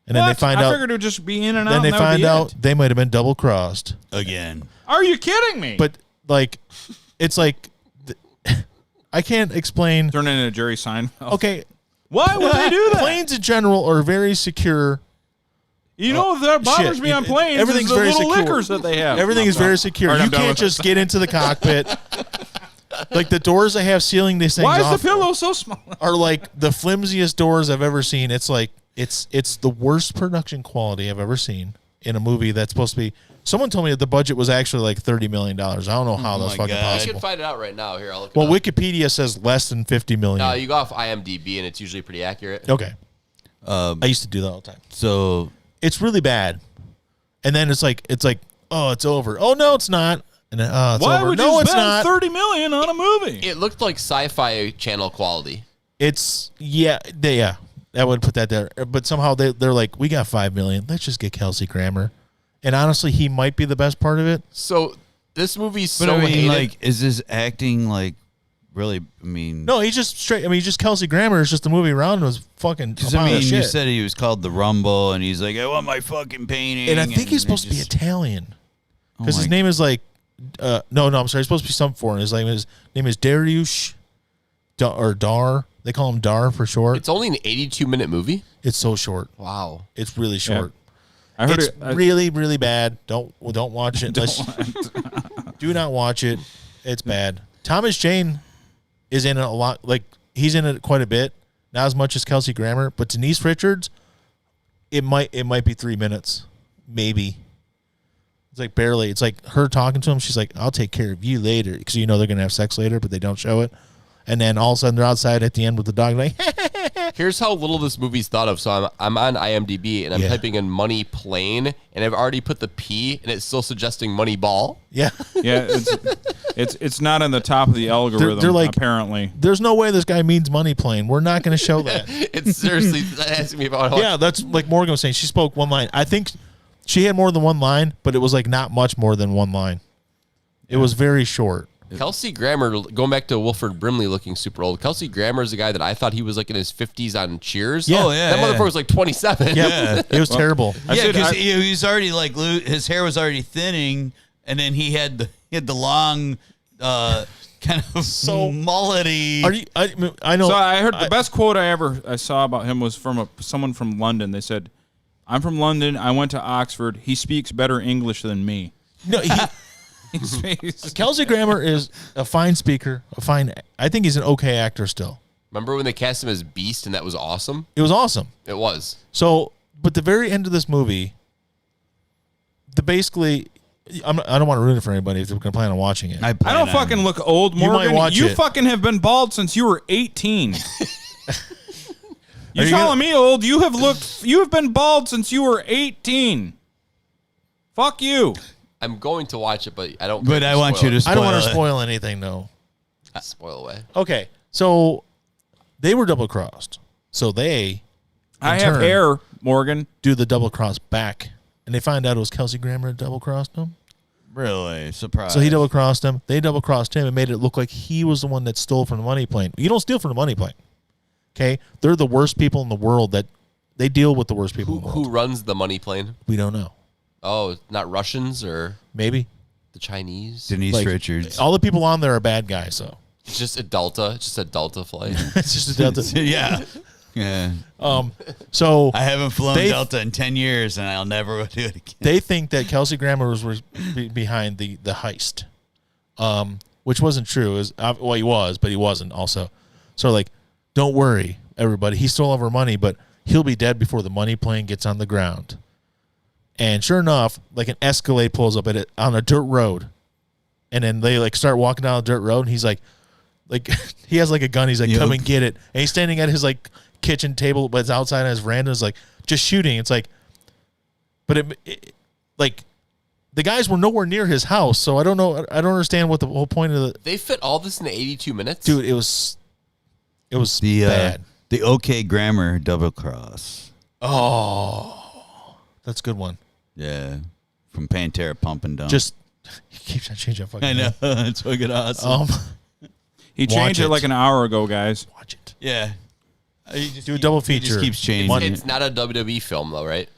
And then they What? find I out. figured it would just be in and out. Then they and that would find be out it. they might have been double crossed. Again. Are you kidding me? But like, it's like I can't explain. turn into Jerry Seinfeld. Okay, Why would they do that? planes in general are very secure. You know that bothers shit. me on planes. Everything's is the very little secure. liquors that they have. Everything I'm is done. very secure. All right, You I'm done can't with just it. get into the cockpit. Like the doors they have sealing these things Why is off the pillow so small? are like the flimsiest doors I've ever seen. It's like it's the worst production quality I've ever seen in a movie that's supposed to be. Someone told me that the budget was actually like $30 million. I don't know how that's my fucking God. I possible. can find it out right now. Here, I'll look it Well, up. Wikipedia says less than $50 million. No, you go off IMDb, and it's usually pretty accurate. Okay. I used to do that all the time. So It's really bad. And then it's like, oh, it's over. Oh no, it's not. And then, oh, it's Why over. would No, you it's spend not. $30 million on a movie? It looked like Sci-Fi Channel quality. It's That would put that there. But somehow they're like, we got $5 million. Let's just get Kelsey Grammer. And honestly, he might be the best part of it. So this movie's But so I mean, hated. like, is this acting like really? I mean, No, he's just straight. I mean, he's just Kelsey Grammer. It's just the movie around him was fucking. because a pile I of mean, you shit. said he was called the Rumble, and he's like, I want my fucking painting. And I think he's supposed to be just- Italian because Oh his my- name is like. No, I'm sorry. He's supposed to be some foreign. His name is Dariush, or Dar. They call him Dar for short. It's only an 82-minute movie. It's so short. Wow. It's really short. I heard It's it. really, really bad. Don't watch it. Do not watch it. It's bad. Thomas Jane is in it a lot. Like, he's in it quite a bit. Not as much as Kelsey Grammer, but Denise Richards, it might be 3 minutes, maybe. It's like barely. It's like her talking to him. She's like, "I'll take care of you later," because you know they're gonna have sex later, but they don't show it. And then all of a sudden they're outside at the end with the dog, like, Here's how little this movie's thought of. So I'm on IMDb and I'm Yeah. typing in money plane and I've already put the P and it's still suggesting money ball. yeah. Yeah, it's not on the top of the algorithm. They're like- apparently. There's no way this guy means money plane. We're not going to show that. It's seriously asking me about how Yeah, that's like Morgan was saying. She spoke one line. I think she had more than one line, but it was like not much more than one line. It was very short. Kelsey Grammer, going back to Wilford Brimley looking super old. Kelsey Grammer is a guy that I thought he was like in his 50s on Cheers. Yeah. Oh, yeah, That yeah. motherfucker was like 27. Yeah, it was terrible. I Yeah, said because I- he's already like his hair was already thinning, and then he had the long kind of So- mullety. Are you? I know. So I heard the best quote I saw about him was from someone from London. They said, "I'm from London. I went to Oxford. He speaks better English than me." No, Kelsey Grammer is a fine speaker. I think he's an okay actor still. Remember when they cast him as Beast and that was awesome? It was awesome. It was. So, but the very end of this movie, basically, I don't want to ruin it for anybody if they're going to plan on watching it. I don't fucking look old, You Morgan. might watch You it. fucking have been bald since you were 18. Are You you calling me old? You have been bald since you were 18. Fuck you. I'm going to watch it, but I don't. But I want you to. I don't want to spoil it. spoil anything, though. spoil away. Okay, so they were double crossed. So they, I have turn, hair, Morgan. do the double cross back, and they find out it was Kelsey Grammer that double crossed him. Really surprised. So he double crossed him. They double crossed him and made it look like he was the one that stole from the money plane. You don't steal from the money plane. Okay, they're the worst people in the world. That they deal with the worst people in the world. Who runs the money plane? We don't know. Oh, not Russians or Maybe the Chinese? Denise like, Richards. all the people on there are bad guys. So It's just a Delta. It's just a Delta flight. it's just a Delta. Yeah. Yeah. So I haven't flown They- Delta in 10 years, and I'll never do it again. they think that Kelsey Grammer was behind the heist, which wasn't true. It was, well, he was, but he wasn't also. So like, don't worry, everybody. He stole all of our money, but he'll be dead before the money plane gets on the ground. And sure enough, like an Escalade pulls up at it on a dirt road, and then they like start walking down the dirt road, and he's like he has like a gun. He's like, come and get it. And he's standing at his like kitchen table, but it's outside on his veranda. Is like just shooting. It's like, but it like the guys were nowhere near his house, so I don't know. I don't understand what the whole point of the They fit all this in 82 minutes? dude. It was The bad. the OK Grammar double cross. Oh, that's a good one. Yeah. From Pantera Pump and Dump. Just he keeps on changing that fucking I know. name. It's fucking awesome. He changed Watch it it. like an hour ago, guys. Watch it. Yeah. He just Do a double He feature. just keeps changing One- it. It's not a WWE film, though, right?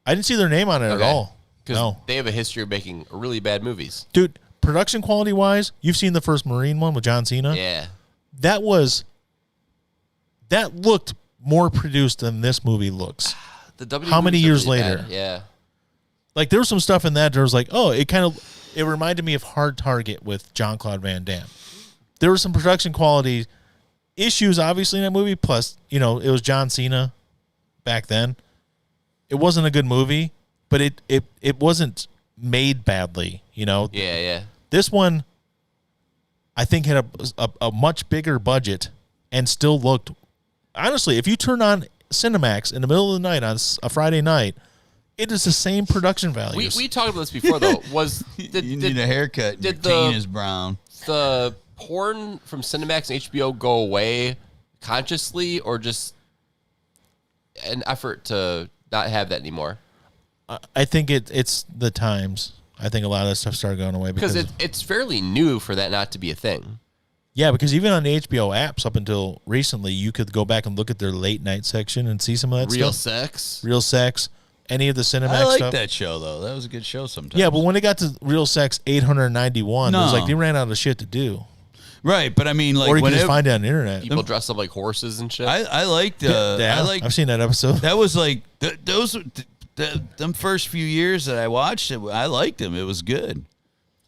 I didn't see their name on it at Okay. all. Because No, they have a history of making really bad movies. dude. Production quality wise, you've seen the first Marine one with John Cena. Yeah. That looked more produced than this movie looks. The WWE How many movies are years really later? bad. Yeah. Like there was some stuff in that there was like, oh, it reminded me of Hard Target with Jean-Claude Van Damme. There were some production quality issues, obviously, in that movie. Plus, it was John Cena back then. It wasn't a good movie, but it wasn't made badly. Yeah. This one, I think, had a much bigger budget and still looked. Honestly, if you turn on Cinemax in the middle of the night on a Friday night, it is the same production values. We talked about this before, though. You need a haircut. Your did cane the- is brown. the porn from Cinemax and HBO go away consciously or just an effort to not have that anymore. I think it's the times. I think a lot of that stuff started going away Because it's fairly new for that not to be a thing. Yeah, because even on the HBO apps up until recently, you could go back and look at their late night section and see some of that Real stuff. sex. Real Sex, any of the Cinemax I like stuff. that show though. That was a good show sometimes. Yeah, but when it got to Real Sex 891, it was No. like they ran out of shit to do. right. But I mean, like Or you could just whenever- find it on the internet. People dress up like horses and shit. I liked. Yeah, I like. I've seen that episode. That was like them first few years that I watched it. I liked them. It was good.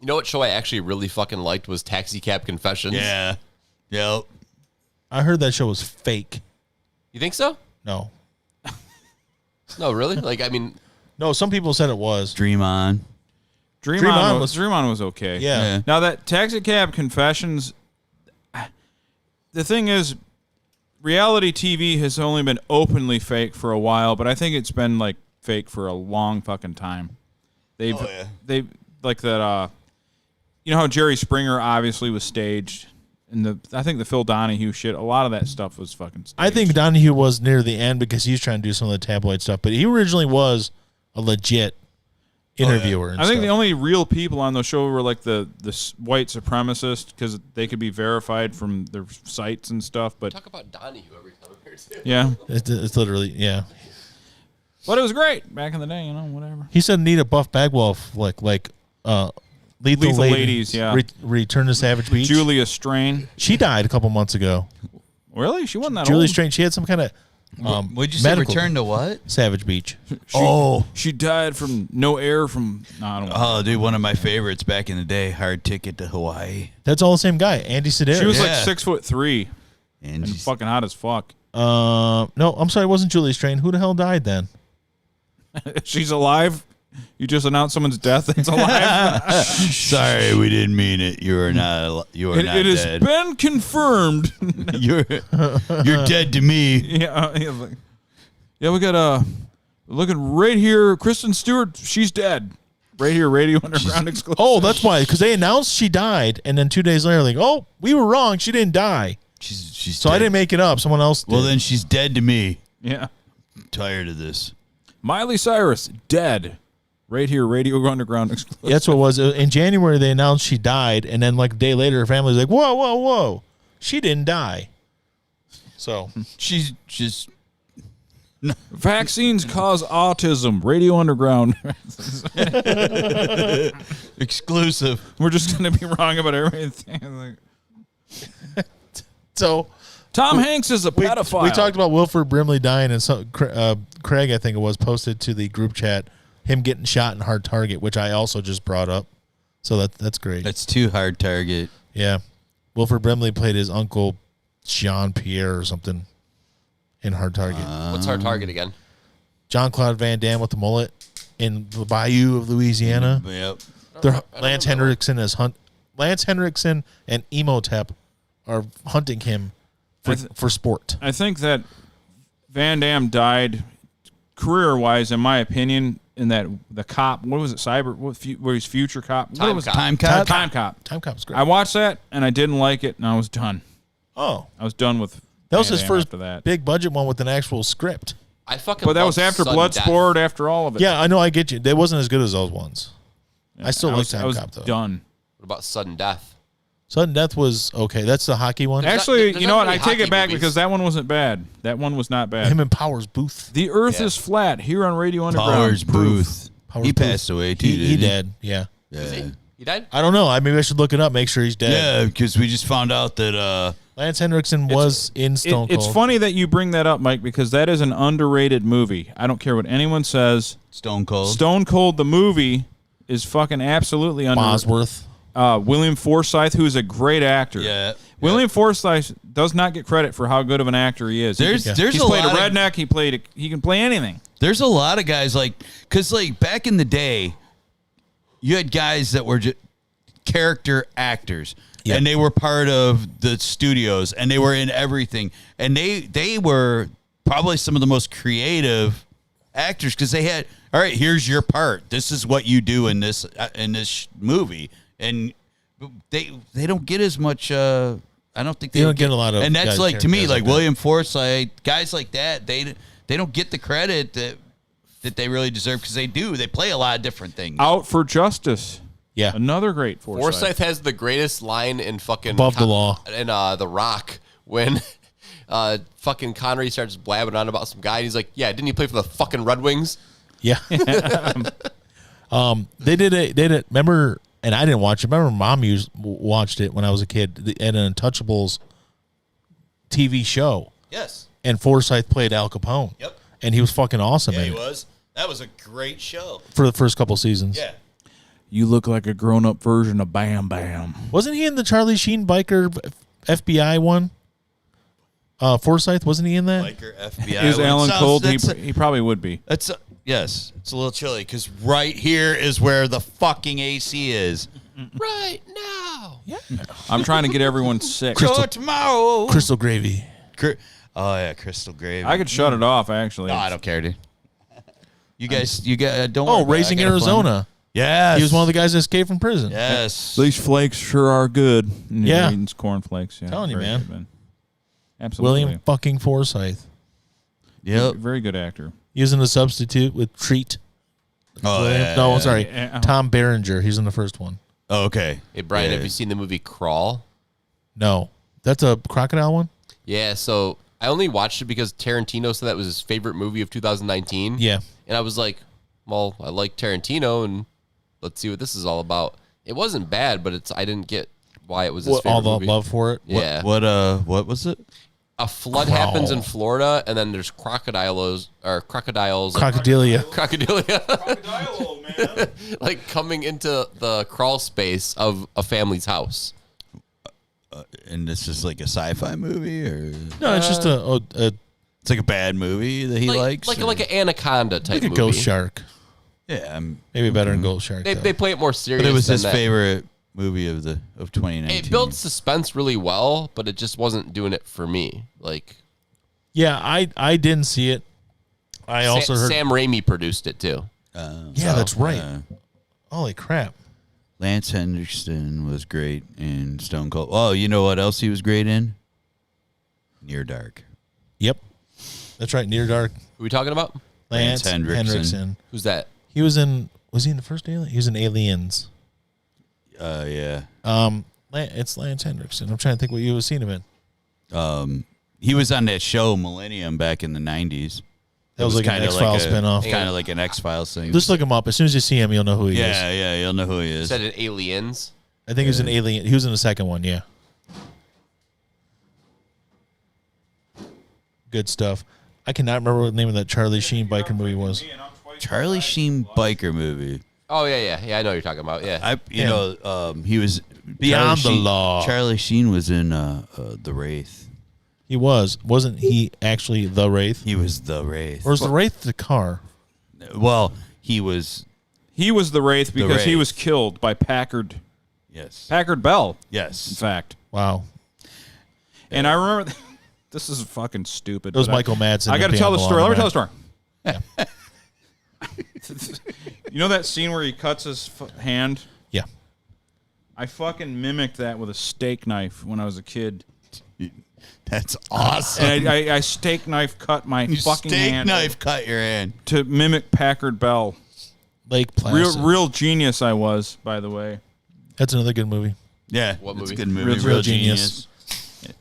You know what show I actually really fucking liked was Taxi Cab Confessions. Yeah. Yep. I heard that show was fake. You think so? No. No, really? Like, I mean, No, some people said it was. Dream on. Dream Dream On On was okay. Yeah. Yeah. Now that Taxi Cab Confessions, the thing is, reality TV has only been openly fake for a while, but I think it's been like fake for a long fucking time. They've like that. You know how Jerry Springer obviously was staged, and I think the Phil Donahue shit. A lot of that stuff was fucking staged. I think Donahue was near the end because he was trying to do some of the tabloid stuff, but he originally was a legit interviewer. And I think stuff. the only real people on the show were like the white supremacists because they could be verified from their sites and stuff. But talk about Donahue every time I'm here, too. yeah, It's literally, yeah. but it was great back in the day. You know, whatever. He said need a Buff Bagwell flick, like Lethal Ladies, yeah. Return to Savage Beach. Julia Strain. She died a couple months ago. Really? She wasn't that Julia old. Strain. She had some kind of What'd you say? medical- Return to what? Savage Beach. She died from no air from. No, I don't know. Oh, dude, one of my favorites back in the day. Hard Ticket to Hawaii. That's all the same guy, Andy Sedaris. She was like Yeah. 6'3" And and she's- fucking hot as fuck. no, I'm sorry, it wasn't Julia Strain. Who the hell died then? She's alive. You just announced someone's death. It's alive. sorry, we didn't mean it. You are not. You are not it has dead. been confirmed. You're dead to me. Yeah, we got looking right here. Kristen Stewart, she's dead. Right here, Radio Underground exclusive. Oh, that's why, because they announced she died, and then 2 days later, like, oh, we were wrong. She didn't die. She's So dead. I didn't make it up. Someone else did. Well, then she's dead to me. Yeah. I'm tired of this. Miley Cyrus, dead. Right here, Radio Underground exclusive. That's what it was. In January, they announced she died, and then like a day later, her family was like, whoa, whoa, whoa. She didn't die. So She's just. Vaccines cause autism. Radio Underground. Exclusive. We're just going to be wrong about everything. so Tom Hanks is a pedophile. we talked about Wilford Brimley dying, and Craig, I think it was, posted to the group chat him getting shot in Hard Target, which I also just brought up. So that's great. That's too hard target. Yeah. Wilford Brimley played his uncle Jean Pierre or something in Hard Target. What's our target again? John Claude Van Damme with the mullet in the Bayou of Louisiana. Yep. Lance Henriksen and Emotep are hunting him for sport. I think that Van Damme died career-wise, in my opinion, in that the cop. What was it? Where he's Future Cop. What was it? Time Cop. Time Cop. Time Cop's great. I watched that and I didn't like it, and I was done. Oh, I was done with. that was Van his Damme first after that. big budget one with an actual script. I fucking. But that was love after Sudden Death. Bloodsport, after all of it. Yeah, I know. I get you. They wasn't as good as those ones. I still like I Time was Cop though. done. What about Sudden Death? Sudden Death was okay. That's the hockey one. Actually, there's you know not what? I many take it hockey back movies. because that one wasn't bad. That one was not bad. Him and Powers Booth. The Earth Yeah. is flat here on Radio Underground. Powers Booth. Powers He Booth. passed away too. He didn't did. Yeah. Yeah. He died? I don't know. Maybe I should look it up. Make sure he's dead. Yeah, because we just found out that. Lance Henriksen was in Stone Cold. It's funny that you bring that up, Mike, because that is an underrated movie. I don't care what anyone says. Stone Cold. Stone Cold, the movie, is fucking absolutely underrated. Bosworth. William Forsythe, who is a great actor. Yeah. William Forsythe does not get credit for how good of an actor he is. There's He's a played a lot of- redneck. He can play anything. There's a lot of guys because back in the day, you had guys that were just character actors, Yeah. and they were part of the studios, and they were in everything, and they were probably some of the most creative actors because they had, all right, here's your part. This is what you do in this movie, and they don't get as much. I don't think They don't get a lot of and that's guys, like to me, guys like like that. William Forsythe, guys like that. They they don't get the credit that they really deserve because they do. They play a lot of different things. Out for Justice. Yeah. Another great Forsyth. Forsyth has the greatest line in fucking Above the Law. in The Rock when fucking Connery starts blabbing on about some guy. And he's like, "Yeah, didn't he play for the fucking Red Wings?" Yeah. They did it. Remember, and I didn't watch it. Remember, Mom watched it when I was a kid at an Untouchables TV show. Yes. And Forsyth played Al Capone. Yep. And he was fucking awesome Yeah, in he it was. That was a great show. for the first couple seasons. Yeah. You look like a grown-up version of Bam Bam. Wasn't he in the Charlie Sheen biker FBI one? Forsyth, wasn't he in that? Biker FBI. Is Alan Sounds- Cold? that's- He probably would be. That's yes. It's a little chilly because right here is where the fucking AC is. Right now. Yeah. I'm trying to get everyone sick. So tomorrow. Crystal Gravy. Oh yeah, Crystal Gravy. I could shut it off, actually. No, I don't care, dude. You guys don't. Oh, worry about it. Raising I got a plan. Arizona. Yes. He was one of the guys that escaped from prison. Yes. These flakes sure are good. And Yeah. you're eating corn flakes. Yeah, Telling you, very man. good, Absolutely. William fucking Forsyth. Yep. Very good actor. Using a substitute with Treat. Oh, William- yeah, no, yeah. sorry. Yeah. Tom Berenger. He's in the first one. Oh, okay. Hey Brian, Yeah. have you seen the movie Crawl? No. That's a crocodile one? Yeah, so I only watched it because Tarantino said that was his favorite movie of 2019. Yeah. And I was like, well, I like Tarantino, and let's see what this is all about. It wasn't bad, but I didn't get why it was his favorite All the movie. love for it. Yeah. What was it? A flood happens in Florida, and then there's crocodiles. Crocodilia. Crocodilia. Like coming into the crawl space of a family's house. And this is like a sci-fi movie, or No, it's just a it's like a bad movie that he likes. Like or- an anaconda type like a movie. ghost shark. yeah. Maybe better than Ghost Shark. They, though. they play it more serious. But it was than his that. favorite movie of 2019. It builds suspense really well, but it just wasn't doing it for me. Like Yeah, I didn't see it. I also heard. Sam Raimi produced it too. Yeah, that's right. Holy crap! Lance Henriksen was great in Stone Cold. Oh, you know what else he was great in? Near Dark. Yep, that's right. Near Dark. Who are we talking about? Lance Henriksen. Henriksen. Who's that? He was in. Was he in the first Alien? He was in Aliens. Yeah. It's Lance Henriksen. I'm trying to think what you was seen him in. He was on that show Millennium back in the 90s. That was like an X-Files spinoff. Kind of like an X-Files thing. Just look him up. As soon as you see him, you'll know who he is. Yeah, you'll know who he You is. said in Aliens. I think he was in Alien. He was in the second one. Yeah. Good stuff. I cannot remember what the name of that Charlie Sheen biker movie was. Charlie Sheen biker movie. Oh yeah. I know what you're talking about. Yeah. He was Beyond the Law. Charlie Sheen was in The Wraith. He wasn't he actually the Wraith? He was The Wraith. Or was the Wraith the car? Well, he was. He was the Wraith because he Wraith. was killed by Packard Yes. Bell, in Yes. fact. Wow. And I remember, this is fucking stupid. It was but Michael Madsen. I got to that tell the Beyond story. Law Let me man. tell the story. You know that scene where he cuts his hand? Yeah. I fucking mimicked that with a steak knife when I was a kid. That's awesome. And I steak knife cut my You fucking steak hand knife cut your hand. to mimic Packard Bell. Lake Placid. Real genius I was, by the way. That's another good movie. Yeah, What it's movie? a good movie. Real Genius.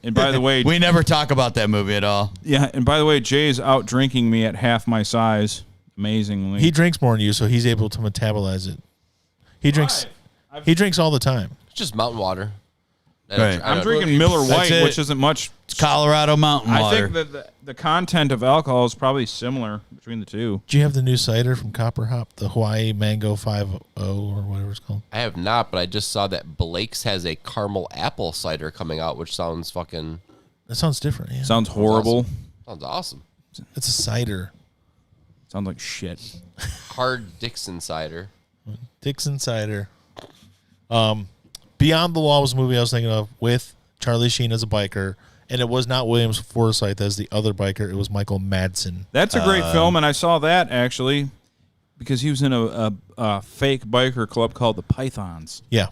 And by the way, We never talk about that movie at all. yeah, and by the way, Jay's out drinking me at half my size. Amazingly. He drinks more than you, so he's able to metabolize it. He drinks. He drinks all the time. It's just mountain water. Right. I'm drinking Miller That's White, it. which isn't much. It's Colorado mountain I water. think that the content of alcohol is probably similar between the two. Do you have the new cider from Copper Hop, the Hawaii Mango 5.0 or whatever it's called? I have not, but I just saw that Blake's has a caramel apple cider coming out, which sounds fucking That sounds different. Yeah. Sounds horrible. sounds awesome. It's a cider. Sounds like shit. Hard Dixon cider. Dixon cider. Beyond the Law was a movie I was thinking of with Charlie Sheen as a biker, and it was not William Forsythe as the other biker. It was Michael Madsen. That's a great film, and I saw that actually because he was in a fake biker club called the Pythons. Yeah.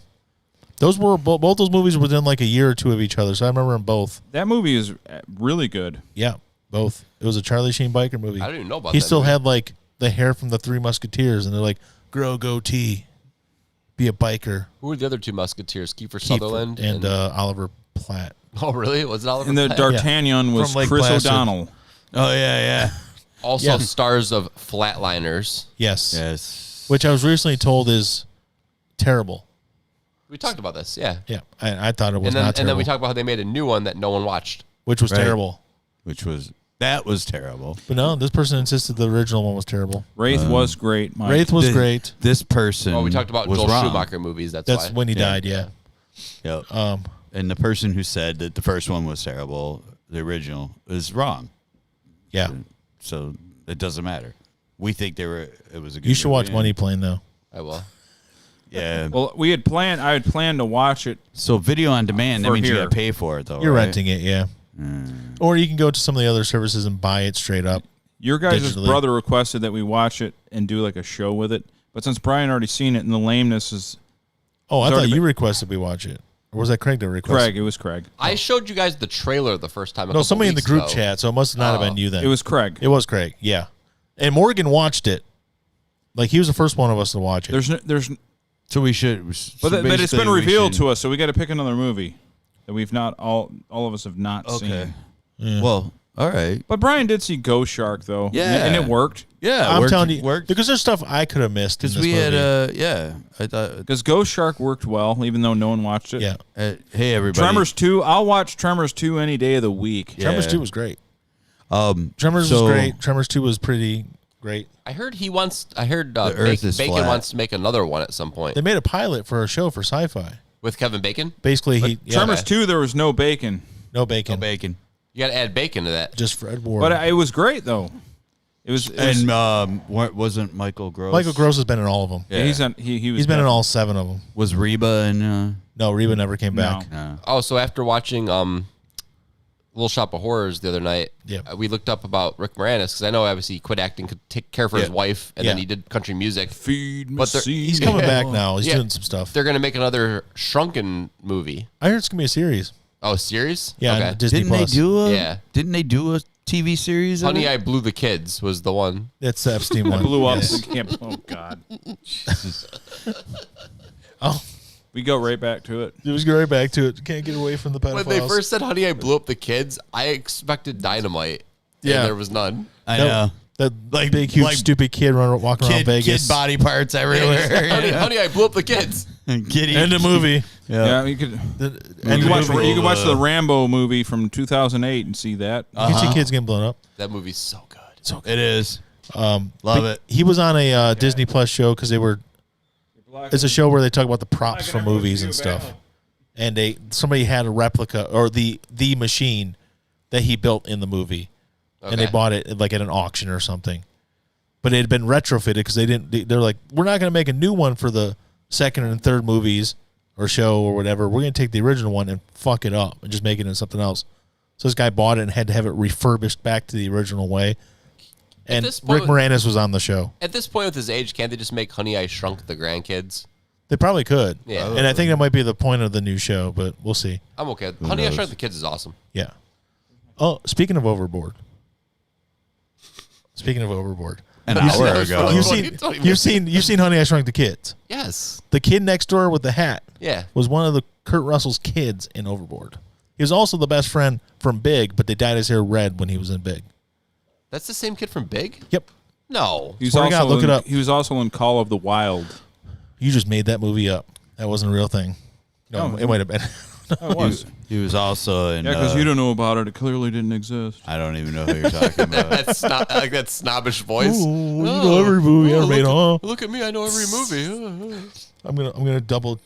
Those were both those movies were within like a year or two of each other, so I remember them both. That movie is really good. Yeah. Both. It was a Charlie Sheen biker movie. I didn't even know about He that still movie. had like the hair from the Three Musketeers, and they're like, grow goatee, be a biker. Who were the other two Musketeers? Kiefer Sutherland and Oliver Platt. Oh, really? Was it Oliver And the Platt? D'Artagnan was From Lake Chris Placid. O'Donnell. Oh yeah, Also Yeah. stars of Flatliners. Yes. yes. Which I was recently told is terrible. We talked about this, yeah. Yeah, I thought it was And then, not and terrible. then we talked about how they made a new one that no one watched. which was Right. terrible. That was terrible. But no, this person insisted the original one was terrible. Wraith was great, Mike. Wraith was great. This person. Oh, we talked about was Joel wrong. Schumacher movies. That's That's why. when he died. Yeah. Yep. Um. And the person who said that the first one was terrible, the original, is wrong. Yeah. So it doesn't matter. We think it was a good You should watch movie. Money Plane though. I will. Yeah. Well, I had planned to watch it. So video on demand, that For means you here. got to pay for it, though. You're right? renting it, yeah. Or you can go to some of the other services and buy it straight up. Your guys' Digitally. brother requested that we watch it and do like a show with it. But since Brian already seen it and the lameness is Oh, I It's thought already you been- requested we watch it. Or was that Craig that requested? Craig, it was Craig. I showed you guys the trailer the first time. No, somebody in the group ago. chat, so it must not have been you then. It was Craig. It was Craig, yeah. And Morgan watched it. Like he was the first one of us to watch it. There's So we should. but it's been revealed to us, so we got to pick another movie that we've not all of us have not Okay. seen. Well, all right. But Brian did see Ghost Shark though. Yeah. And it worked. Yeah, I'm worked, telling you, worked because there's stuff I could have missed in because this we movie. had I thought. Because Ghost Shark worked well, even though no one watched it. Yeah. Hey everybody. Tremors 2, I'll watch Tremors 2 any day of the week. Yeah. Tremors 2 was great. Tremors so- was great. Tremors 2 was pretty great. I heard he wants. I heard Earth is Bacon flat. wants to make another one at some point They made a pilot for a show for Sci-Fi. with Kevin Bacon. Basically, Tremors 2, there was no bacon. no bacon, No bacon. You got to add bacon to that. just Fred Ward. But it was great though. It was And wasn't Michael Gross? Michael Gross has been in all of them. yeah, he's He's been in all 7 of them. Was Reba and No, Reba never came back. Oh, so after watching Little Shop of Horrors the other night, Yeah. we looked up about Rick Moranis because I know obviously he quit acting, could take care for his Yeah. wife, and then Yeah. he did country music. Feed me But they're- He's coming back now. He's Yeah. doing some stuff. They're gonna make another Shrunken movie. I heard it's gonna be a series. Oh, series? Yeah, Okay. on Disney didn't Plus. they do a Yeah. Didn't they do a TV series? of Honey, it? I Blew the Kids was the one. That's the Epstein one. blew up. Yes. Oh God. Oh, We go right back to it. it was going right back to it. Can't get away from the pedophiles. When they first said Honey, I Blew Up the Kids, I expected dynamite. Yeah. And there was none. I know. that Like- big, huge, like stupid kid walking around Kid Vegas. body parts everywhere. Honey, I Blew Up the Kids. Kitty. End of movie. Yeah, you could. End You of could watch, movie. you could watch the Rambo movie from 2008 and see that. You can see kids getting blown up. That movie's so good. It is. Love it. He was on a Disney Plus show because they were. It's a show where they talk about the props from movies and stuff. And somebody had a replica or the machine that he built in the movie, and they Okay. bought it like at an auction or something. But it had been retrofitted because they're like, we're not going to make a new one for the second and third movies or show or whatever. We're going to take the original one and fuck it up and just make it into something else. So this guy bought it and had to have it refurbished back to the original way. And this point- Rick Moranis was on the show. At this point with his age, can't they just make Honey, I Shrunk the Grandkids? They probably could. Yeah. And I think that might be the point of the new show, but we'll see. I'm okay. Honey, I Shrunk the Kids is awesome. Yeah. Oh, speaking of Overboard. Speaking of Overboard. An You hour see- ago. You've 20 seen Honey, I Shrunk the Kids. Yes. The kid next door with the hat Yeah. was one of the Kurt Russell's kids in Overboard. He was also the best friend from Big, but they dyed his hair red when he was in Big. That's the same kid from Big? Yep. No. He was Swear to God, also look it up. He was also in Call of the Wild. You just made that movie up. That wasn't a real thing. No, it might have been. Oh, it was. He was also in. Yeah, because you don't know about it. It clearly didn't exist. I don't even know who you're talking about. That's not I like that snobbish voice. Ooh, you know every movie ever made, huh? Look at me, I know every movie. I'm gonna double.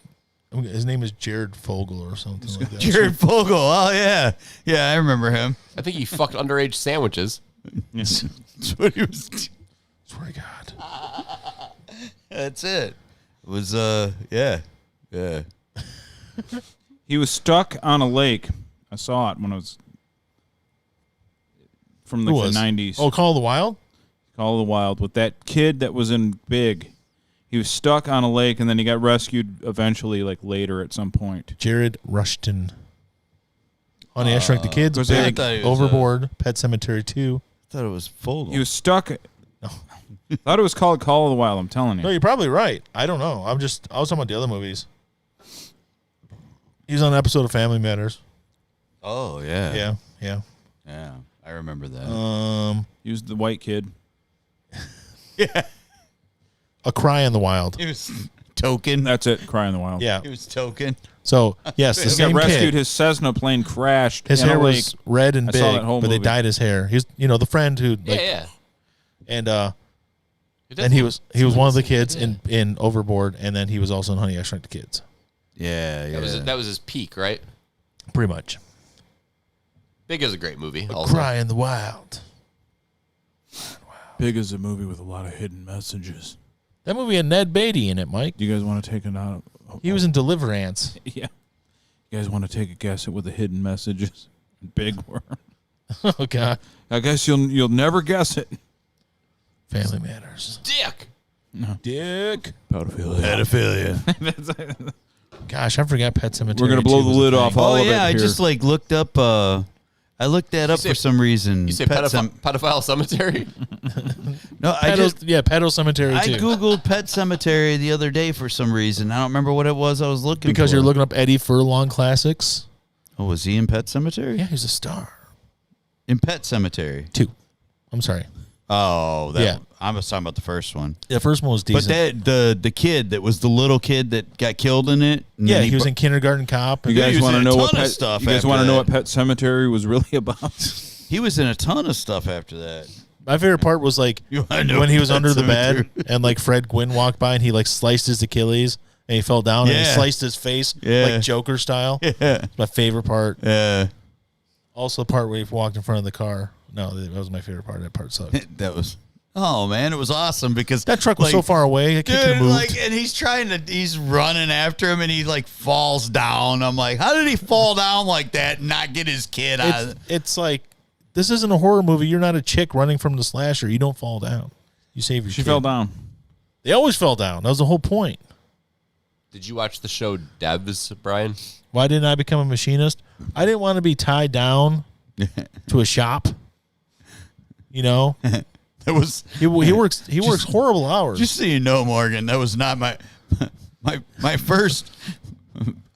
His name is Jared Fogle or something like that. Jared Fogle. Oh yeah, yeah, I remember him. I think he fucked underage sandwiches. That's what he was. Swear to God. That's it. It was yeah. He was stuck on a lake. I saw it when I was from Who like was? the 90s. Oh, Call of the Wild? Call of the Wild with that kid that was in Big. He was stuck on a lake and then he got rescued eventually, like later at some point. Jared Rushton. Honey, I Shrunk the Kids, was Big, thought it was Overboard, Pet Cemetery 2. I thought it was full. He was stuck. Thought it was called Call of the Wild. I'm telling you. No, you're probably right. I don't know. I was talking about the other movies. He was on an episode of Family Matters. Oh yeah. Yeah. I remember that. He was the white kid. A Cry in the Wild. He was Token. That's it. Cry in the Wild. Yeah. He was Token. So yes, the He got same rescued. kid. His Cessna plane crashed. His in hair a lake. was red and I saw that big, whole but they movie. dyed his hair. He's the friend who Yeah. and It and he doesn't- was one of the kids in Overboard, and then he was also in Honey, I Shrunk the Kids. Yeah. That was his peak, right? Pretty much. Big is a great movie. Also. Cry in the Wild. Big is a movie with a lot of hidden messages. That movie had Ned Beatty in it, Mike. Do you guys want to take it out? He was in Deliverance. Yeah. You guys want to take a guess at what the hidden messages? Big were. Oh God. I guess you'll never guess it. Family Matters. Dick. Dick. Pedophilia. Gosh, I forgot Pet Cemetery. We're gonna blow 2 the was a lid thing. off all Oh of it yeah, I here. just looked up. I looked that up say- for some reason. You say Pet pedophile cemetery? No, I just Pedo Cemetery I too. googled Pet Cemetery the other day for some reason. I don't remember what it was I was looking Because for. you're looking up Eddie Furlong classics. Oh, was he in Pet Cemetery? Yeah, he's a star. In Pet Cemetery. 2. I'm sorry. Oh, Yeah. I was talking about the first one. The first one was But decent. that the kid that was the little kid that got killed in it. And yeah, then he was br- in Kindergarten Cop. You And guys was want to in a know what ton of Pet stuff You guys after want to know that. what Pet Cemetery was really about? He was in a ton of stuff after that. my favorite part was like You wanna know when he was Pet under the Cemetery? bed and like Fred Gwynn walked by and he like sliced his Achilles and he fell down and he Yeah. sliced his face Yeah. like Joker style. Yeah, It's my favorite part. yeah. Also, the part where he walked in front of the car. No, that was my favorite part. That part sucked. That was. Oh man, it was awesome because That truck was like, so far away. It couldn't have Dude, moved. and he's running after him, and he like falls down. I'm like, how did he fall down like that and not get his kid out? It's like, this isn't a horror movie. You're not a chick running from the slasher. You don't fall down. You save your She kid. fell down. They always fell down. That was the whole point. Did you watch the show Devs, Brian? Why didn't I become a machinist? I didn't want to be tied down to a shop. You know, That was he works horrible hours. just so you know, Morgan. That was not my first.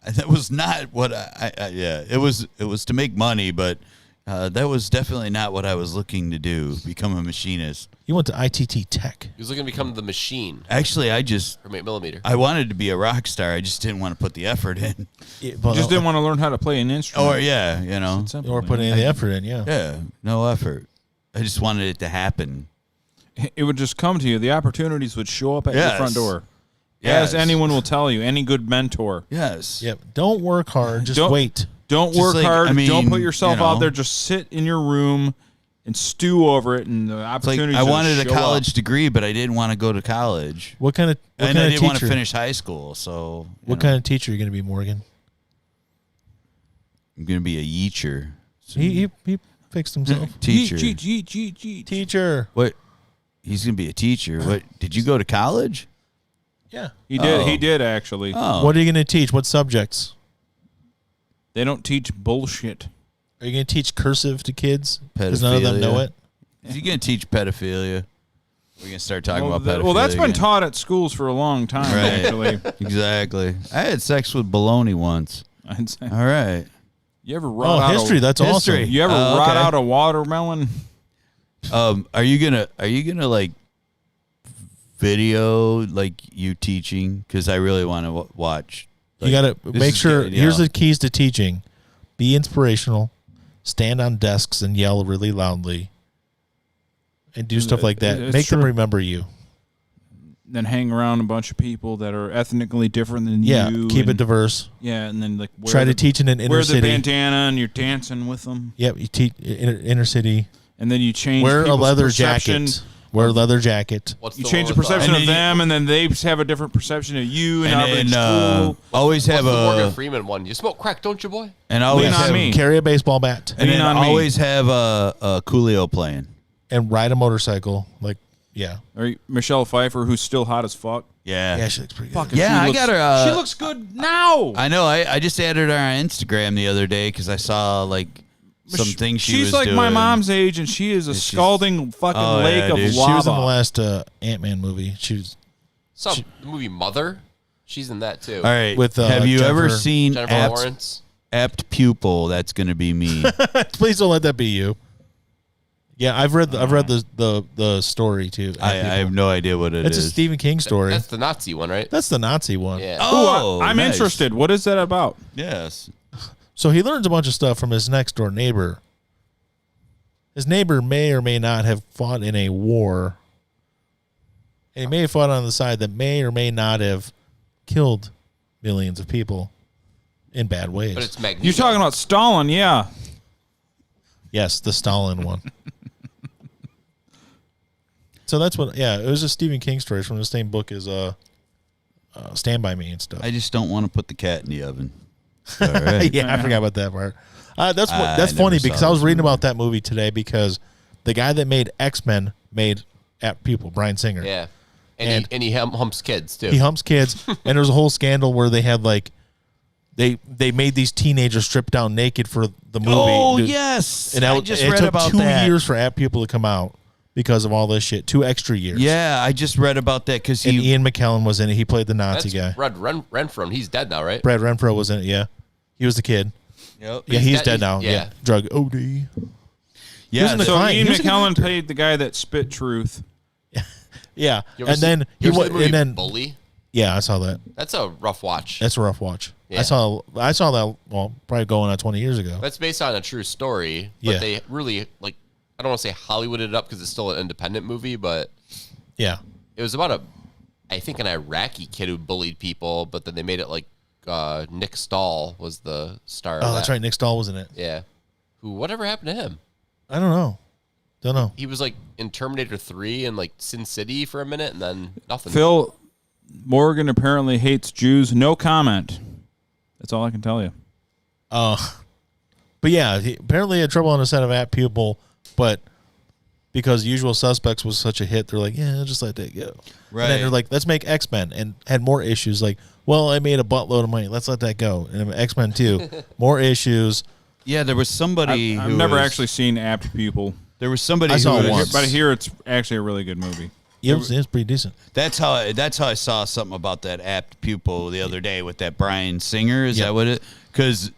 That was not what I yeah. It was to make money, but that was definitely not what I was looking to do. Become a machinist. You went to ITT Tech. He was looking to become the machine Actually, from 8mm. I wanted to be a rock star. I just didn't want to put the effort in. Just didn't want to learn how to play an instrument. Or yeah, you know, Simple, Or man. putting any effort in. Yeah. yeah, no effort. I just wanted it to happen. It would just come to you. The opportunities would show up at your Yes. front door. Yes. As anyone will tell you, any good mentor. Yes. Yep. Don't work hard. Just Don't- wait. Don't Just work like, hard. I mean, don't put yourself you know. out there. Just sit in your room and stew over it, and the It's like opportunities. I will wanted a show college up. degree, but I didn't want to go to college, What kind of and I didn't want to teacher? finish high school. So What kind of teacher are you going to be, Morgan? I'm going to be a yeecher. He fixed himself. Teacher. Yeet. Teacher. What? He's going to be a teacher. What? Did you go to college? Yeah. He did. Oh. He did actually. Oh. What are you going to teach? What subjects? They don't teach bullshit. Are you going to teach cursive to kids? Because none of them know Pedophilia. it. You're going to teach pedophilia. We're going to start talking about pedophilia. Well, that's been again. taught at schools for a long time. Right. Actually, Exactly. I had sex with baloney once. I'd say. All right. You ever rot Oh, out history. That's History. awesome. You ever Oh, rot okay. out a watermelon? Are you gonna like video like you teaching? Because I really want to watch. You got to make sure. Here's the keys to teaching: be inspirational, stand on desks and yell really loudly, and do stuff like that. It's Make them true. remember you. Then hang around a bunch of people that are ethnically different than Yeah, you. keep it and- diverse. Yeah, and then like wear Try to the- teach in an inner wear the city. bandana and you're dancing with them, Yep, you teach inner city. and then you change. Wear a people's leather perception. jacket. Wear a leather jacket. What's You the change the one with, perception And of then them, and then they have a different perception of you, and, how and it's cool. always What's have the Morgan a Freeman one? You smoke crack, don't you, boy? and always Lean on have, me. Carry a baseball bat and Lean then on me. always have a Coolio playing. and ride a motorcycle. Like, yeah. Or Michelle Pfeiffer, who's still hot as fuck. Yeah. Yeah, she looks pretty good. Fucking, Yeah, she I looks- got her. she looks good now. I know. I just added her on Instagram the other day because I saw like some things she She's was like doing. my mom's age, and she is a scalding fucking Oh, lake yeah, of dude. lava. She was in the last Ant-Man movie. She was So the movie Mother, she's in that too. All right. With, have you ever Jennifer- seen Jennifer Lawrence. Apt Pupil? That's going to be me. Please don't let that be you. Yeah, I've read the story too. I have no idea what it It's is. a Stephen King story. That's the Nazi one, right? That's the Nazi one. Yeah. Oh, I'm nice. interested. What is that about? Yes. So he learns a bunch of stuff from his next door neighbor. His neighbor may or may not have fought in a war. And he may have fought on the side that may or may not have killed millions of people in bad ways. But it's Magneto. You're talking about Stalin, yeah. Yes, the Stalin one. So that's what, yeah, it was a Stephen King story from the same book as Stand By Me and stuff. I just don't want to put the cat in the oven. All right. Yeah, I forgot about that part. That's I funny never because saw I was this reading movie. about that movie today because the guy that made X-Men made Apt Pupil, Bryan Singer. Yeah. And- And he humps kids too. He humps kids, and there was a whole scandal where they had like they made these teenagers strip down naked for the movie. Oh, Dude, yes. and I just it read took about 2 that. years for Apt Pupil to come out because of all this shit. 2 extra years. Yeah, I just read about that because And he. Ian McKellen was in it. He played the Nazi That's guy. Red Renfro. He's dead now, right? Brad Renfro was in it. Yeah, he was the kid. Yep. Yeah, He's he's dead- dead now. yeah. Yeah, drug OD. Yeah, was in the So Fine. Ian He was a good McKellen actor. played the guy that spit truth. Yeah, You ever and see- then you he ever see was, the movie and then Bully. yeah, I saw that. That's a rough watch. That's a rough watch. Yeah. I saw that. Well, probably going on 20 years ago. That's based on a true story, but Yeah. they really like. I don't want to say Hollywooded it up because it's still an independent movie, but Yeah, it was about I think an Iraqi kid who bullied people, but then they made it like Nick Stahl was the star. oh, of that's that. right. Nick Stahl was in it. Yeah. Whatever happened to him? I don't know. He was like in Terminator 3 and like Sin City for a minute, and then nothing. Phil Morgan apparently hates Jews. No comment. That's all I can tell you. But yeah, he apparently had trouble on the set of Apt Pupil, but because Usual Suspects was such a hit, they're like, yeah, just let that go. Right. And then they're like, let's make X-Men, and had more issues. Like, well, I made a buttload of money. Let's let that go. And X-Men 2, more issues. Yeah, there was somebody. I've who never was- actually seen Apt Pupil, There was somebody I saw who it was, once. but I hear it's actually a really good movie. It was pretty decent. That's how I saw something about that Apt Pupil the other day with that Bryan Singer. Is Yeah. that what it? Because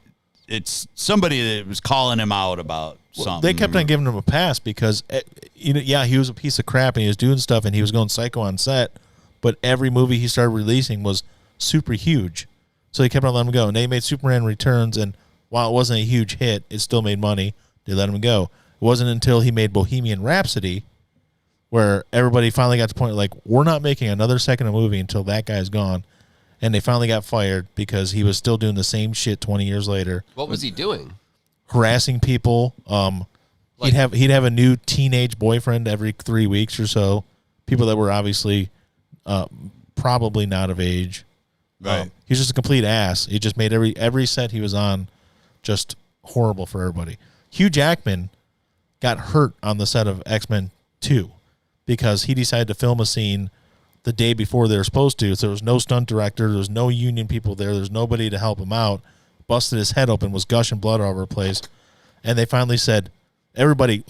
it's somebody that was calling him out about something. They kept on giving him a pass because, he was a piece of crap and he was doing stuff and he was going psycho on set, but every movie he started releasing was super huge. So they kept on letting him go. And they made Superman Returns, and while it wasn't a huge hit, it still made money. They let him go. It wasn't until he made Bohemian Rhapsody where everybody finally got to the point like, we're not making another second of movie until that guy's gone. And they finally got fired because he was still doing the same shit 20 years later, What was he doing? harassing people. Like- He'd have a new teenage boyfriend every 3 weeks or so. People that were obviously probably not of age. Right. He was just a complete ass. He just made every set he was on just horrible for everybody. Hugh Jackman got hurt on the set of X-Men 2 because he decided to film a scene the day before they were supposed to. So there was no stunt director. There was no union people there. There's nobody to help him out. Busted his head open, was gushing blood all over the place. And they finally said, everybody,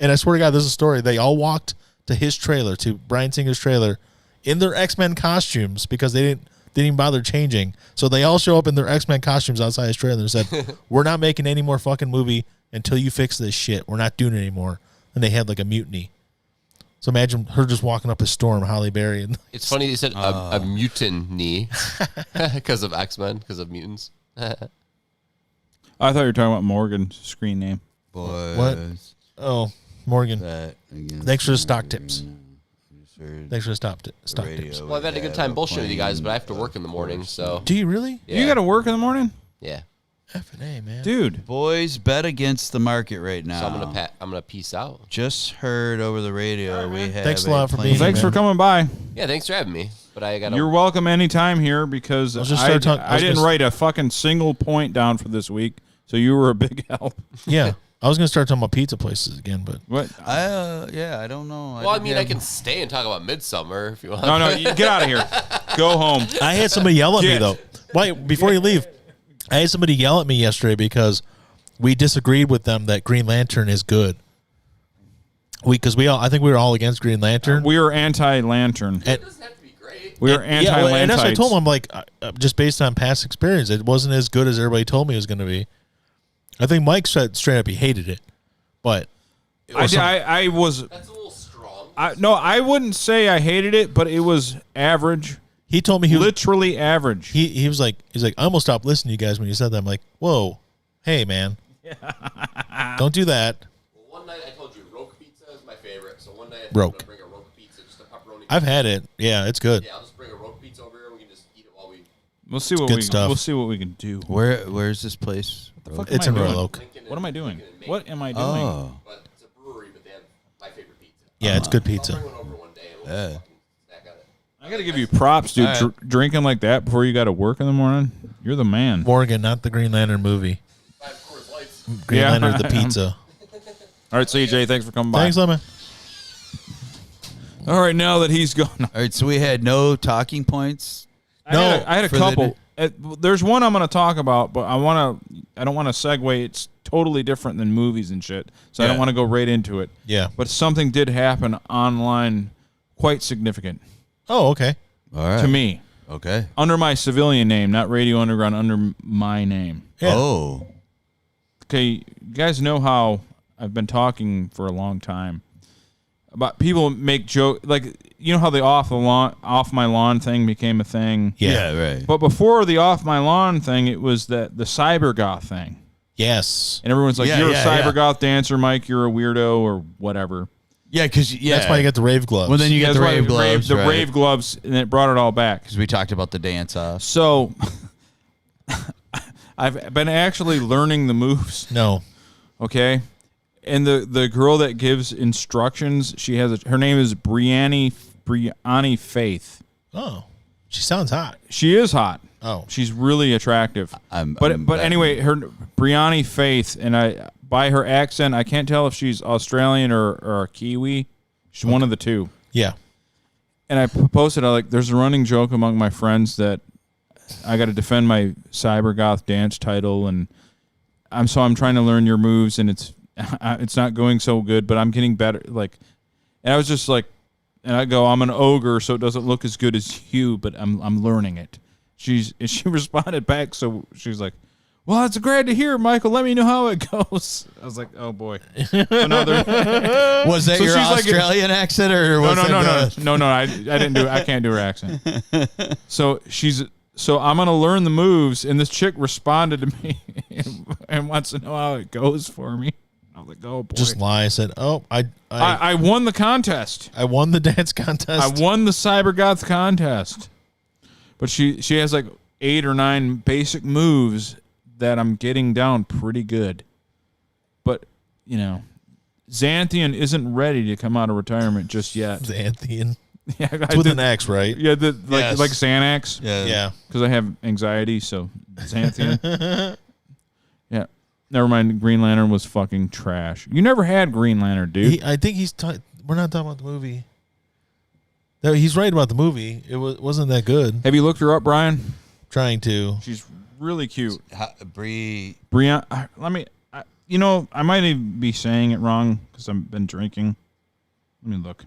and I swear to God, this is a story. They all walked to his trailer, to Bryan Singer's trailer, in their X-Men costumes because they didn't even bother changing. So they all show up in their X-Men costumes outside his trailer and said, we're not making any more fucking movie until you fix this shit. We're not doing it anymore. And they had like a mutiny. So imagine her just walking up a storm, Halle Berry. And It's funny they said a mutiny because of X-Men, because of mutants. I thought you were talking about Morgan's screen name. Boys, oh, Morgan, that again. thanks for the stock tips. Thanks for the stock Radio. tips. Well, I've had a good time bullshitting with you guys, but I have to work in the morning, so Do you really? yeah. You got to work in the morning? Yeah. F&A, man. Dude. Boys, bet against the market right now. So I'm gonna peace out. Just heard over the radio we have. Thanks a lot for plane- being here. Thanks for man. coming by. Yeah, thanks for having me. But I got You're welcome anytime here because I was just I started talking- I was didn't gonna- write a fucking single point down for this week, so you were a big help. Yeah. I was gonna start talking about pizza places again, but What? I don't know. Well, I mean, I can stay and talk about Midsummer if you want. No, you get out of here. Go home. I had somebody yell at me Get. though. Wait, before you leave, I had somebody yell at me yesterday because we disagreed with them that Green Lantern is good. I think we were all against Green Lantern. We are anti-lantern. It doesn't have to be great. We are and that's anti-lantites. what I told him. I'm like, just based on past experience, it wasn't as good as everybody told me it was going to be. I think Mike said straight up he hated it, but I was. That's a little strong. I wouldn't say I hated it, but it was average. he told me he was Literally average. he was like I almost stopped listening to you guys when you said that. I'm like, whoa, hey man, don't do that. Well, one night I told you Roque pizza is my favorite, so one night I think Roque. I'm gonna bring a Roque pizza, just a pepperoni. I've had it. Yeah, it's good. Yeah, I'll just bring a Roque pizza over here and we can just eat it while we. We'll see what good we stuff. We'll see what we can do. Where's this place? Fuck It's am in I Royal doing? Oak. Lincoln What am I doing? Lincoln and Maine. What am I doing? Oh, But it's a brewery, but they have my favorite pizza. Yeah, it's good I'll pizza. bring one over one day and we'll just fucking snack on it. I gotta give you props, dude. All right. Drinking like that before you got to work in the morning, you're the man. Morgan, not the Green Lantern movie. 5 Coors Lights. Green Yeah. Lantern the pizza. All right, CJ, thanks for coming by. Thanks, Lemon. All right, now that he's gone, all right. So we had no talking points. I had a for the couple. There's one I'm going to talk about, but I don't want to segue. It's totally different than movies and shit, so I don't Yeah. want to go right into it. Yeah. But something did happen online, quite significant Oh, okay. All right. to me, Okay. under my civilian name, not Radio Underground, under my name. Yeah. Oh. Okay, you guys know how I've been talking for a long time about people make joke, like, you know how the off my lawn thing became a thing. Yeah. Right. But before the off my lawn thing, it was the cyber goth thing, Yes. and everyone's like, Yeah, "You're yeah, a cyber yeah. goth dancer, Mike. You're a weirdo, or whatever." Yeah, because That's why you get the rave gloves. Well, then you get That's the why rave gloves. the rave gloves, and it brought it all back. Because we talked about the dance off. So, I've been actually learning the moves. No. Okay, and the girl that gives instructions, her name is Brianni Faith. Oh. She sounds hot. She is hot. Oh. She's really attractive. I'm But betting. anyway, her Brianni Faith, and by her accent, I can't tell if she's Australian or a Kiwi. She's one of the two. Yeah. And I posted, there's a running joke among my friends that I got to defend my cyber goth dance title, and I'm trying to learn your moves, and it's not going so good, but I'm getting better. And I was just like, and I go, I'm an ogre, so it doesn't look as good as you, but I'm learning it. She responded back, so she's like, well, it's great to hear, Michael. Let me know how it goes. I was like, oh boy. Another. Was that So your she's like- Australian accent, or was No. I didn't do it. I can't do her accent. So I'm gonna learn the moves, and this chick responded to me and wants to know how it goes for me. I was like, oh boy. Just lie. I said, oh, I won the contest. I won the dance contest. I won the Cyber Goth contest. But she has like 8 or 9 basic moves that I'm getting down pretty good. But, Xanthian isn't ready to come out of retirement just yet. Xanthian. Yeah, It's with an X, right? Yeah, Yes. like Xanax. Yeah. Because I have anxiety, so Xanthian. Yeah. Never mind, Green Lantern was fucking trash. You never had Green Lantern, dude. I think we're not talking about the movie. No, he's right about the movie. It wasn't that good. Have you looked her up, Brian? Trying to. She's really cute. Bree? Brian, I might even be saying it wrong because I've been drinking. Let me look.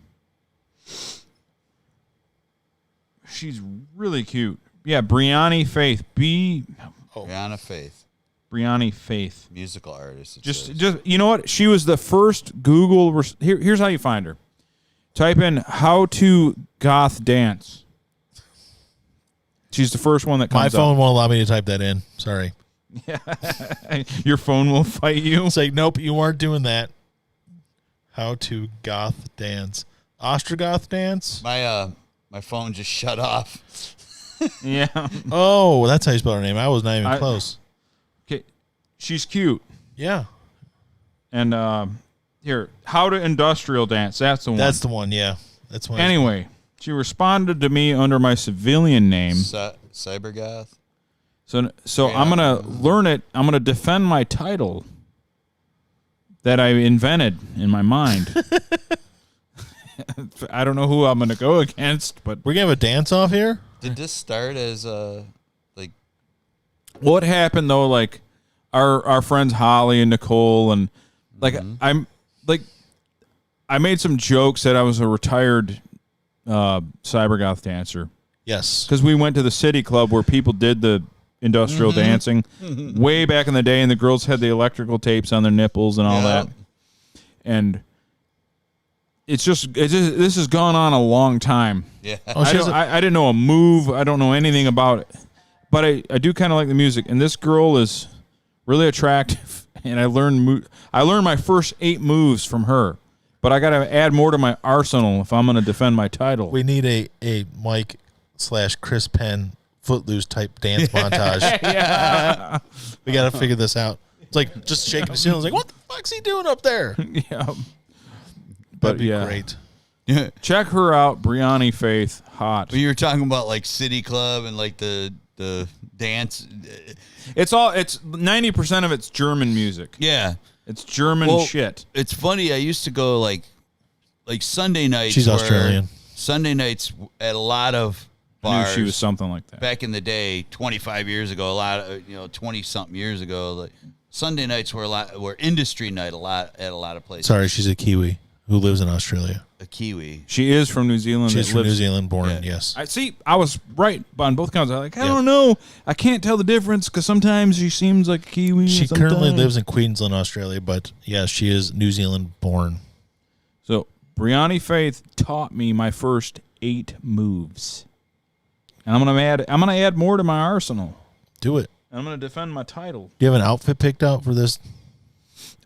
She's really cute. Yeah, Brianni Faith. Brianna Faith, Brianni Faith. musical artist. it Just says. you know what? She was the first Google. Here's how you find her. Type in "how to goth dance." She's the first one that My comes phone won't allow me to type that in. Sorry. up. Your phone will fight you. It's like, nope, you weren't doing that. How to goth dance. Ostrogoth dance? My phone just shut off. Yeah. Oh, that's how you spell her name. I was not even close. Okay. She's cute. Yeah. And here, how to industrial dance. That's the one. That's the one, yeah. That's one. Anyway, she responded to me under my civilian name. Cybergoth. So I'm gonna learn it. I'm gonna defend my title that I invented in my mind. I don't know who I'm going to go against, but We're going to have a dance-off here? Did this start as what happened though? Like our friends Holly and Nicole, and like I made some jokes that I was a retired cybergoth dancer Yes. because we went to the City Club where people did the industrial dancing way back in the day, and the girls had the electrical tapes on their nipples and all that, and. It's just this has gone on a long time. Yeah. I didn't know a move. I don't know anything about it, but I do kind of like the music. And this girl is really attractive, and I learned my first 8 moves from her. But I got to add more to my arsenal if I'm going to defend my title. We need a Mike / Chris Penn Footloose type dance montage. Yeah, We got to figure this out. It's like just shaking the ceiling. It's like, what the fuck's he doing up there? yeah. That'd But be yeah, great. check her out, Brianni Faith, hot. When you were talking about like City Club and like the dance. It's 90% of it's German music. Yeah. It's German shit. It's funny. I used to go like Sunday nights. She's Australian. Sunday nights at a lot of I knew bars. she was something like that. Back in the day, 25 years ago, 20 something years ago, like Sunday nights were industry night at a lot of places. Sorry, she's a Kiwi who lives in Australia. A Kiwi. She is from New Zealand. She's that from lives- New Zealand, born, Yeah. yes. I was right on both counts. I don't know. I can't tell the difference because sometimes she seems like a Kiwi. She and currently sometimes- lives in Queensland, Australia, but yes, she is New Zealand born. So Brianni Faith taught me my first 8 moves, and I'm gonna add more to my arsenal. Do it. I'm gonna defend my title. Do you have an outfit picked out for this?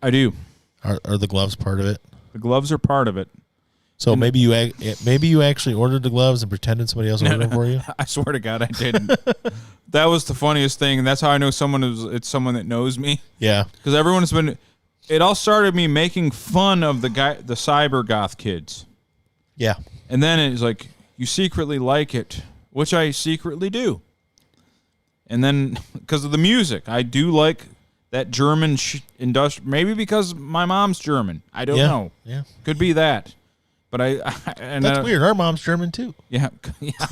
I do. Are the gloves part of it? The gloves are part of it. So maybe you actually ordered the gloves and pretended somebody else ordered them for you. I swear to God, I didn't. That was the funniest thing, and that's how I know it's someone that knows me. Yeah. Because everyone's been. It all started me making fun of the cyber goth kids, Yeah. and then it's like you secretly like it, which I secretly do. And then because of the music, I do like that German industrial. Maybe because my mom's German. I don't know. Yeah. Could be that. But That's weird. Our mom's German too. Yeah.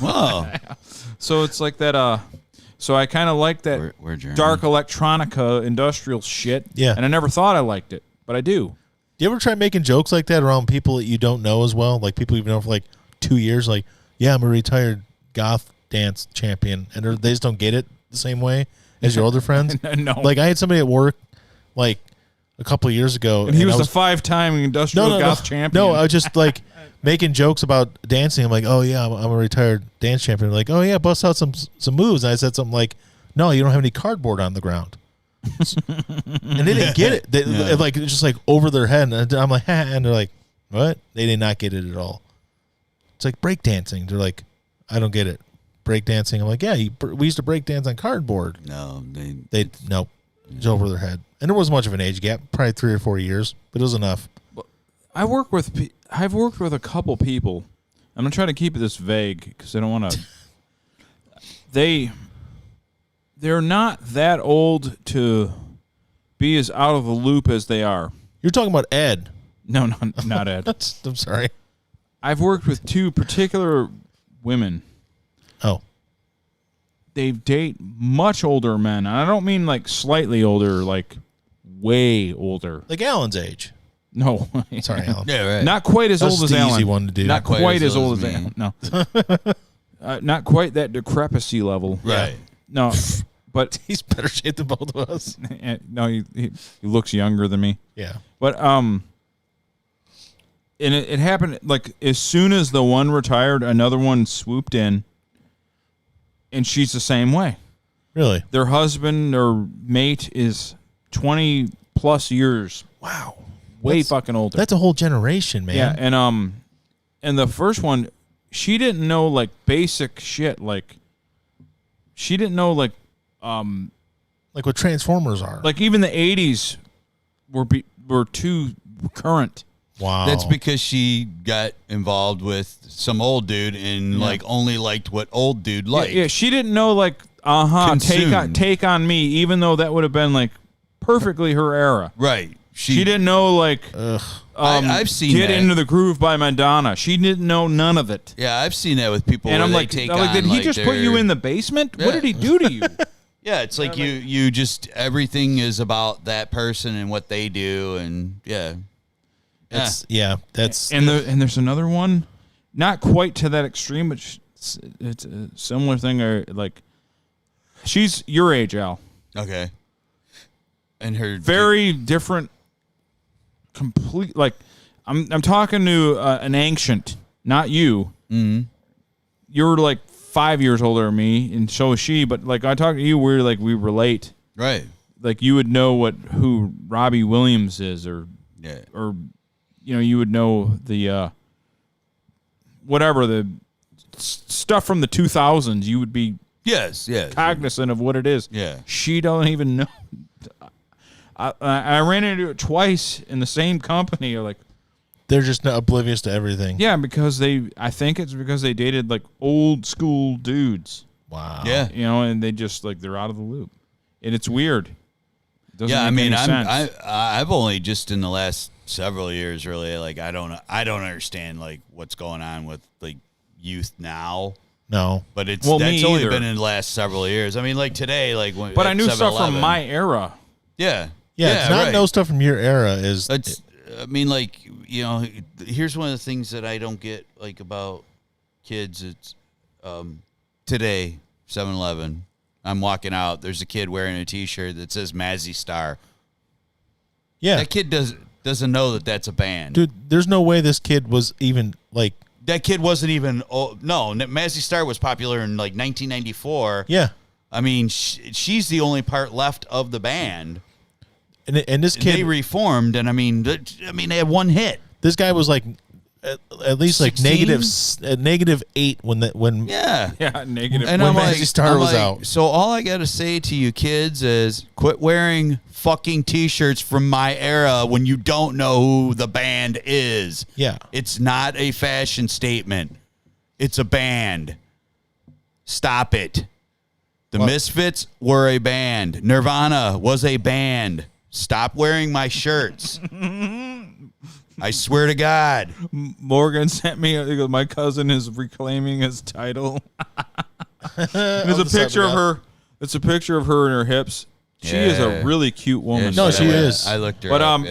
Whoa. So it's like that. So I kind of like that We're German. dark electronica industrial shit. Yeah. And I never thought I liked it, but I do. Do you ever try making jokes like that around people that you don't know as well? Like people you've known for like 2 years, like, yeah, I'm a retired goth dance champion. And they just don't get it the same way as your older friends. No. Like I had somebody at work like a couple of years ago. And he was I the 5-time industrial goth champion. No, I was just like making jokes about dancing. I'm like, oh yeah, I'm a retired dance champion. Like, oh yeah, bust out some moves. And I said something like, no, you don't have any cardboard on the ground. And they didn't get it. They like it's just like over their head. And I'm like, and they're like, what? They did not get it at all. It's like breakdancing. They're like, I don't get it. Breakdancing. I'm like, yeah, we used to breakdance on cardboard. No, Nope. It's over their head. And there wasn't much of an age gap, probably 3 or 4 years, but it was enough. I've worked with a couple people. I'm gonna try to keep this vague because I don't want to. They're not that old to be as out of the loop as they are. You're talking about Ed. No, not Ed. I'm sorry. I've worked with 2 particular women. Oh. They date much older men. And I don't mean like slightly older, like way older. Like Alan's age. No. Sorry, Alan. yeah, right. Not quite as That's old as the Alan. easy one to do. Not quite as old as me. Alan. No. Not quite that decrepicy level. Right. No. But He's better shape than both of us. no, he looks younger than me. Yeah. But and it happened like as soon as the one retired, another one swooped in, and she's the same way. Really? Their husband or mate is 20 plus years. Wow. Way fucking older. That's a whole generation, man. Yeah, and the first one, she didn't know like basic shit. Like she didn't know like what Transformers are. like even the 80s were too current. Wow. That's because she got involved with some old dude and like only liked what old dude liked. Yeah, she didn't know like Consumed. take on me, even though that would have been like perfectly her era. Right. She didn't know I've seen Get that. Into the Groove by Madonna. She didn't know none of it. Yeah, I've seen that with people. And where I'm they like, take did on, he just put you in the basement? What did he do to you? Yeah, it's like you just everything is about that person and what they do, and That's and there's another one, not quite to that extreme, but it's a similar thing. Or like, she's your age, Al. okay. And her Very different. Complete. Like, I'm talking to an ancient, not you. Mm-hmm. You're like 5 years older than me, and so is she. But like, I talk to you, we relate. right. Like, you would know who Robbie Williams is, or you would know the whatever the stuff from the 2000s. You would be Yes. cognizant of what it is. Yeah. She doesn't even know. I ran into it twice in the same company. Like, they're just oblivious to everything. yeah, because I think it's because they dated like old school dudes. Wow. Yeah. And they just like they're out of the loop, and it's weird. It doesn't Yeah, I make mean, any sense. I've only just in the last several years really like I don't understand like what's going on with like youth now. No. But it's Well, that's me only either. been in the last several years. I mean, like today, like when But at I knew stuff from 7-Eleven. my era. Yeah. Yeah, to not right. know stuff from your era is It's, I mean, like, here's one of the things that I don't get, like, about kids. It's today, 7-Eleven, I'm walking out. There's a kid wearing a T-shirt that says Mazzy Star. yeah. That kid doesn't know that that's a band. Dude, there's no way this kid was even like That kid wasn't even, Mazzy Star was popular in, like, 1994. yeah. I mean, she's the only part left of the band. And this kid They reformed, and I mean, they had one hit. this guy was like at least like 16? -8 when Yeah. Yeah, negative. And When I'm like, Mazzy Star I'm was like, out. So all I got to say to you kids is quit wearing fucking T-shirts from my era when you don't know who the band is. Yeah. It's not a fashion statement. It's a band. Stop it. The Misfits were a band. Nirvana was a band. Stop wearing my shirts. I swear to God. Morgan sent me. He goes, my cousin is reclaiming his title. There's a picture of her. It's a picture of her and her hips. She is a really cute woman. No, she is. I looked her But up.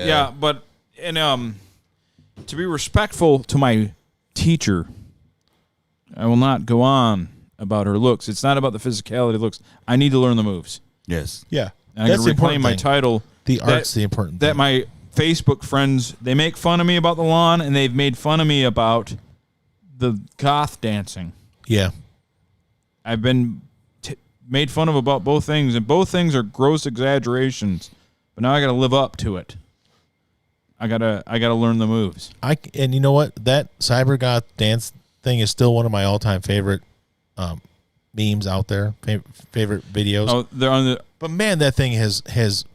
to be respectful to my teacher, I will not go on about her looks. It's not about the physicality of looks. I need to learn the moves. Yes. yeah. And I That's can the reclaim important my thing. title. The That- art's the important That thing. my Facebook friends, they make fun of me about the lawn, and they've made fun of me about the goth dancing. Yeah. I've been made fun of about both things, and both things are gross exaggerations. But now I got to live up to it. I gotta learn the moves. And you know what? That cybergoth dance thing is still one of my all-time favorite memes out there, favorite videos. Oh, they're on the But man, that thing has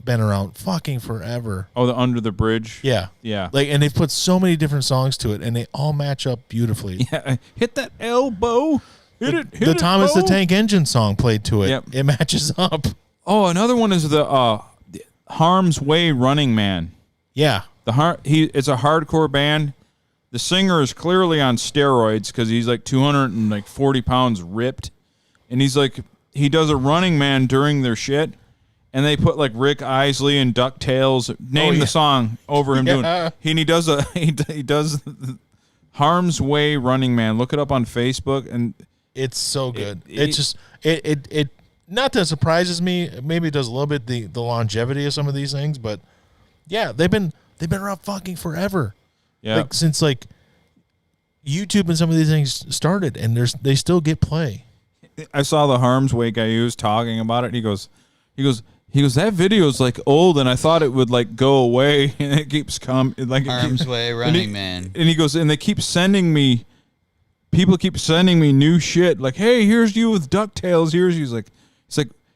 been around fucking forever. the under the bridge. Yeah. Yeah. Like, and they've put so many different songs to it, and they all match up beautifully. Yeah, hit that elbow. Hit it. Hit The it, Thomas the Bo. Tank Engine song played to it. Yep. It matches up. Oh, another one is the Harm's Way Running Man. Yeah. It's a hardcore band. The singer is clearly on steroids because he's like 240 pounds ripped, and he does a Running Man during their shit, and they put like Rick Isley and DuckTales. Name the song over him doing. And he does he does Harm's Way Running Man. Look it up on Facebook, and It's so good. It- It's just it not that surprises me. Maybe it does a little bit the longevity of some of these things, but yeah, they've been around fucking forever. yeah, Like since like YouTube and some of these things started, and they still get play. I saw the Harm's Way guy. He was talking about it. And he goes, that video's like old, and I thought it would like go away, and it keeps coming. Like Arms Way and Running Man. And he goes, and they keep sending me. People keep sending me new shit. Like, hey, here's you with DuckTales. He's like,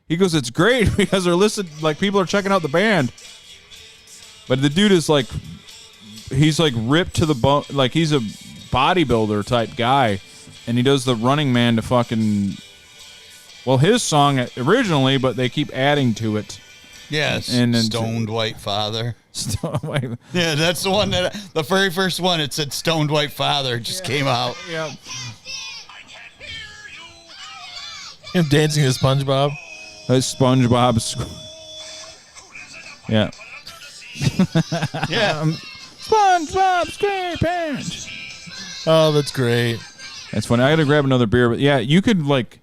he goes, it's great because they're listening. Like, people are checking out the band. But the dude is like, he's like ripped to the bone. Like, he's a bodybuilder type guy, and he does the Running Man to fucking. Well, his song originally, but they keep adding to it. Yes. And then Stoned White Father. Wait, Yeah, that's the one the very first one. It said Stoned White Father just came out. yeah. Him dancing to SpongeBob. SpongeBob. Yeah. Yeah. SpongeBob SquarePants. Oh, that's great. That's funny. I got to grab another beer, but yeah, you could watch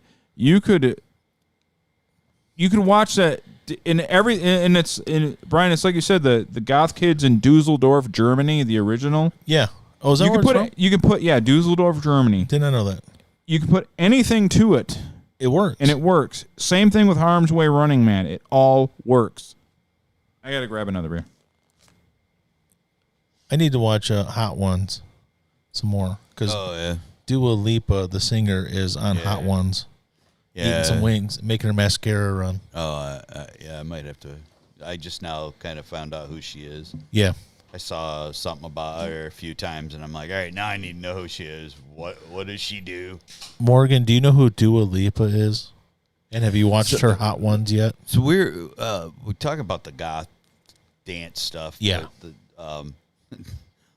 that in every, and Brian. It's like you said, the goth kids in Dusseldorf, Germany, the original. Yeah. Oh, is that You where can it's put from? you can put Dusseldorf, Germany. Did not know that. You can put anything to it, It works. and it works. Same thing with Harm's Way Running Man. It all works. I got to grab another beer. I need to watch Hot Ones some more because Oh, yeah. Dua Lipa, the singer, is on Hot Ones. Yeah. Eating some wings, making her mascara run. Oh, yeah, I might have to. I just now kind of found out who she is. Yeah. I saw something about her a few times, and I'm like, all right, now I need to know who she is. What does she do? Morgan, do you know who Dua Lipa is? And have you watched her Hot Ones yet? So we talk about the goth dance stuff. Yeah.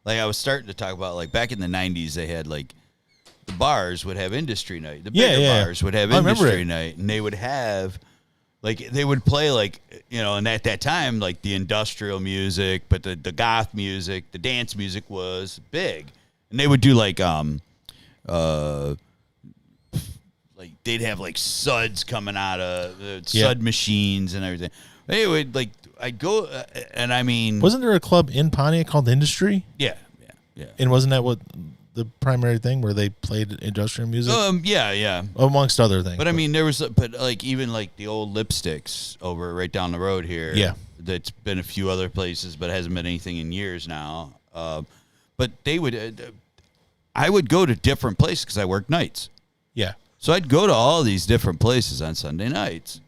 Like I was starting to talk about, like back in the 90s, they had like the bars would have industry night. The Yeah, bigger yeah. bars would have I remember industry it. night, and they would have like they would play like, you know, and at that time like the industrial music, but the goth music, the dance music was big, and they would do like they'd have like suds coming out of sud machines and everything. They would like I'd go and I mean Wasn't there a club in Pontiac called Industry? yeah. And wasn't that what the primary thing where they played industrial music? Yeah. Amongst other things. But I mean, there was, but like even like the old Lipsticks over right down the road here. Yeah. That's been a few other places, but hasn't been anything in years now. But they would, I would go to different places because I work nights. yeah. So I'd go to all these different places on Sunday nights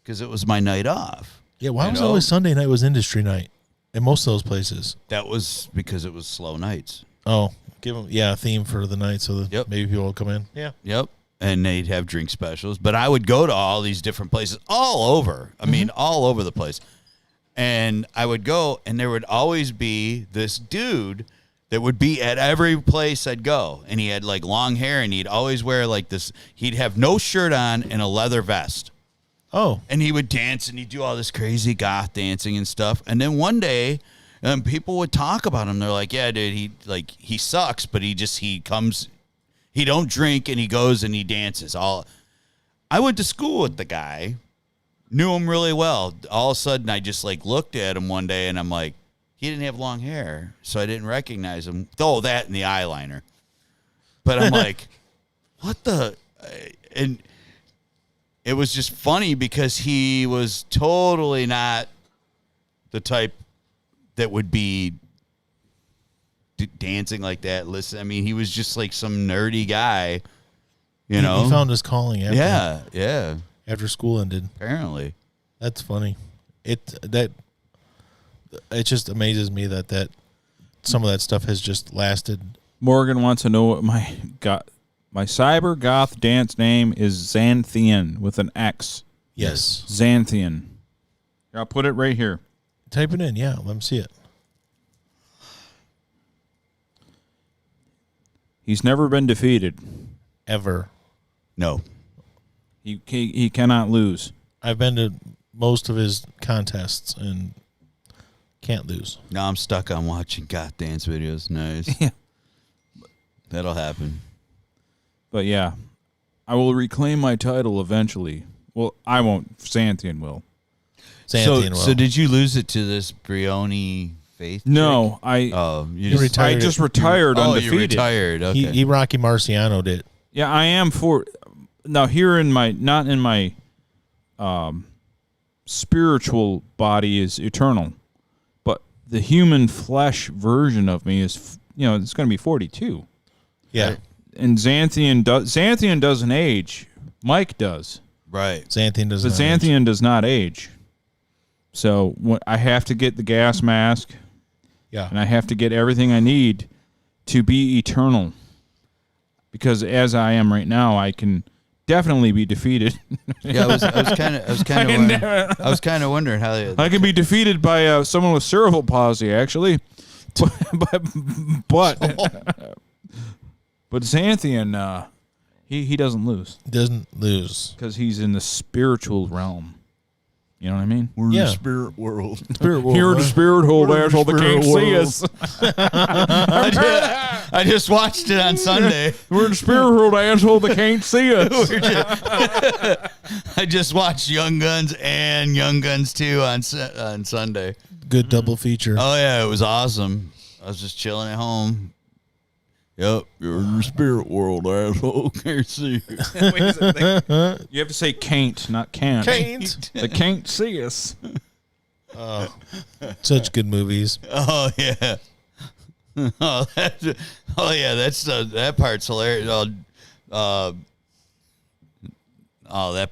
because it was my night off. Yeah, why You was know? always Sunday night was industry night in most of those places? That was because it was slow nights. Oh, give them a theme for the night so that maybe people will come in. Yeah. Yep. And they'd have drink specials. But I would go to all these different places all over. I mean, all over the place. And I would go, and there would always be this dude that would be at every place I'd go. And he had like long hair, and he'd always wear like this. He'd have no shirt on and a leather vest. Oh. And he would dance, and he'd do all this crazy goth dancing and stuff. And then one day, people would talk about him. They're like, yeah, dude, he sucks, but he comes, he don't drink, and he goes and he dances. I went to school with the guy, knew him really well. All of a sudden, I just like looked at him one day, and I'm like, he didn't have long hair, so I didn't recognize him. Oh, that and the eyeliner. But I'm like, what the? And it was just funny because he was totally not the type that would be dancing like that. Listen, I mean, he was just like some nerdy guy, you know. He found his calling Yeah. after school ended. Apparently, That's funny. It just amazes me that some of that stuff has just lasted. Morgan wants to know what my cyber goth dance name is. Xanthian with an X. Yes. Xanthian. Here, I'll put it right here. Type it in. Yeah, let me see it. He's never been defeated. Ever. no. He cannot lose. I've been to most of his contests and can't lose. Now I'm stuck on watching goth dance videos. Nice. Yeah. That'll happen. But yeah, I will reclaim my title eventually. Well, I won't. Xanthian will. So did you lose it to this Brioni Faith? No, trick? I You just retired. I just retired Oh, undefeated. you retired. Okay. He Rocky Marciano did. Yeah, I am for now here in my not in my spiritual body is eternal, but the human flesh version of me is it's going to be 42. Yeah. And Xanthian doesn't age. Mike does. Right. Xanthian does But not age. Xanthian does not age. So I have to get the gas mask, Yeah. and I have to get everything I need to be eternal. Because as I am right now, I can definitely be defeated. Yeah, I was kind of wondering how they, I can be defeated by someone with cerebral palsy, actually. but Xanthian, he doesn't lose Doesn't lose. because he's in the spiritual realm. You know what I mean? we're in Yeah. the spirit world. Here in the spirit world, asshole, they can't see us. I just watched it on Sunday. We're in the spirit world, asshole, they can't see us. I just watched Young Guns and Young Guns 2 on Sunday. Good double feature. Oh yeah, it was awesome. I was just chilling at home. Yep, you're in the spirit world, asshole. Can't see you. You have to say can't, not can't. Can't. They can't see us. Such good movies. Oh yeah. Oh yeah. That's that part's hilarious. That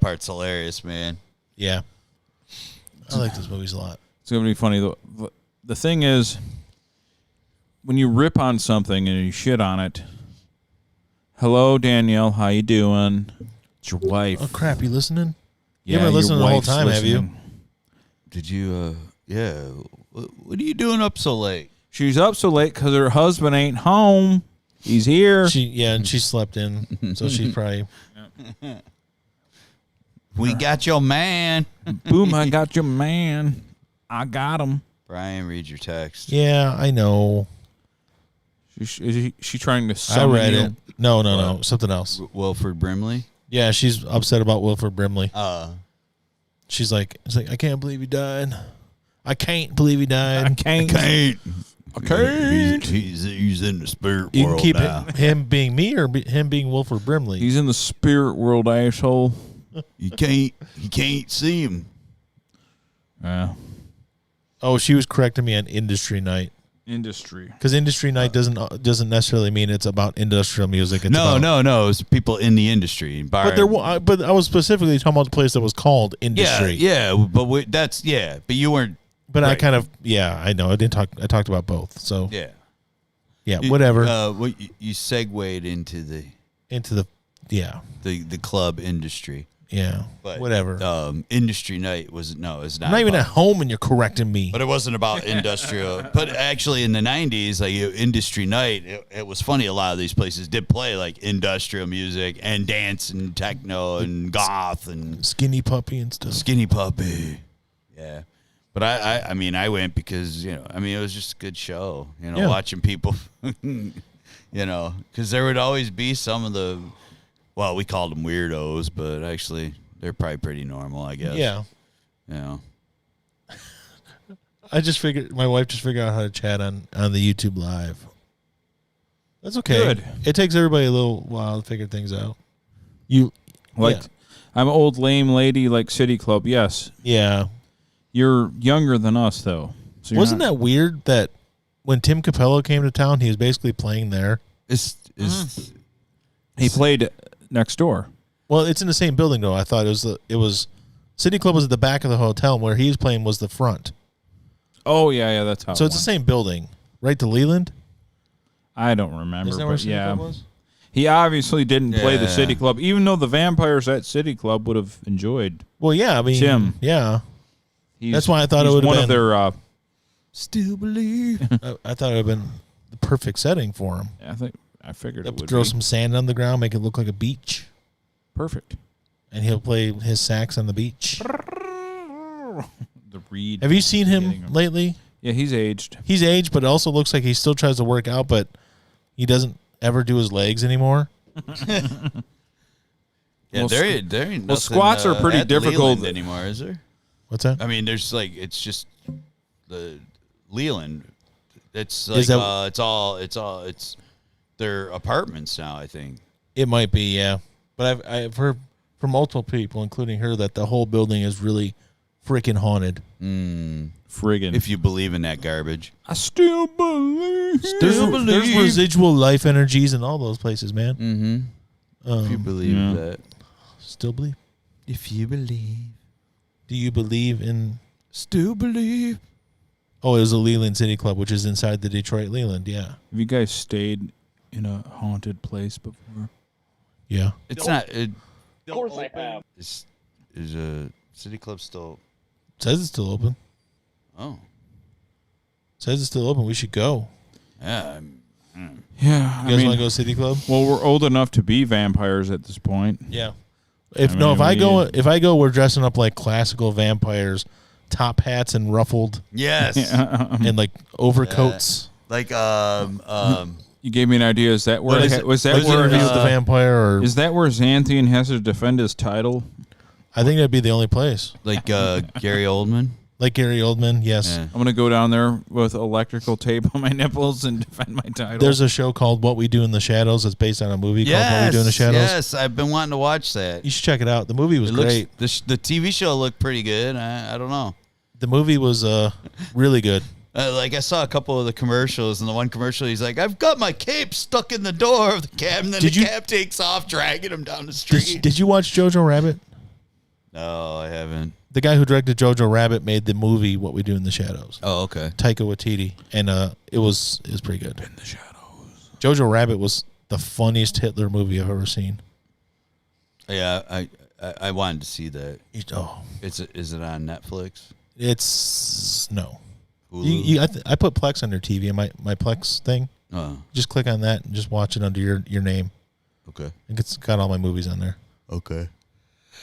part's hilarious, man. Yeah. I like those movies a lot. It's gonna be funny though. The thing is, when you rip on something and you shit on it. Hello, Danielle. How you doing? It's your wife. Oh crap! You listening? Yeah, You haven't your listened the whole wife's time, have you? listening. Did you? Yeah. What are you doing up so late? She's up so late because her husband ain't home. He's here. And she slept in, so she's probably. We got your man. Boom! I got your man. I got him. Brian, read your text. Yeah, I know. Is she trying to I summon read you? it. No, something else. Wilford Brimley. Yeah, she's upset about Wilford Brimley. She's It's like, I can't believe he died. I can't believe he died. I can't. He's in the spirit You can world keep now. him being me or him being Wilford Brimley. He's in the spirit world, asshole. You can't see him. Yeah. Oh, she was correcting me on Industry Night. Industry. Because Industry Night doesn't necessarily mean it's about industrial music. It's No. about, It's people in the industry. But I was specifically talking about the place that was called Industry. Yeah. But but you weren't. But Right. I kind of, I know. I talked about both. So Yeah. whatever. You segued into the club industry. Yeah, But whatever. Industry night it's not. I'm not even about- at home and you're correcting me. But it wasn't about industrial. But actually, in the '90s, like industry night, it was funny. A lot of these places did play like industrial music and dance and techno and goth and Skinny Puppy and stuff. Skinny Puppy. Yeah. But I mean, I went because it was just a good show. Yeah. Watching people, because there would always be some of the. Well, we called them weirdos, but actually, they're probably pretty normal, I guess. Yeah. My wife just figured out how to chat on the YouTube Live. That's okay. Good. It takes everybody a little while to figure things out. I'm an old lame lady like City Club. Yes. Yeah. You're younger than us, though. So Wasn't that weird that when Tim Capello came to town, he was basically playing there? He played next door. Well, it's in the same building though. I thought it was City Club was at the back of the hotel, and where he was playing was the front. Oh yeah, that's how. So it's the same building, right? To Leland. I don't remember, Isn't that where but City yeah, Club was? he obviously didn't play the Yeah. City Club, even though the vampires at City Club would have enjoyed. Well, yeah. I mean, Tim. Yeah. He's, That's why I thought it he's would've one of been- their. Still believe. I thought it would have been the perfect setting for him. I figured it would Throw be some sand on the ground, make it look like a beach, perfect. and he'll play his sax on the beach. The reed. Have you seen getting him lately? Yeah, he's aged. He's aged, but it also looks like he still tries to work out, but he doesn't ever do his legs anymore. Yeah, Well, there ain't nothing, squats are pretty at difficult. Leland anymore, is there? What's that? I mean, there's like it's just the Leland. It's Is like that- it's their apartments now. I think. It might be, yeah. But I've heard from multiple people, including her, that the whole building is really freaking haunted. Friggin'. If you believe in that garbage. I still believe. There's residual life energies in all those places, man. Mm-hmm. If you believe yeah. that. Still believe. If you believe. Do you believe in? Still believe. Oh, it was the Leland City Club, which is inside the Detroit Leland. Yeah, Have you guys stayed in a haunted place before? yeah. It's not. The still course open? I have. Is City Club still? Says it's still open. Oh, Says it's still open. We should go. yeah. Yeah, You guys want to go City Club? well, we're old enough to be vampires at this point. Yeah. If I mean, if I go, we're dressing up like classical vampires, top hats and ruffled Yes. and like overcoats. Like You gave me an idea. Is that where was that Like where Interview with the Vampire, or is that where Xanthian has to defend his title? I think that'd be the only place. like Gary Oldman. Like Gary Oldman, yes. Yeah. I'm gonna go down there with electrical tape on my nipples and defend my title. There's a show called What We Do in the Shadows. It's based on a movie called What We Do in the Shadows. Yes, I've been wanting to watch that. You should check it out. The movie was great. The TV show looked pretty good. I don't know. The movie was really good. Like I saw a couple of the commercials, and the one commercial he's like, "I've got my cape stuck in the door of the cab," and then the cab takes off, dragging him down the street. Did you watch Jojo Rabbit? No, I haven't. The guy who directed Jojo Rabbit made the movie What We Do in the Shadows. Oh, okay. Taika Waititi, and it was pretty good. In the Shadows. Jojo Rabbit was the funniest Hitler movie I've ever seen. Yeah, I wanted to see that. Oh, Is it on Netflix? it's no. Hulu? I put Plex on your TV, and my Plex thing. Oh, Just click on that and just watch it under your name. okay. It's got all my movies on there. Okay.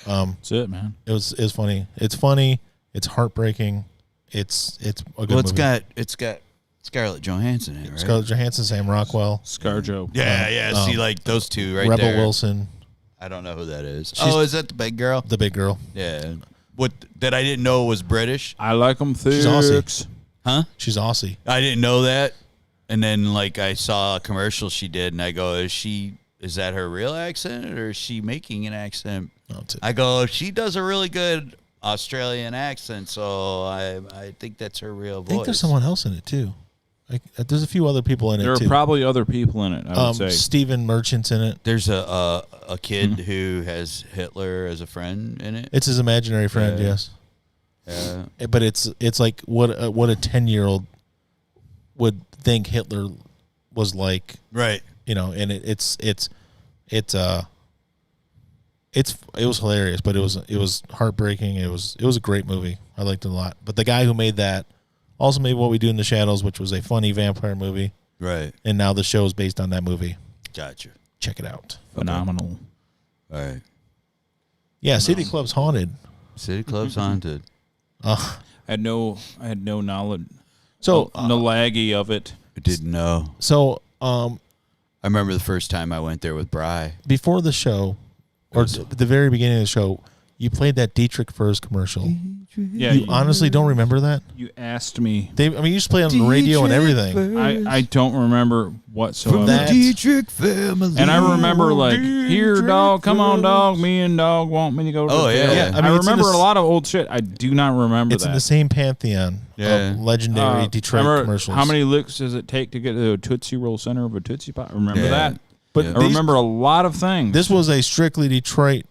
That's it, man. It's funny. It's funny. It's heartbreaking. It's a good Well, movie. it's got Scarlett Johansson in it, right? Scarlett Johansson, Sam Rockwell, ScarJo. Yeah. See, like those two right Rebel there. Wilson, I don't know who that is. She's- Is that the big girl? the big girl. Yeah. What that I didn't know was British. I like them thick. She's Aussie. Huh? She's Aussie. I didn't know that. And then like I saw a commercial she did, and I go, is that her real accent, or is she making an accent? No, it's I go, she does a really good Australian accent, so I think that's her real voice. I think there's someone else in it too. There's a few other people in There it are too. probably other people in it. I would say. Stephen Merchant's in it. There's a kid who has Hitler as a friend in it. It's his imaginary friend. Yeah. Yes. Yeah. But it's like what a 10-year-old would think Hitler was like, Right. and it was hilarious, but it was heartbreaking. It was a great movie. I liked it a lot. But the guy who made that also made What We Do in the Shadows, which was a funny vampire movie, Right. and now the show is based on that movie. Gotcha. Check it out. Phenomenal. All right. Yeah, City Club's haunted. City Club's haunted. I had no knowledge. So no laggy of it. I didn't know. so I remember the first time I went there with Bri. before the show, or at the very beginning of the show, you played that Dietrich Furs commercial. Yeah, You honestly don't remember that? you asked me. You used to play on the radio and everything. I don't remember whatsoever. That- Dietrich family. And I remember like, here, dog, come on, dog. Me and dog want me to go to Oh, the yeah. field." Yeah, I mean, I it's in remember the a lot of old shit. I do not remember It's that. in the same pantheon Yeah. of legendary Detroit remember commercials. How many licks does it take to get to a Tootsie Roll center of a Tootsie Pop? Remember Yeah. that? But Yeah. I remember a lot of things. this was a strictly Detroit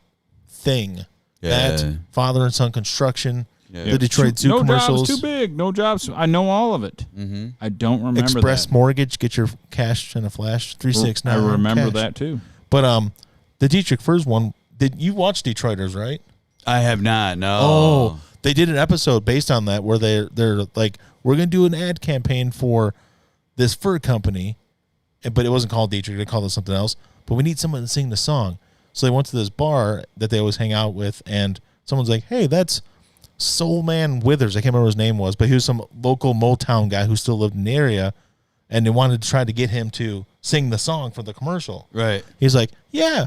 thing. Yeah. That father and son construction, Yeah. the Detroit Zoo no commercials, jobs too big. No jobs. I know all of it. Mm-hmm. I don't remember Express that. Mortgage, get your cash in a flash, 369. I remember cash. that too. But the Dietrich Furs one, did you watch Detroiters, right? I have not. No. Oh, they did an episode based on that where they're like, we're gonna do an ad campaign for this fur company, but it wasn't called Dietrich. They called it something else. But we need someone to sing the song. So they went to this bar that they always hang out with, and someone's like, "Hey, that's Soul Man Withers." I can't remember what his name was, but he was some local Motown guy who still lived in the area, and they wanted to try to get him to sing the song for the commercial. Right. He's like, "Yeah,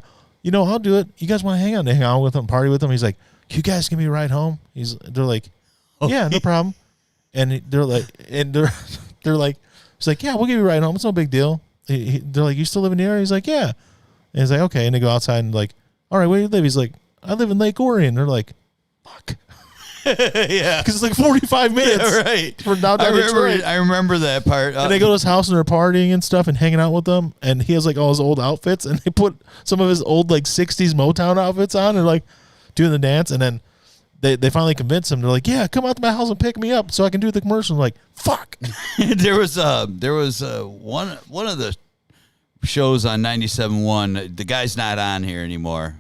I'll do it. You guys want to hang out? They hang out with him, party with him." He's like, "Can you guys give me a ride home?" They're like, "Yeah, no problem." And they're like, "He's like, yeah, we'll give you a ride home. It's no big deal." They're like, "You still live in the area?" He's like, "Yeah." And he's like, "Okay." And they go outside and like, "All right, where do you live?" He's like, "I live in Lake Orion." They're like, "Fuck." Yeah. Because it's like 45 minutes. Yeah, right. From downtown Detroit. I remember that part. And they go to his house and they're partying and stuff and hanging out with them. And he has like all his old outfits. And they put some of his old like 60s Motown outfits on and like doing the dance. And then they finally convince him. They're like, "Yeah, come out to my house and pick me up so I can do the commercial." I'm like, fuck. there was one of the shows on 97.1. The guy's not on here anymore.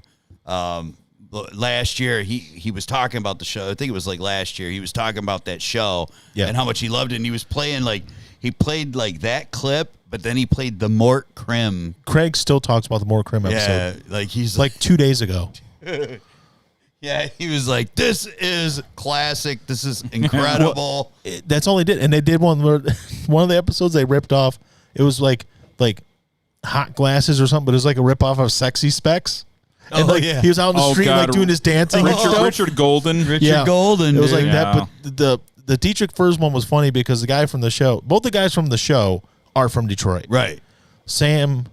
last year he was talking about the show. I think it was like last year. He was talking about that show and how much he loved it. And he was playing he played like that clip, but then he played the Mort Krim. Craig still talks about the Mort Krim episode. Yeah, like he's like 2 days ago. Yeah, he was like, "This is classic. This is incredible." That's all they did, and they did one of the episodes they ripped off. It was like hot glasses or something, but it was like a rip off of Sexy Specs. And he was out in the street like doing his dancing. Richard Golden. Richard Golden. It was like Yeah. that, but the Dietrich Furs one was funny because the guy from the show, both the guys from the show are from Detroit. Right. Sam,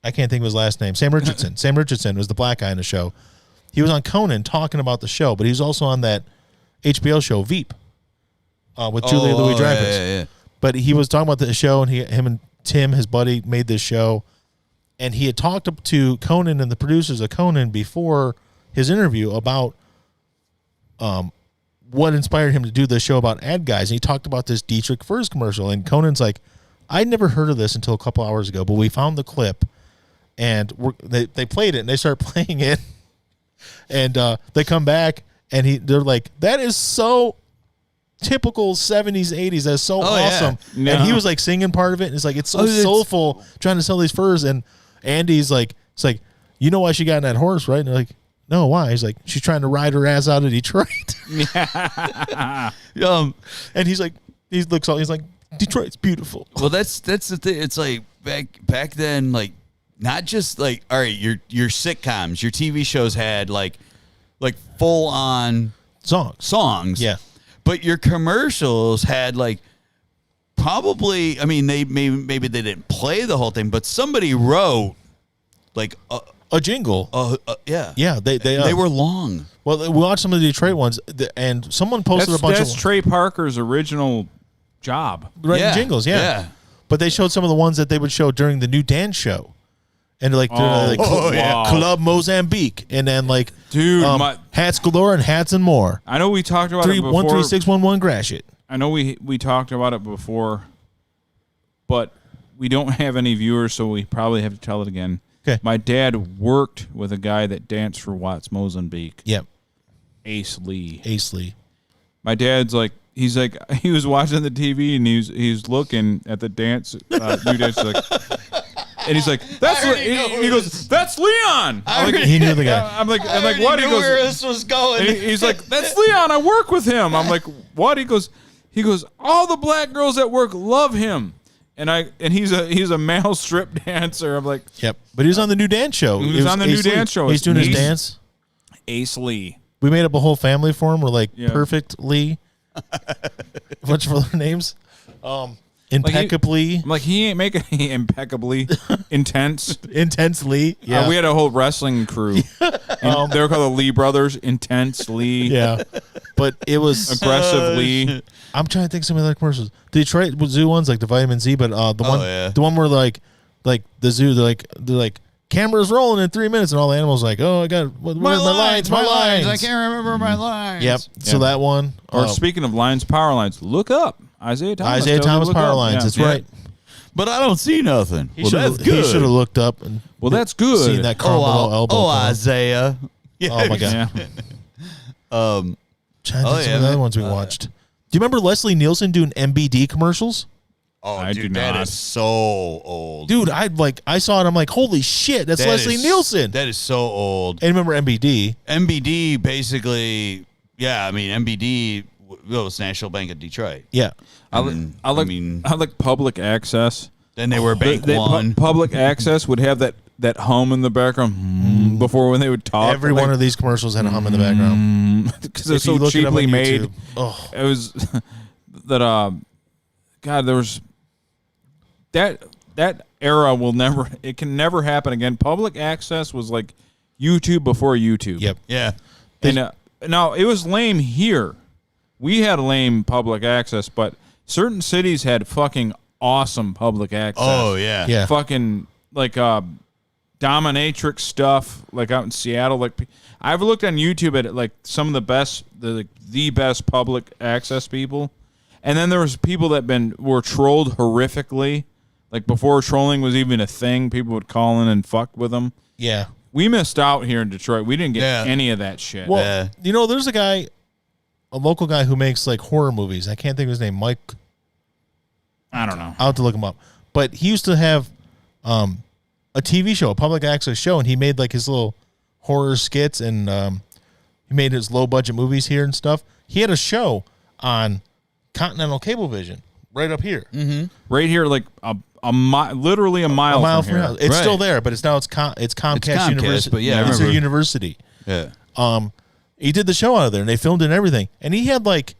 I can't think of his last name. Sam Richardson. Sam Richardson was the black guy in the show. He was on Conan talking about the show, but he was also on that HBO show Veep with Julia Louis-Dreyfus. Yeah. But he was talking about the show, and him and Tim, his buddy, made this show, and he had talked to Conan and the producers of Conan before his interview about what inspired him to do this show about ad guys. And he talked about this Dietrich Furs commercial, and Conan's like, I'd never heard of this until a couple hours ago, but we found the clip, and they played it, and they start playing it, and they come back, and they're like, that is so typical 70s, 80s. That's so awesome. Yeah. And he was like singing part of it, and it's like, it's so soulful trying to sell these furs. And Andy's like, it's like, you know why she got in that horse, right? And they're like, no, why? He's like, she's trying to ride her ass out of Detroit. And he's like, he's like, Detroit's beautiful. Well, that's the thing. It's like back then, like not just like, all right, your sitcoms, your TV shows had like full on songs. Yeah. But your commercials had like probably, I mean, maybe they didn't play the whole thing, but somebody wrote like a jingle. Yeah. Yeah, they were long. Well, we watched some of the Detroit ones, and someone posted a bunch That's of Trey Parker's original job. writing jingles. Yeah, but they showed some of the ones that they would show during the New Dance Show, and like, Club Mozambique, and then like, Dude, hats galore and hats and more. I know we talked about it before. 13611 Grash it. I know we talked about it before, but we don't have any viewers, so we probably have to tell it again. Okay. My dad worked with a guy that danced for Watts Mozambique. Yep. Ace Lee. My dad's like, he was watching the TV and he's looking at the dance, new dance, like, and he's like, he goes, that's Leon. He knew the guy. I'm like, what? He goes, where this was going. he's like, that's Leon. I work with him. I'm like, what? He goes, all the black girls at work love him. And he's a male strip dancer. I'm like, yep. But he was on the New Dance Show. He was on the New Dance Show. He's doing his dance. Ace Lee. We made up a whole family for him. We're like, Perfect Lee. Bunch of other names. Impeccably. I'm like, he ain't making impeccably intense. Intense Lee. Yeah. We had a whole wrestling crew. They were called the Lee Brothers. Intense Lee. Yeah. But it was aggressive Lee. I'm trying to think of some of the other commercials. The Detroit Zoo ones, like the Vitamin Z, but the one where like the zoo, they're like cameras rolling in 3 minutes, and all the animals like, oh, I got my lines. I can't remember my lines. Yep. So that one. Or speaking of lines, power lines, look up Isaiah Thomas. Power lines. That's right. But I don't see nothing. He should have looked up and that's good. Seen that Carmelo elbow. Isaiah. Yeah. Oh my god. Yeah. Trying to think some of the other ones we watched. Do you remember Leslie Nielsen doing MBD commercials? Oh, I dude, do that not. is so old. Dude, I saw it. I'm like, holy shit, that's Leslie Nielsen. That is so old. And remember MBD? MBD basically, yeah. I mean, MBD was National Bank of Detroit. Yeah. I like public access. Then they were Bank One. Public access would have that hum in the background before when they would talk. Every one of these commercials had a hum in the background because they're so cheaply made. Oh. It was that God, there was that era will never. It can never happen again. Public access was like YouTube before YouTube. Yep. Yeah. And now it was lame here. We had lame public access, but certain cities had fucking awesome public access. Oh yeah. Yeah. Fucking like dominatrix stuff like out in Seattle. Like I've looked on YouTube at like some of the best the best public access people. And then there was people that were trolled horrifically. Like before trolling was even a thing, people would call in and fuck with them. Yeah. We missed out here in Detroit. We didn't get Yeah. any of that shit. Well, there's a local guy who makes like horror movies. I can't think of his name. Mike. I don't know. I'll have to look him up. But he used to have a TV show, a public access show, and he made like his little horror skits, and he made his low budget movies here and stuff. He had a show on Continental Cablevision right up here. Mm-hmm. Right here, like literally a mile from here. It's Right. still there, but it's Comcast University. but yeah, I it's a remember. university. Yeah. He did the show out of there, and they filmed it and everything. And he had like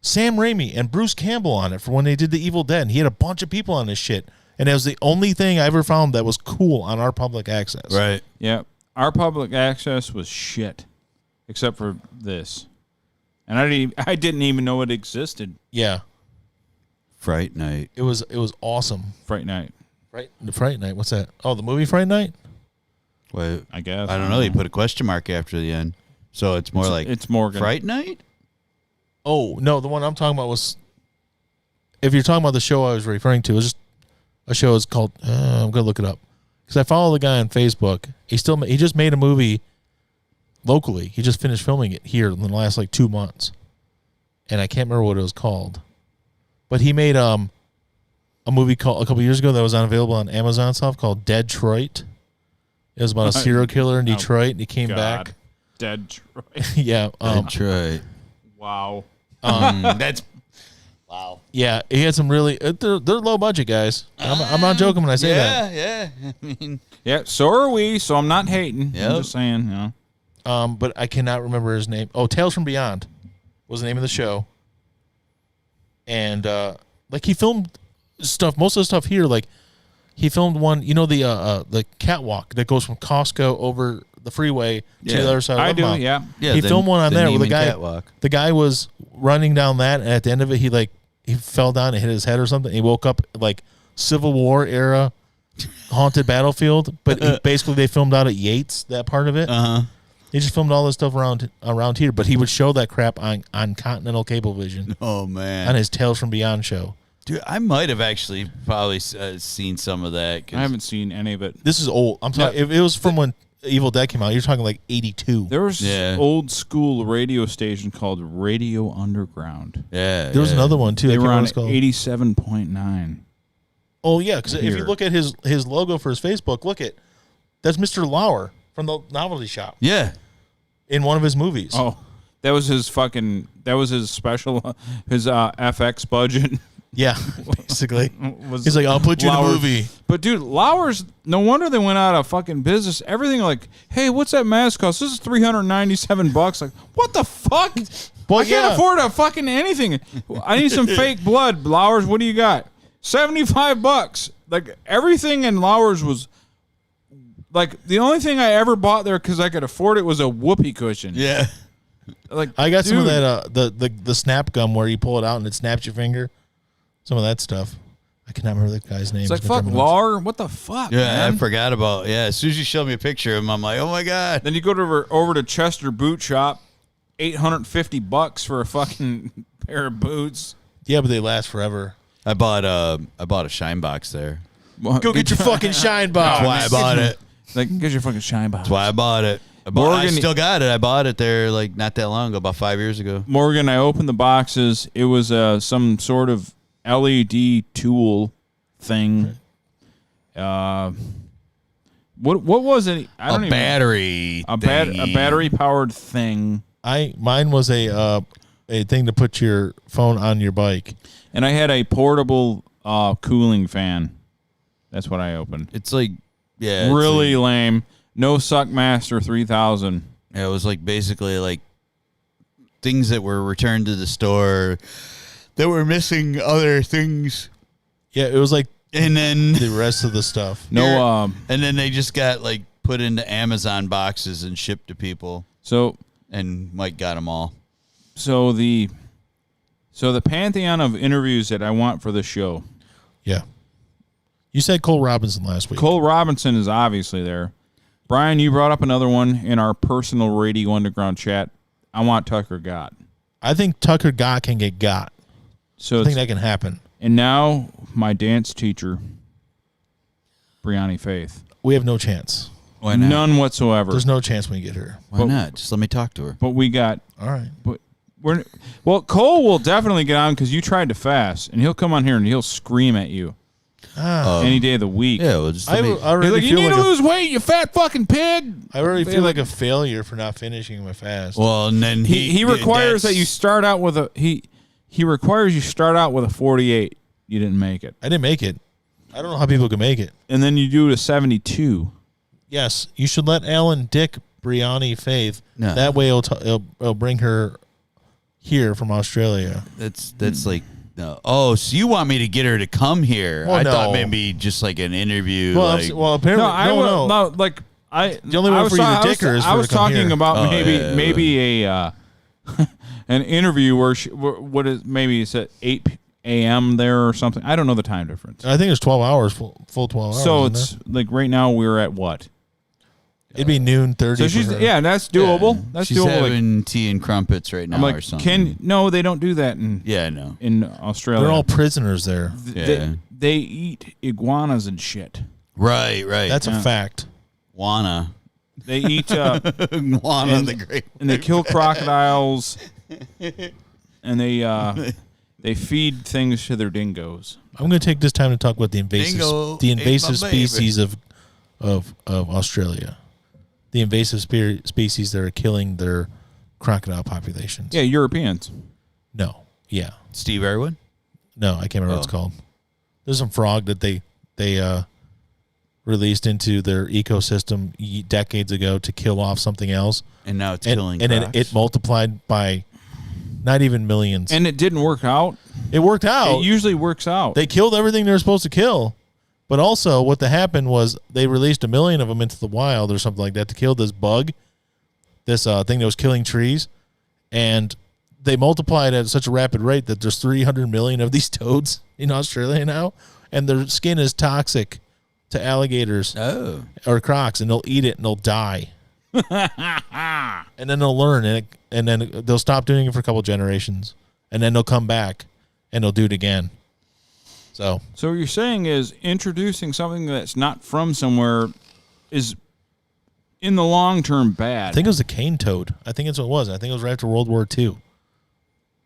Sam Raimi and Bruce Campbell on it for when they did The Evil Dead. And he had a bunch of people on this shit. And it was the only thing I ever found that was cool on our public access. Right. Yeah, our public access was shit, except for this, and I didn't even know it existed. Yeah. Fright Night. It was awesome. Fright Night, Fright Night. What's that? Oh, the movie Fright Night? Wait, I guess. I don't know. He put a question mark after the end, so it's more like it's Morgan. Fright Night. Oh, no, the one I'm talking about was, if you're talking about the show I was referring to, it was just a show. It's called, I'm going to look it up. Because I follow the guy on Facebook. He just made a movie locally. He just finished filming it here in the last like 2 months. And I can't remember what it was called. But he made a movie called a couple years ago that was unavailable on Amazon stuff called Detroit. It was about a serial killer in Detroit, and he came back. Detroit. Yeah. Detroit. Wow. That's wow. Yeah, he had some really. They're low budget guys. I'm not joking when I say that. Yeah. I mean, Yeah, so are we. So I'm not hating. Yep. I'm just saying, you know. But I cannot remember his name. Oh, Tales from Beyond was the name of the show. And like he filmed stuff. Most of the stuff here, like he filmed one. You know the catwalk that goes from Costco over the freeway to the other side. I of do. Love Mouth. Yeah. yeah. He filmed one on there with the Neiman guy. Catwalk. The guy was running down that, and at the end of it, he fell down and hit his head or something. He woke up like Civil War era haunted battlefield, but basically they filmed out at Yates, that part of it. He just filmed all this stuff around here, but he would show that crap on Continental Cablevision Oh man. on his Tales from Beyond show. Dude, I might have actually probably seen some of that. 'Cause I haven't seen any of it. This is old. I'm talking. If it was from when Evil Dead came out, you're talking like 82. There was Yeah. this old school radio station called Radio Underground. Yeah. There was another one too. I They can't were remember on what it's called. 87.9. Oh yeah, because if you Here. look at his logo for his Facebook, that's Mr. Lauer from the Novelty Shop Yeah. in one of his movies. Oh, that was his special, his FX budget. Yeah, basically. Was He's like, I'll put you in a Lauer. movie. But dude, Lauer's, no wonder they went out of fucking business. Everything like, hey, what's that mask cost? This is $397. Like, what the fuck? Well, I can't yeah. afford a fucking anything. I need some fake blood. Lauer's, what do you got? $75. Like everything in Lauer's was like the only thing I ever bought there because I could afford it was a whoopee cushion. Yeah. Like I got some of dude, that the snap gum where you pull it out and it snaps your finger. Some of that stuff. I cannot remember the guy's name. It's like been fuck from months. Lauer. What the fuck? Yeah, man? I forgot about. Yeah, as soon as you showed me a picture of him, I'm like, oh my god. Then you go over to Chester Boot Shop, $850 for a fucking pair of boots. Yeah, but they last forever. I bought a shine box there. Go get your fucking shine box. That's why I bought it. Like, get your fucking shine box. That's why I bought it. I Morgan- still got it. I bought it there like not that long ago, about 5 years ago. Morgan, I opened the boxes. It was some sort of LED tool thing. What was it? I don't A even battery. a thingy. battery powered thing. Mine was a thing to put your phone on your bike. And I had a portable cooling fan. That's what I opened. It's like, yeah, it's Really like- lame. No Suckmaster 3000. it was like basically like things that were returned to the store that were missing other things, Yeah, it was like and then the rest of the stuff. No. and then they just got like put into Amazon boxes and shipped to people, So and Mike got them all. so the pantheon of interviews that I want for the show. Yeah. You said Cole Robinson last week. Cole Robinson is obviously there. Brian, you brought up another one in our personal Radio Underground chat. I want Tucker Gott. I think Tucker Gott can get got. So I think it's, that can happen. and now my dance teacher, Brianni Faith. We have no chance. Why not? None whatsoever. There's no chance we get her. Why not? Just let me talk to her. But we got. All right. But Cole will definitely get on because you tried to fast, and he'll come on here and he'll scream at you any day of the week. Yeah, well, just I He's already like, you feel need like to lose weight, you fat fucking pig. I already feel like a failure for not finishing my fast. Well, and then He requires that you start out with he requires you start out with a 48. You didn't make it, I didn't make it. I don't know how people can make it. and then you do a 72. Yes, you should let Alan Dick Brianni Faith. No. That way it'll bring her here from Australia. That's like no. Oh, so you want me to get her to come here? Well, I thought no. maybe just like an interview. Well, like, apparently no. Like I. The only way I for was you to ta- dick her is for I her was to come talking here. about Oh, maybe a an interview where what is maybe it's at 8 a.m. there or something. I don't know the time difference. I think it's 12 hours, full 12 hours. So isn't it's it? like right now we're at what? It'd be noon 30. So she's that's doable. That's she's doable. having tea and crumpets right now I'm or like, something. no, they don't do that Yeah, I know. in Australia. They're all prisoners there. Yeah. They eat iguanas and shit. Right. That's a fact. Wana. They eat Wana and- the great. and they kill crocodiles, and they feed things to their dingoes. I'm going to take this time to talk about the invasive Dingo ate invasive my baby. species of Australia. The invasive species that are killing their crocodile populations. Yeah, Europeans. No. Yeah. Steve Irwin? No, I can't remember what it's called. There's some frog that they released into their ecosystem decades ago to kill off something else, And now it's and killing then crocs. it multiplied by not even millions. And it didn't work out. It worked out. It usually works out. They killed everything they were supposed to kill. But also what happened was they released 1 million of them into the wild or something like that to kill this bug, this thing that was killing trees. And they multiplied at such a rapid rate that there's 300 million of these toads in Australia now. And their skin is toxic to alligators or crocs, and they'll eat it and they'll die. And then they'll learn, and then they'll stop doing it for a couple generations. And then they'll come back and they'll do it again. So what you're saying is introducing something that's not from somewhere is in the long term bad. I think it was the cane toad. I think that's what it was. I think it was right after World War II.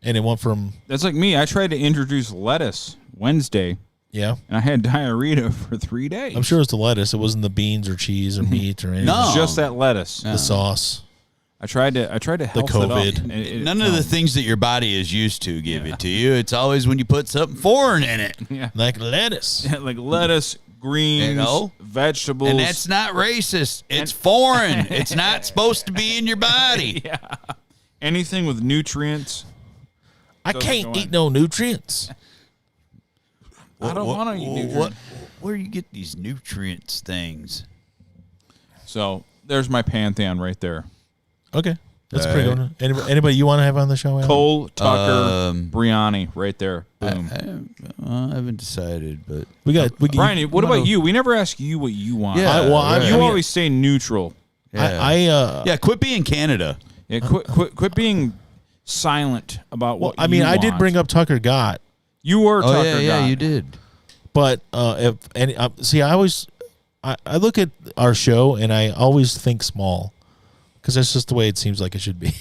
And it went from... That's like me. I tried to introduce lettuce Wednesday, Yeah. and I had diarrhea for 3 days. I'm sure it was the lettuce. It wasn't the beans or cheese or meat or anything. No. It's just that lettuce. The sauce. I tried to health it up. COVID. and it- None of the things that your body is used to give it to you. It's always when you put something foreign in it. Like lettuce. like lettuce, greens, You know? vegetables. And that's not racist. It's foreign. It's not supposed to be in your body. anything with nutrients. I Doesn't can't go eat in. no nutrients. I don't want to eat nutrients. Where do you get these nutrients things? So there's my pantheon right there. Okay. That's pretty good. Anybody you want to have on the show, Alan? Cole, Tucker, Brianni, right there. Boom. I haven't decided, but We got Brian, what about you? We never ask you what you want. Yeah, you right. always say neutral. yeah, quit being Canada. Yeah, quit being silent about what. I mean, you I did want. bring up Tucker Gott, You were Tucker. yeah, Gott. you did. but if any see, I look at our show and I always think small because that's just the way it seems like it should be.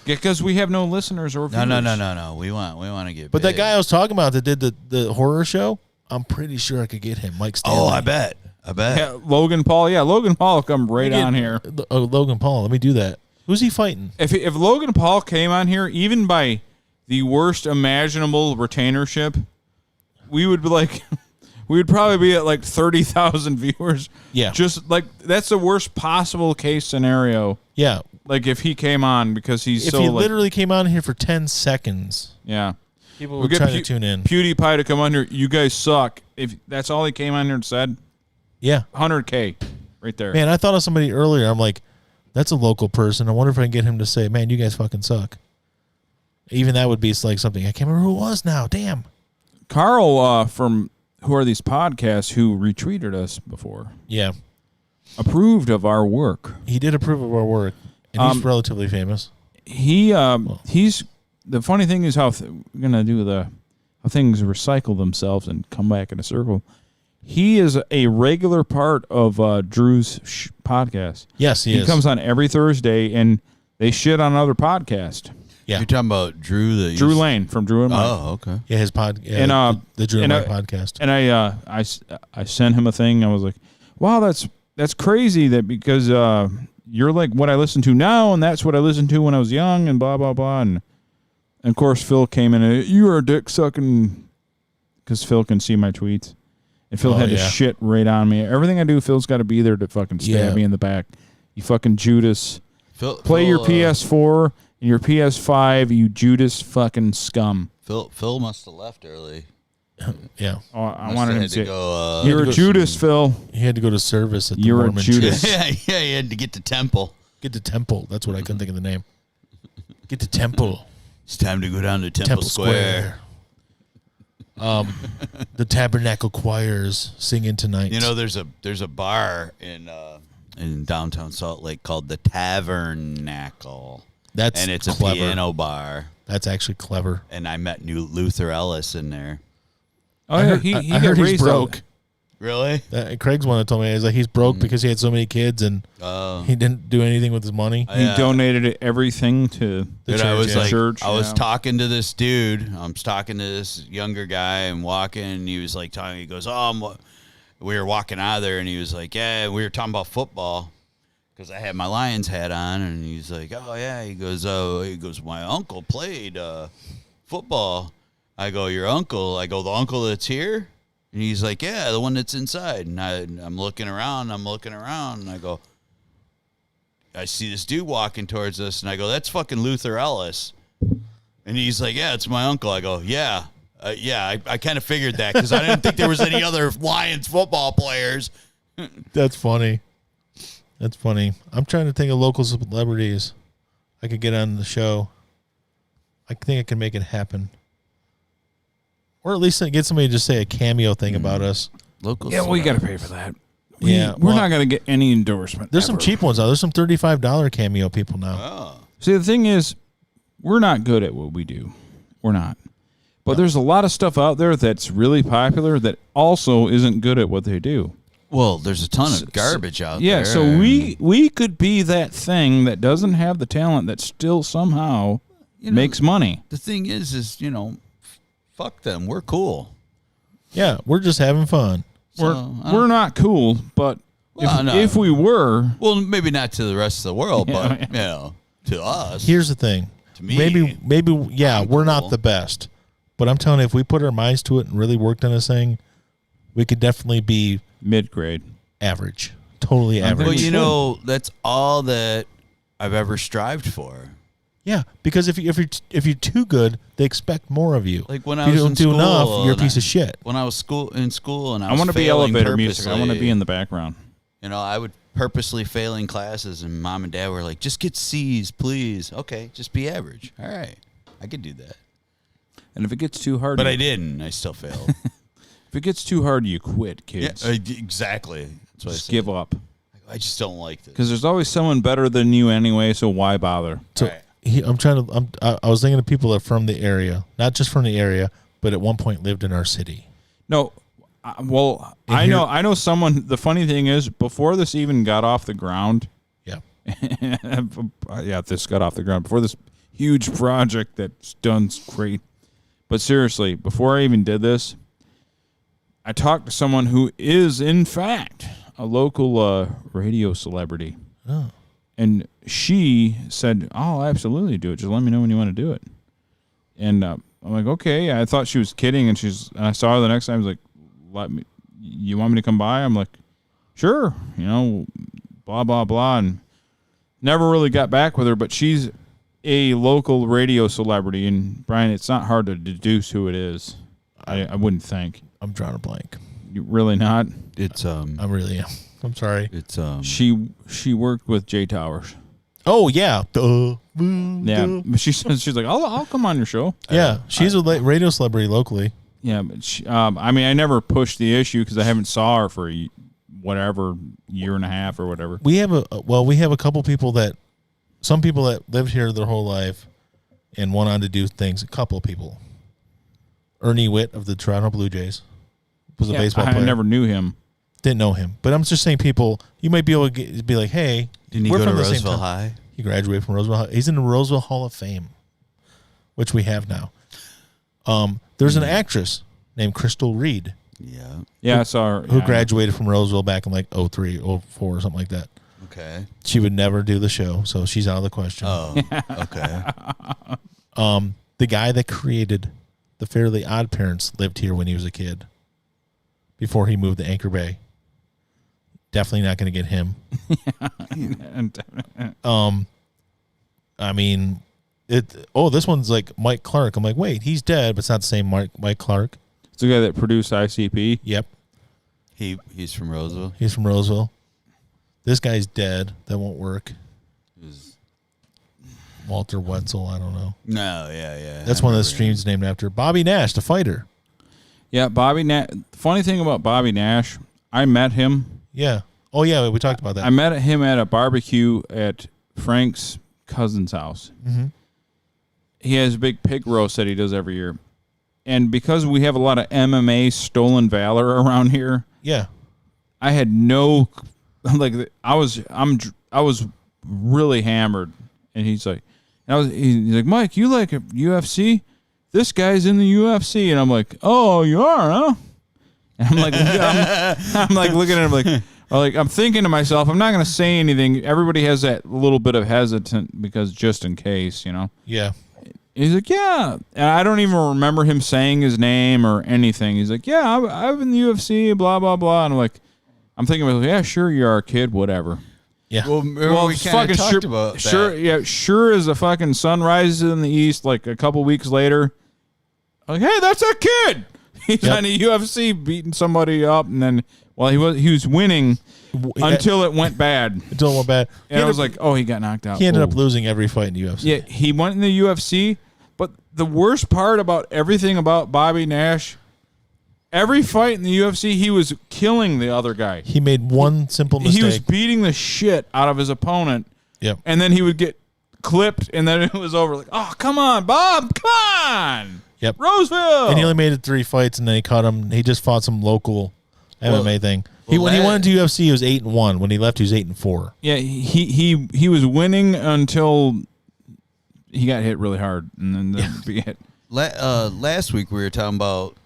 Because we have no listeners or viewers. No. We want to get. But big. that guy I was talking about that did the horror show, I'm pretty sure I could get him, Mike Stanley. Oh, I bet. Yeah, Logan Paul. Yeah, Logan Paul will come right on here. Logan Paul. Let me do that. Who's he fighting? If Logan Paul came on here, even by the worst imaginable retainership, we would be like, we would probably be at like 30,000 viewers. Yeah. Just like that's the worst possible case scenario. Yeah. Like if he came on because he's If so he like, literally came on here for 10 seconds, yeah. people We'll would get try to tune in. PewDiePie to come on here. You guys suck. If that's all he came on here and said, Yeah. 100K right there. Man, I thought of somebody earlier. I'm like, that's a local person. I wonder if I can get him to say, man, you guys fucking suck. Even that would be like something. I can't remember who it was now. Damn. Carl from Who Are These Podcasts, who retweeted us before, Yeah. approved of our work. He did approve of our work. And he's relatively famous. He's the funny thing is how we're gonna do how things recycle themselves and come back in a circle. He is a regular part of Drew's podcast. Yes, he is. He comes on every Thursday, and they shit on other podcasts. Yeah. You're talking about Drew? Drew Lane from Drew and Mike. Oh, okay. Yeah, his pod. Yeah, And, the Drew and and Mike podcast. And I sent him a thing. I was like, wow, that's crazy that because you're like what I listen to now, and that's what I listened to when I was young, and blah, blah, blah. And of course, Phil came in, and you are a dick sucking, because Phil can see my tweets. And Phil had to shit right on me. Everything I do, Phil's got to be there to fucking stab me in the back. You fucking Judas. Play your PS4 and your PS5, you Judas fucking scum. Phil must have left early. Yeah. Oh, I Must wanted have him had to say, go. you're a Judas, Phil. He had to go to service at the You're a Mormon Judas. church. yeah, he had to get to temple. Get to Temple. That's what I couldn't think of the name. Get to Temple. It's time to go down to Temple Square. The Tabernacle Choirs singing tonight. You know, there's a bar in downtown Salt Lake called the Tabernacle. That's and it's clever. a piano bar. That's actually clever. And I met new Luther Ellis in there. Oh, I yeah. heard, He I got heard he's raised broke. Really? Craig's one that told me he's broke because he had so many kids and he didn't do anything with his money. He donated everything to The Dude, church, I was like, church. I was talking to this dude. I'm talking to this younger guy and walking. And he was like talking. He goes, we were walking out of there, and he was like, yeah, we were talking about football because I had my Lions hat on, and he's like, oh yeah. He goes, my uncle played football. I go, your uncle? I go, the uncle that's here? And he's like, yeah, the one that's inside. And I'm looking around, and I go, I see this dude walking towards us, and I go, that's fucking Luther Ellis. And he's like, yeah, it's my uncle. I go, yeah. I kind of figured that because I didn't think there was any other Lions football players. That's funny. That's funny. I'm trying to think of local celebrities I could get on the show. I think I can make it happen. Or at least get somebody to just say a cameo thing about us. Local. Yeah, well, you got to pay for that. Yeah, We're not going to get any endorsement. There's some ever. cheap ones out. There's some $35 cameo people now. Oh. See, the thing is, we're not good at what we do. We're not. But there's a lot of stuff out there that's really popular that also isn't good at what they do. Well, there's a ton of garbage out there. Yeah, so we could be that thing that doesn't have the talent that still somehow makes money. The thing is, fuck them. We're cool. Yeah, we're just having fun. We're not cool, but if we were, well, maybe not to the rest of the world, but to us. Here's the thing. To me, maybe we're cool. not the best, but I'm telling you, if we put our minds to it and really worked on this thing, we could definitely be mid-grade, average, totally average. Well, that's all that I've ever strived for. Yeah, because if you're too good, they expect more of you. Like when if I was you don't in do school, enough, you're a piece of shit. When I was in school, and I want to be elevator music. I want to be in the background. I would purposely failing classes, and mom and dad were like, "Just get C's, please." Okay, just be average. All right, I could do that. And if it gets too hard, but I didn't. I still failed. If it gets too hard, you quit, kids. Yeah, exactly. That's what just give up. I just don't like this because there's always someone better than you anyway. So why bother? So I was thinking of people that are from the area, not just from the area, but at one point lived in our city. No, well, I know someone. The funny thing is, before this even got off the ground, this got off the ground before this huge project that's done great. But seriously, before I even did this, I talked to someone who is, in fact, a local radio celebrity. Oh. And she said, "I'll absolutely do it. Just let me know when you want to do it." And I'm like, "Okay." I thought she was kidding, and I saw her the next time. I was like, "You want me to come by?" I'm like, "Sure." Blah blah blah, and never really got back with her. But she's a local radio celebrity, and Brian, it's not hard to deduce who it is. I wouldn't think. I'm drawing a blank. You really not? It's I really am. I'm sorry. It's She worked with Jay Towers. Oh yeah. Yeah, but she's like, I'll come on your show. Yeah, she's a radio celebrity locally. Yeah, but I never pushed the issue because I haven't saw her for whatever year and a half or whatever. We have a couple people some people that lived here their whole life and went on to do things. A couple of people. Ernie Witt of the Toronto Blue Jays was a baseball I player. never knew him. Didn't know him. But I'm just saying people, you might be able to be like, hey, Didn't he we're go to from the same Roseville town. High? He graduated from Roseville High. He's in the Roseville Hall of Fame, which we have now. There's an actress named Crystal Reed Yeah. Yeah, I saw her. who yeah, graduated from Roseville back in like 03, 04 or something like that. Okay. She would never do the show, so she's out of the question. Oh, okay. The guy that created the Fairly Odd Parents lived here when he was a kid before he moved to Anchor Bay. Definitely not going to get him. I mean, this one's like Mike Clark. I'm like, wait, he's dead, but it's not the same Mike Clark. It's the guy that produced ICP. Yep, He's from Roseville. he's from Roseville. This guy's dead. That won't work. Walter Wetzel, I don't know. No, yeah. That's one of the streams named after Bobby Nash, the fighter. Yeah, Bobby Nash. Funny thing about Bobby Nash, I met him. Yeah. Oh, yeah, we talked about that. I met him at a barbecue at Frank's cousin's house. Mm-hmm. He has a big pig roast that he does every year. And because we have a lot of MMA stolen valor around here, Yeah. I had no, like, I was really hammered. And he's like, he's like, Mike, you like UFC? This guy's in the UFC. And I'm like, oh, you are, huh? And I'm like, I'm like looking at him like I'm thinking to myself, I'm not going to say anything. Everybody has that little bit of hesitant because just in case, you know. Yeah. He's like, yeah. And I don't even remember him saying his name or anything. He's like, yeah, I'm in the UFC, blah, blah, blah. And I'm thinking, yeah, sure you are, kid, whatever. Yeah. Well, we kind of talked about that. Sure, yeah, sure as the fucking sun rises in the east, like a couple weeks later, I'm like, hey, that's that kid. He's on the UFC beating somebody up, and then he was winning until it went bad. Until it went bad. And I was like, oh, he got knocked out. He ended up losing every fight in the UFC. Yeah, he went in the UFC, but the worst part about everything about Bobby Nash, every fight in the UFC, he was killing the other guy. He made one simple mistake. He was beating the shit out of his opponent. Yep. And then he would get clipped, and then it was over. Like, oh, come on, Bob, come on. Yep. Roseville. And he only made it 3 fights, and then he cut him. He just fought some local MMA thing. When he went into UFC, he was 8-1. When he left, he was 8-4. Yeah, he was winning until he got hit really hard, and then he hit. Last week we were talking about.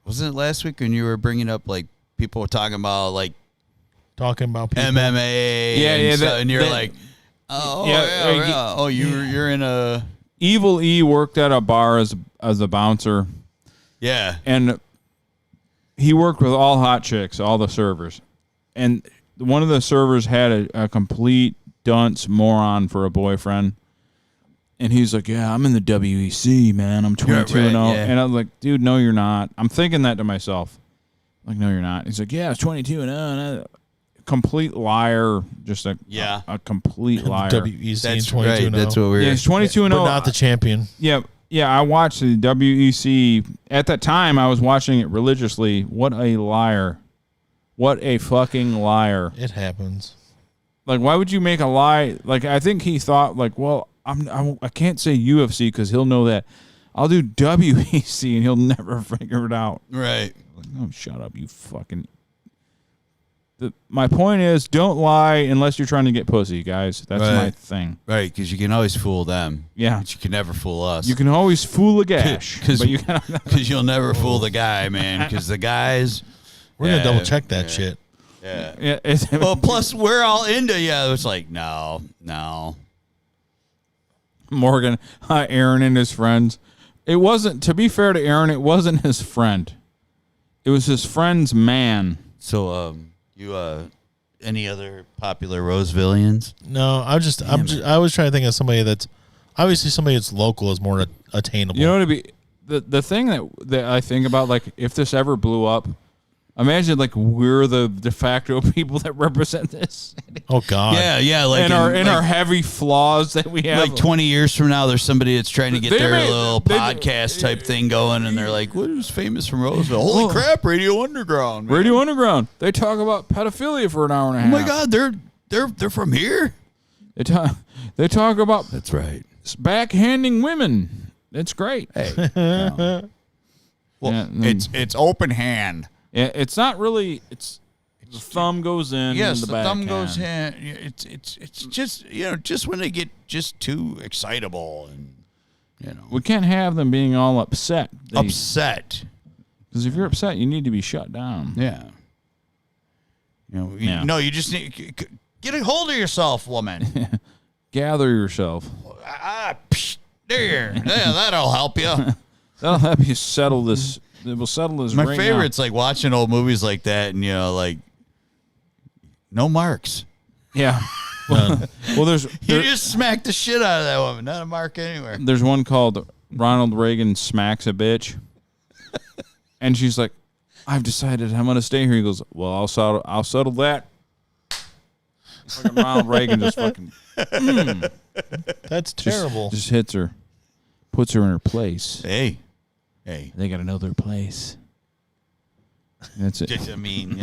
Wasn't it last week when you were bringing up like people were talking about like Talking about people. MMA? And you're like, you're in a. Evil E worked at a bar as a bouncer. Yeah. And he worked with all hot chicks, all the servers. And one of the servers had a complete dunce moron for a boyfriend. And he's like, yeah, I'm in the WEC, man. I'm 22 and 0. Yeah. And I was like, dude, no, you're not. I'm thinking that to myself. Like, no, you're not. He's like, yeah, I was 22 and 0. Complete liar. Just a complete liar. WEC That's 22 right. That's what we're. Yeah, he's 22 and 0. But not the champion. Yeah, I watched the WEC. At that time, I was watching it religiously. What a liar. What a fucking liar. It happens. Like, why would you make a lie? Like, I think he thought, like, well, I can't say UFC because he'll know that. I'll do WEC and he'll never figure it out. Right. Like, oh, shut up, you fucking... My point is, don't lie unless you're trying to get pussy, guys. That's my thing. Right, because you can always fool them. Yeah. But you can never fool us. You can always fool a gash, but you cannot... Because you'll never fool the guy, man. Because the guys... We're going to double check that shit. Yeah. Well, plus, we're all into, it's like, no. Morgan, Aaron and his friends. It wasn't, to be fair to Aaron, it wasn't his friend. It was his friend's man. So, any other popular Rosevillians? No, I was trying to think of somebody that's obviously somebody that's local is more attainable. You know what it'd be? The thing that I think about, like, if this ever blew up, imagine like we're the de facto people that represent this. Oh God. Yeah. Like our heavy flaws that we have. Like 20 years from now, there's somebody that's trying to get their little podcast type thing going, and they're like, "What is famous from Roseville? Holy crap, Radio Underground! Man. Radio Underground. They talk about pedophilia for an hour and a half. Oh my God, they're from here. They talk about That's right. backhanding women. It's great. Hey. Well, it's open hand. It's not really. It's the thumb goes in. Yes, and the thumb backhand. goes in. It's just just when they get just too excitable and We can't have them being all upset. upset. Because if you're upset, you need to be shut down. Yeah. No, you just need get a hold of yourself, woman. Gather yourself. There, that'll help you. That'll help you settle this. It will settle this. My right favorite's like watching old movies like that, and like no marks. now. Yeah. Well, You just smacked the shit out of that woman. Not a mark anywhere. there's one called Ronald Reagan Smacks a Bitch, and she's like, "I've decided I'm gonna stay here." He goes, "Well, I'll settle that." Fucking Ronald Reagan just fucking That's terrible. just hits her, puts her in her place. Hey. They got to know their place. That's it. I mean,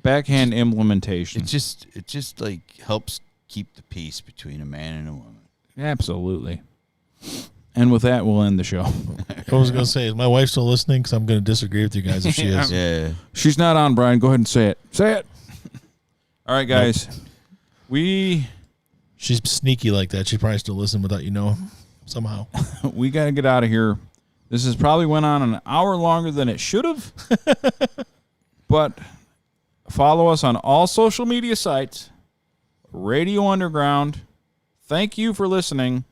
Backhand implementation. it just like helps keep the peace between a man and a woman. Absolutely. And with that, we'll end the show. I was going to say, is my wife still listening? Because I'm going to disagree with you guys if she is. Yeah. She's not on, Brian. Go ahead and say it. Say it. All right, guys. She's sneaky like that. She probably still listen without you knowing somehow. We got to get out of here. This has probably went on an hour longer than it should have. But follow us on all social media sites. Radio Underground. Thank you for listening.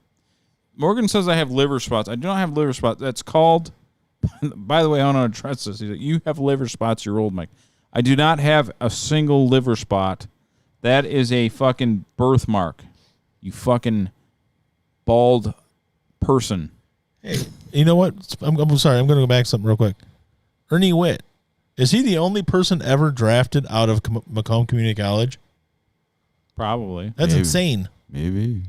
Morgan says I have liver spots. I do not have liver spots. That's called, by the way, I want to address this. You have liver spots, you're old, Mike. I do not have a single liver spot. That is a fucking birthmark. You fucking bald person. Hey, you know what? I'm sorry. I'm going to go back to something real quick. Ernie Witt. Is he the only person ever drafted out of Macomb Community College? Probably. That's Maybe. insane. Maybe.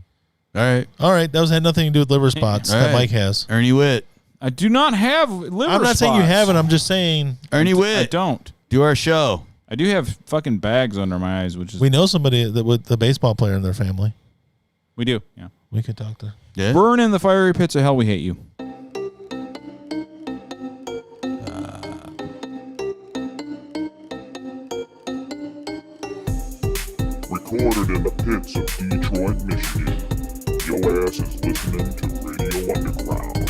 All right. All right. That had nothing to do with liver spots All that right. Mike has. Ernie Witt. I do not have liver I'm not saying you spots. haven't. I'm just saying Ernie I Witt. don't. Do our show. I do have fucking bags under my eyes, which is we know somebody that with the baseball player in their family. we do. Yeah. We could talk to. Yeah. Burn in the fiery pits of hell. We hate you. Recorded in the pits of Detroit, Michigan. Your ass is listening to Radio Underground.